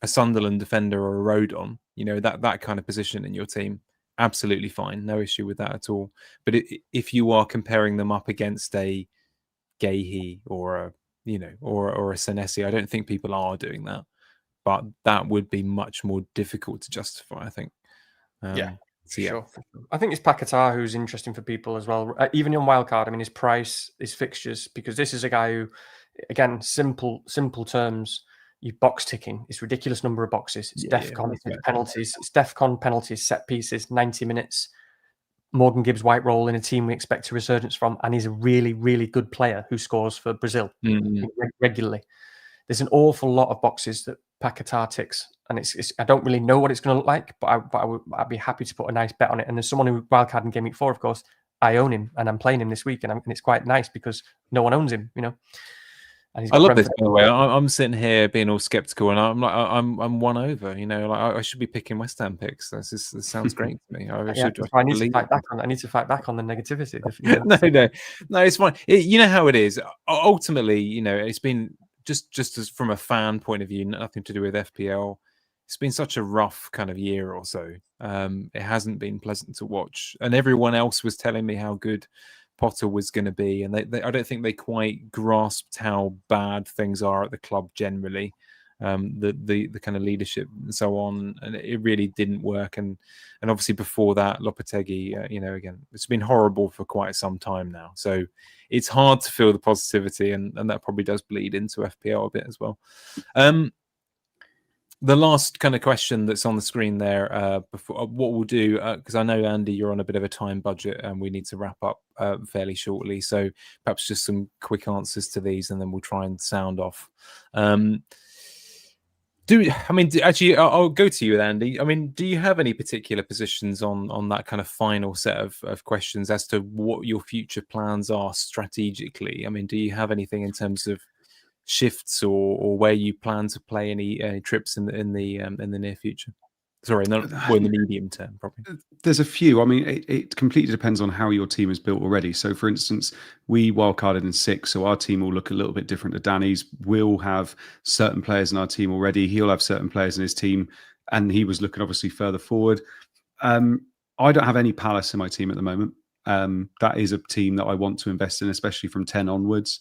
Sunderland defender or a Rodon, you know, that kind of position in your team, absolutely fine, no issue with that at all. But if you are comparing them up against a Gahey or a or a Senesi, I don't think people are doing that. But that would be much more difficult to justify, I think. Sure. I think it's Paquetá who's interesting for people as well. Even on wildcard, I mean, his price, his fixtures, because this is a guy who, again, simple terms, you box ticking. It's ridiculous number of boxes. It's DEFCON penalties. It's DEFCON penalties, set pieces, 90 minutes. Morgan Gibbs' white roll in a team we expect a resurgence from, and he's a really, really good player who scores for Brazil regularly. There's an awful lot of boxes that Paquetá ticks, and it's I don't really know what it's going to look like, but I'd be happy to put a nice bet on it. And there's someone who wildcard in Game Week 4, of course. I own him, and I'm playing him this week, and it's quite nice because no one owns him, you know. And I love this, by the way. I'm sitting here being all skeptical, and I'm won over. You know, like I should be picking West Ham picks. This sounds great to me. I need to fight back on the negativity. No, it's fine. You know how it is. Ultimately, you know, it's been just as from a fan point of view, nothing to do with FPL. It's been such a rough kind of year or so. It hasn't been pleasant to watch, and everyone else was telling me how good Potter was going to be, and I don't think they quite grasped how bad things are at the club generally, the kind of leadership and so on, and it really didn't work. And obviously before that, Lopetegui, you know, again, it's been horrible for quite some time now. So it's hard to feel the positivity, and that probably does bleed into FPL a bit as well. The last kind of question that's on the screen there, before what we'll do, because I know, Andy, you're on a bit of a time budget and we need to wrap up fairly shortly. So perhaps just some quick answers to these, and then we'll try and sound off. Actually, I'll go to you, Andy. I mean, do you have any particular positions on that kind of final set of questions as to what your future plans are strategically? I mean, do you have anything in terms of shifts or where you plan to play any trips in the near future? Sorry, in the medium term, probably. There's a few. I mean, it completely depends on how your team is built already. So, for instance, we wildcarded in 6, so our team will look a little bit different to Danny's. We'll have certain players in our team already. He'll have certain players in his team, and he was looking obviously further forward. I don't have any Palace in my team at the moment. That is a team that I want to invest in, especially from 10 onwards.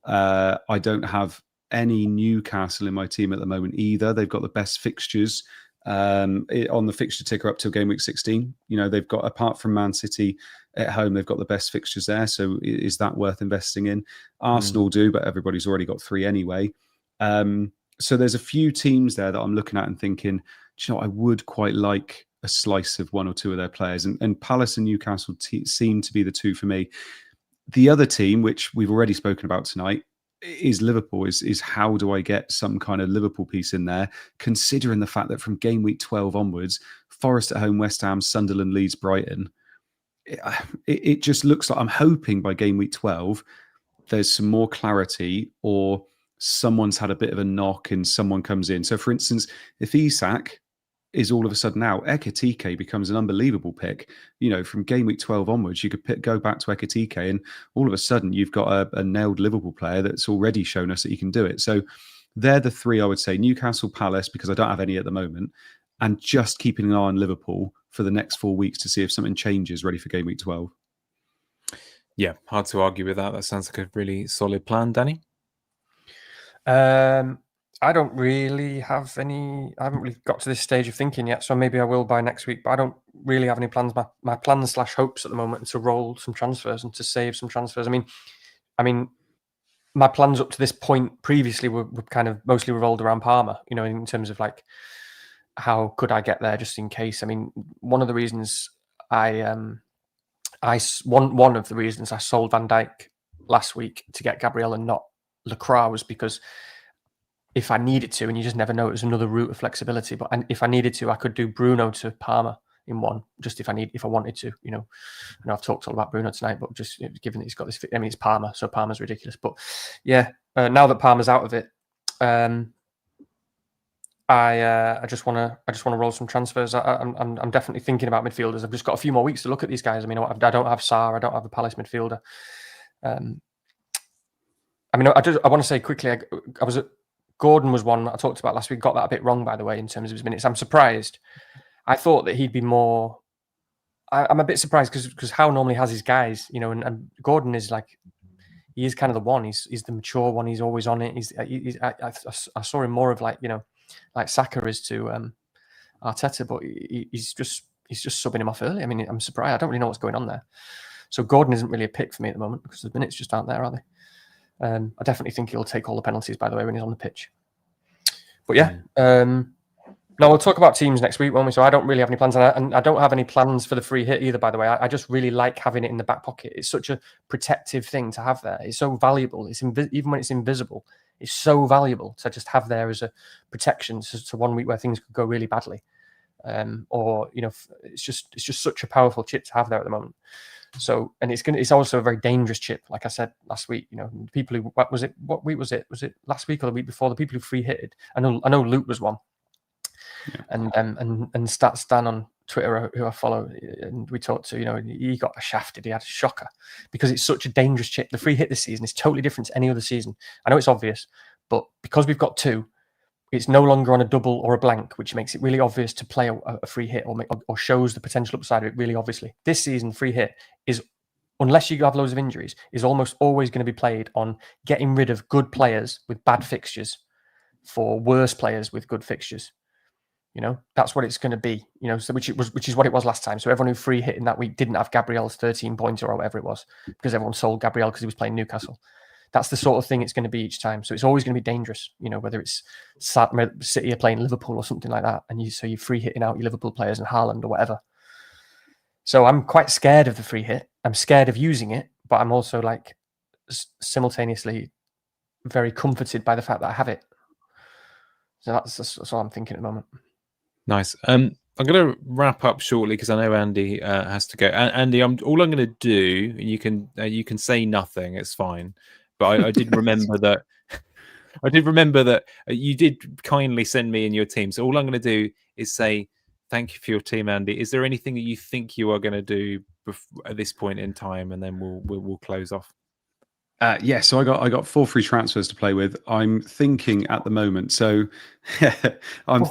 I don't have any Newcastle in my team at the moment either. They've got the best fixtures on the fixture ticker up till game week 16. You know, they've got, apart from Man City at home, they've got the best fixtures there. So is that worth investing in? Arsenal do, but everybody's already got 3 anyway. So there's a few teams there that I'm looking at and thinking, do you know, I would quite like a slice of one or two of their players. And Palace and Newcastle seem to be the two for me. The other team, which we've already spoken about tonight, is Liverpool. Is how do I get some kind of Liverpool piece in there, considering the fact that from game week 12 onwards, Forest at home, West Ham, Sunderland, Leeds, Brighton, it just looks like, I'm hoping by game week 12, there's some more clarity, or someone's had a bit of a knock and someone comes in. So, for instance, if Isak is all of a sudden out, Ekitike becomes an unbelievable pick. You know, from game week 12 onwards, you could go back to Ekitike, and all of a sudden you've got a nailed Liverpool player that's already shown us that he can do it. So they're the 3 I would say: Newcastle, Palace, because I don't have any at the moment, and just keeping an eye on Liverpool for the next 4 weeks to see if something changes ready for game week 12. Yeah, hard to argue with that. That sounds like a really solid plan, Danny. I don't really have any. I haven't really got to this stage of thinking yet, so maybe I will by next week. But I don't really have any plans. My plans / hopes at the moment are to roll some transfers and to save some transfers. I mean, my plans up to this point previously were kind of mostly revolved around Parma. You know, in terms of like how could I get there just in case. I mean, one of the reasons one of the reasons I sold Van Dijk last week to get Gabriel and not Lacroix was because if I needed to, and you just never know, it was another route of flexibility. But if I needed to, I could do Bruno to Parma in one, just if I wanted to. You know, I know I've talked all about Bruno tonight, but just given that he's got this, I mean, it's Parma, so Parma's ridiculous. But yeah, now that Parma's out of it, I just want to roll some transfers. I'm definitely thinking about midfielders. I've just got a few more weeks to look at these guys. I mean, I don't have Salah. I don't have a Palace midfielder. I mean, I want to say quickly. Gordon was one I talked about last week. Got that a bit wrong, by the way, in terms of his minutes. I'm surprised. I thought that he'd be more. I'm a bit surprised because Howe normally has his guys, you know, and Gordon is like, he is kind of the one. He's the mature one. He's always on it. I saw him more of like, you know, like Saka is to Arteta, but he's just subbing him off early. I mean, I'm surprised. I don't really know what's going on there. So Gordon isn't really a pick for me at the moment because the minutes just aren't there, are they? I definitely think he'll take all the penalties, by the way, when he's on the pitch. But yeah, no, we'll talk about teams next week, won't we? So I don't really have any plans, and I don't have any plans for the free hit either, by the way. I just really like having it in the back pocket. It's such a protective thing to have there. It's so valuable. It's even when it's invisible, it's so valuable to just have there as a protection to one week where things could go really badly. Or, you know, it's just such a powerful chip to have there at the moment. So, and it's also a very dangerous chip. Like I said last week, you know, people who, what week was it? Was it last week or the week before? The people who free hitted. I know Luke was one. Yeah. And Stats Dan on Twitter, who I follow, and we talked to, you know, he got shafted. He had a shocker because it's such a dangerous chip. The free hit this season is totally different to any other season. I know it's obvious, but because we've got two, it's no longer on a double or a blank, which makes it really obvious to play a free hit or shows the potential upside of it really obviously. This season, free hit is, unless you have loads of injuries, is almost always going to be played on getting rid of good players with bad fixtures for worse players with good fixtures. You know, that's what it's going to be, you know, so which is what it was last time. So everyone who free hit in that week didn't have Gabriel's 13 pointer or whatever it was because everyone sold Gabriel because he was playing Newcastle. That's the sort of thing it's going to be each time. So it's always going to be dangerous, you know, whether it's City are playing Liverpool or something like that. And you're free hitting out your Liverpool players and Haaland or whatever. So I'm quite scared of the free hit. I'm scared of using it, but I'm also like simultaneously very comforted by the fact that I have it. So that's all I'm thinking at the moment. Nice. I'm going to wrap up shortly because I know Andy has to go. Andy, all I'm going to do, you can say nothing. It's fine. But I did remember that. I did remember that you did kindly send me in your team. So all I'm going to do is say thank you for your team, Andy. Is there anything that you think you are going to do at this point in time, and then we'll close off? Yeah, so I got 4 free transfers to play with. I'm thinking at the moment. So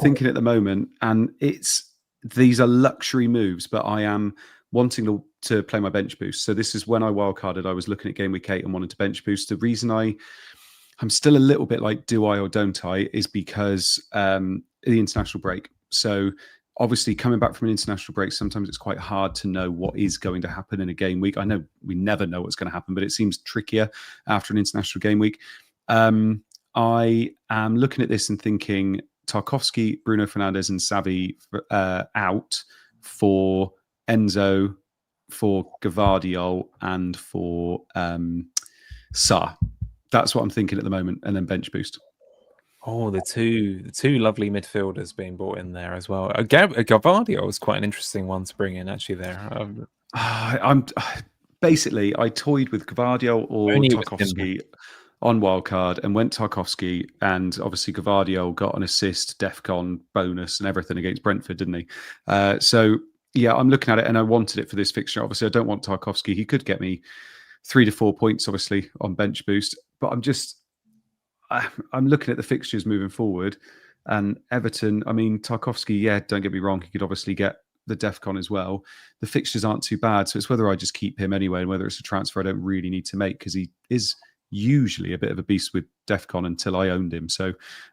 thinking at the moment, and these are luxury moves, but I am wanting to play my bench boost. So this is when I wildcarded. I was looking at game week 8 and wanted to bench boost. The reason I'm still a little bit like, do I or don't I, is because the international break. So obviously, coming back from an international break, sometimes it's quite hard to know what is going to happen in a game week. I know we never know what's going to happen, but it seems trickier after an international game week. I am looking at this and thinking Tarkowski, Bruno Fernandes and Xavi out for Enzo, for Gvardiol and for Sa. That's what I'm thinking at the moment, and then bench boost. Oh, the two lovely midfielders being brought in there as well. Gvardiol was quite an interesting one to bring in actually there. I'm basically I toyed with Gvardiol or Tarkowski on wildcard and went Tarkowski, and obviously Gvardiol got an assist, DEFCON bonus and everything against Brentford, didn't he? So yeah, I'm looking at it and I wanted it for this fixture. Obviously, I don't want Tarkowski. He could get me 3 to 4 points, obviously, on bench boost, but I'm looking at the fixtures moving forward, and Everton, I mean, Tarkowski, yeah, don't get me wrong, he could obviously get the DEFCON as well. The fixtures aren't too bad, so it's whether I just keep him anyway and whether it's a transfer I don't really need to make because he is usually a bit of a beast with Defcon until I owned him. So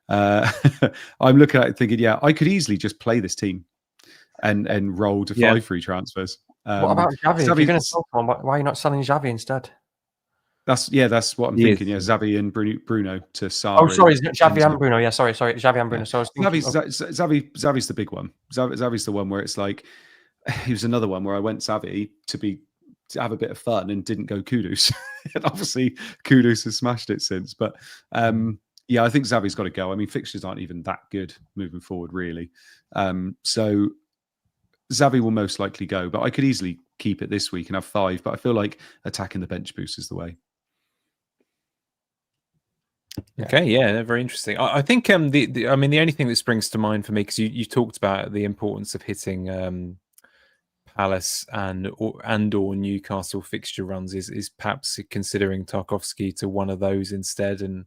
I'm looking at it thinking, yeah, I could easily just play this team and roll to 5 free transfers. What about Xavi? If you're going to sell one, why are you not selling Xavi instead? That's what I'm thinking. Yeah, Xavi and Bruno to Salah. Oh, sorry, Xavi and Bruno. Yeah, sorry, Xavi and Bruno. So I was thinking, Xavi's the big one. Xavi's the one where it's like, he was another one where I went Xavi to have a bit of fun and didn't go Kudus. And obviously Kudus has smashed it since. But yeah, I think Xavi's got to go. I mean, fixtures aren't even that good moving forward, really. So Xavi will most likely go, but I could easily keep it this week and have 5. But I feel like attacking the bench boost is the way. Okay, yeah, very interesting. I think I mean the only thing that springs to mind for me, because you talked about the importance of hitting Palace and or Newcastle fixture runs, is perhaps considering Tarkowski to one of those instead, and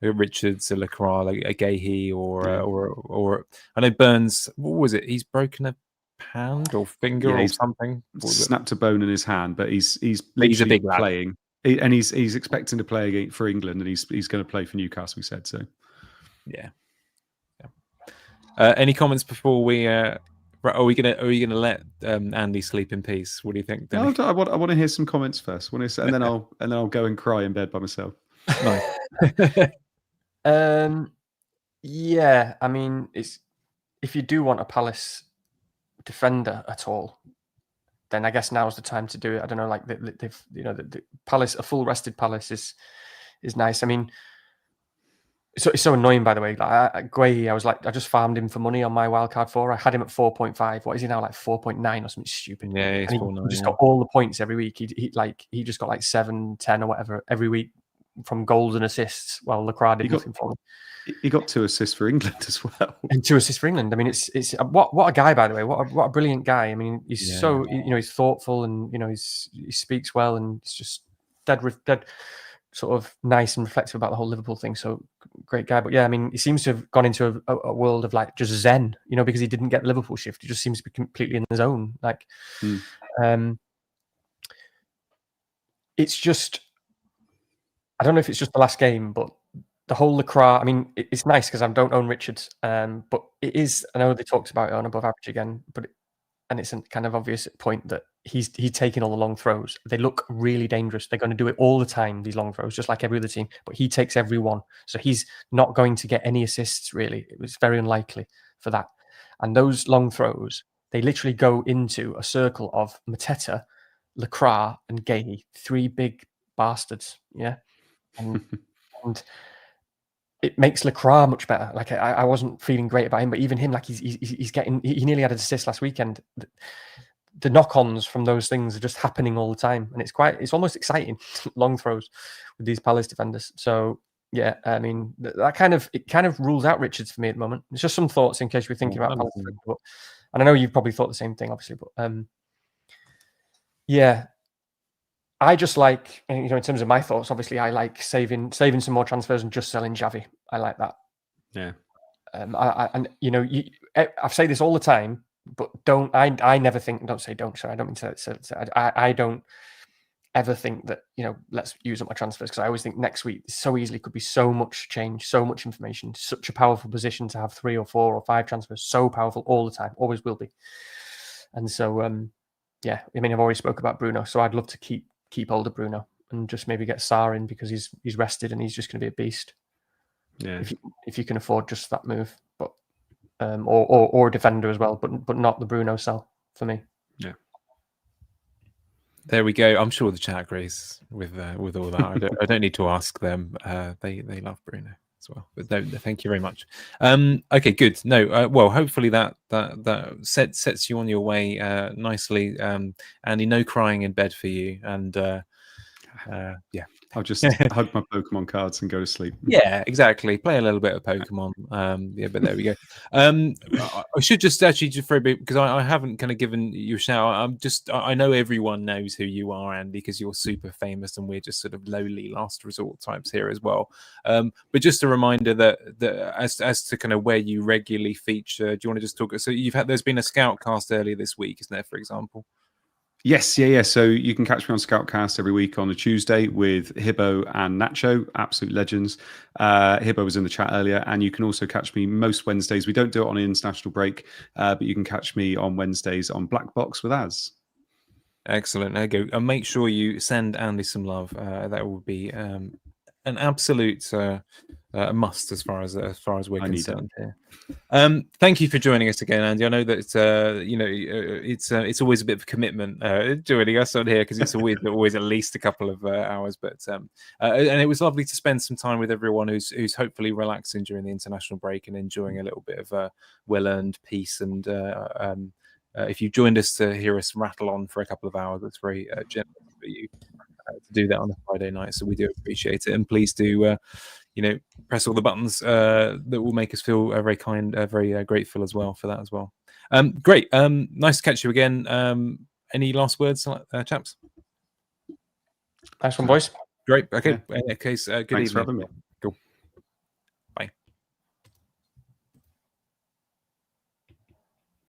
Richards, a Lacroix, a Gahey, or I know Burns. What was it? He's broken a hand or finger or something. Snapped a bone in his hand, but he's a big lad. Playing. And he's expecting to play for England, and he's going to play for Newcastle. We said so. Yeah. Any comments before we? Are we gonna let Andy sleep in peace? What do you think? No, I want to hear some comments first. And then I'll go and cry in bed by myself. Yeah, I mean, if you do want a Palace defender at all, then I guess now's the time to do it. I don't know, like the Palace, a full rested Palace is nice. I mean, it's so annoying, by the way. Like Guehi, I just farmed him for money on my wildcard 4. I had him at 4.5. What is he now, like 4.9 or something stupid? Yeah, he's he just got all the points every week. He just got like 7, 10 or whatever every week from goals and assists. Well, Lacroix did nothing for me. He got 2 assists for England as well. And 2 assists for England. I mean, it's what a guy, by the way. What a brilliant guy. I mean, he's so, he's thoughtful, and he speaks well, and it's just dead sort of nice and reflective about the whole Liverpool thing. So great guy. But yeah, I mean, he seems to have gone into a world of like just zen, because he didn't get the Liverpool shift. He just seems to be completely in the zone. Like, it's just, I don't know if it's just the last game, but the whole Lacroix, I mean, it's nice because I don't own Richards, but it is, I know they talked about it on above average again, and it's a kind of obvious point that he's taking all the long throws. They look really dangerous. They're going to do it all the time, these long throws, just like every other team, but he takes every one. So he's not going to get any assists, really. It was very unlikely for that. And those long throws, they literally go into a circle of Mateta, Lacroix, and Gahey, 3 big bastards, yeah? And it makes Lacroix much better. Like I wasn't feeling great about him, but even him, like he's getting. He nearly had an assist last weekend. The knock-ons from those things are just happening all the time, and it's almost exciting. Long throws with these Palace defenders. So yeah, I mean it kind of rules out Richards for me at the moment. It's just some thoughts in case you're thinking about Palace, and I know you've probably thought the same thing, obviously, but yeah. I just like, in terms of my thoughts, obviously, I like saving some more transfers and just selling Xavi. I like that. Yeah. I've said this all the time, but I never think, don't say don't, sorry, I don't mean to say, I don't ever think that, let's use up my transfers, because I always think next week so easily could be so much change, so much information, such a powerful position to have 3 or 4 or 5 transfers, so powerful all the time, always will be. And so, yeah, I mean, I've already spoke about Bruno, so I'd love to keep hold of Bruno and just maybe get Salah in because he's rested and he's just going to be a beast. Yeah, if you can afford just that move, but or a defender as well, but not the Bruno sell for me. Yeah, there we go. I'm sure the chat agrees with all that. I don't need to ask them. They love Bruno as well. But no, thank you very much. Okay, good. No, well, hopefully that sets you on your way nicely. Andy, no crying in bed for you, and yeah, I'll just hug my Pokemon cards and go to sleep. Yeah, exactly. Play a little bit of Pokemon. Yeah, but there we go. I should just actually for a bit, because I haven't kind of given you a shout. I know everyone knows who you are, Andy, because you're super famous, and we're just sort of lowly last resort types here as well. But just a reminder that as to kind of where you regularly feature, do you want to just talk? So there's been a scout cast earlier this week, isn't there? For example. Yes, yeah. So you can catch me on Scoutcast every week on a Tuesday with Hibbo and Nacho, absolute legends. Hibbo was in the chat earlier, and you can also catch me most Wednesdays. We don't do it on an international break, but you can catch me on Wednesdays on Black Box with Az. Excellent. There you go. And make sure you send Andy some love. That will be an absolute must as far as we're concerned here. Thank you for joining us again, Andy. I know that it's always a bit of a commitment joining us on here, because it's always at least a couple of hours. But and it was lovely to spend some time with everyone who's hopefully relaxing during the international break and enjoying a little bit of well-earned peace. And if you joined us to hear us rattle on for a couple of hours, that's very generous for you to do that on a Friday night. So we do appreciate it, and please do. Press all the buttons that will make us feel very kind, very grateful as well for that as well. Great. Nice to catch you again. Any last words, chaps? Nice one, boys. Great. Okay. Yeah. In that case, good Thanks evening. for having me.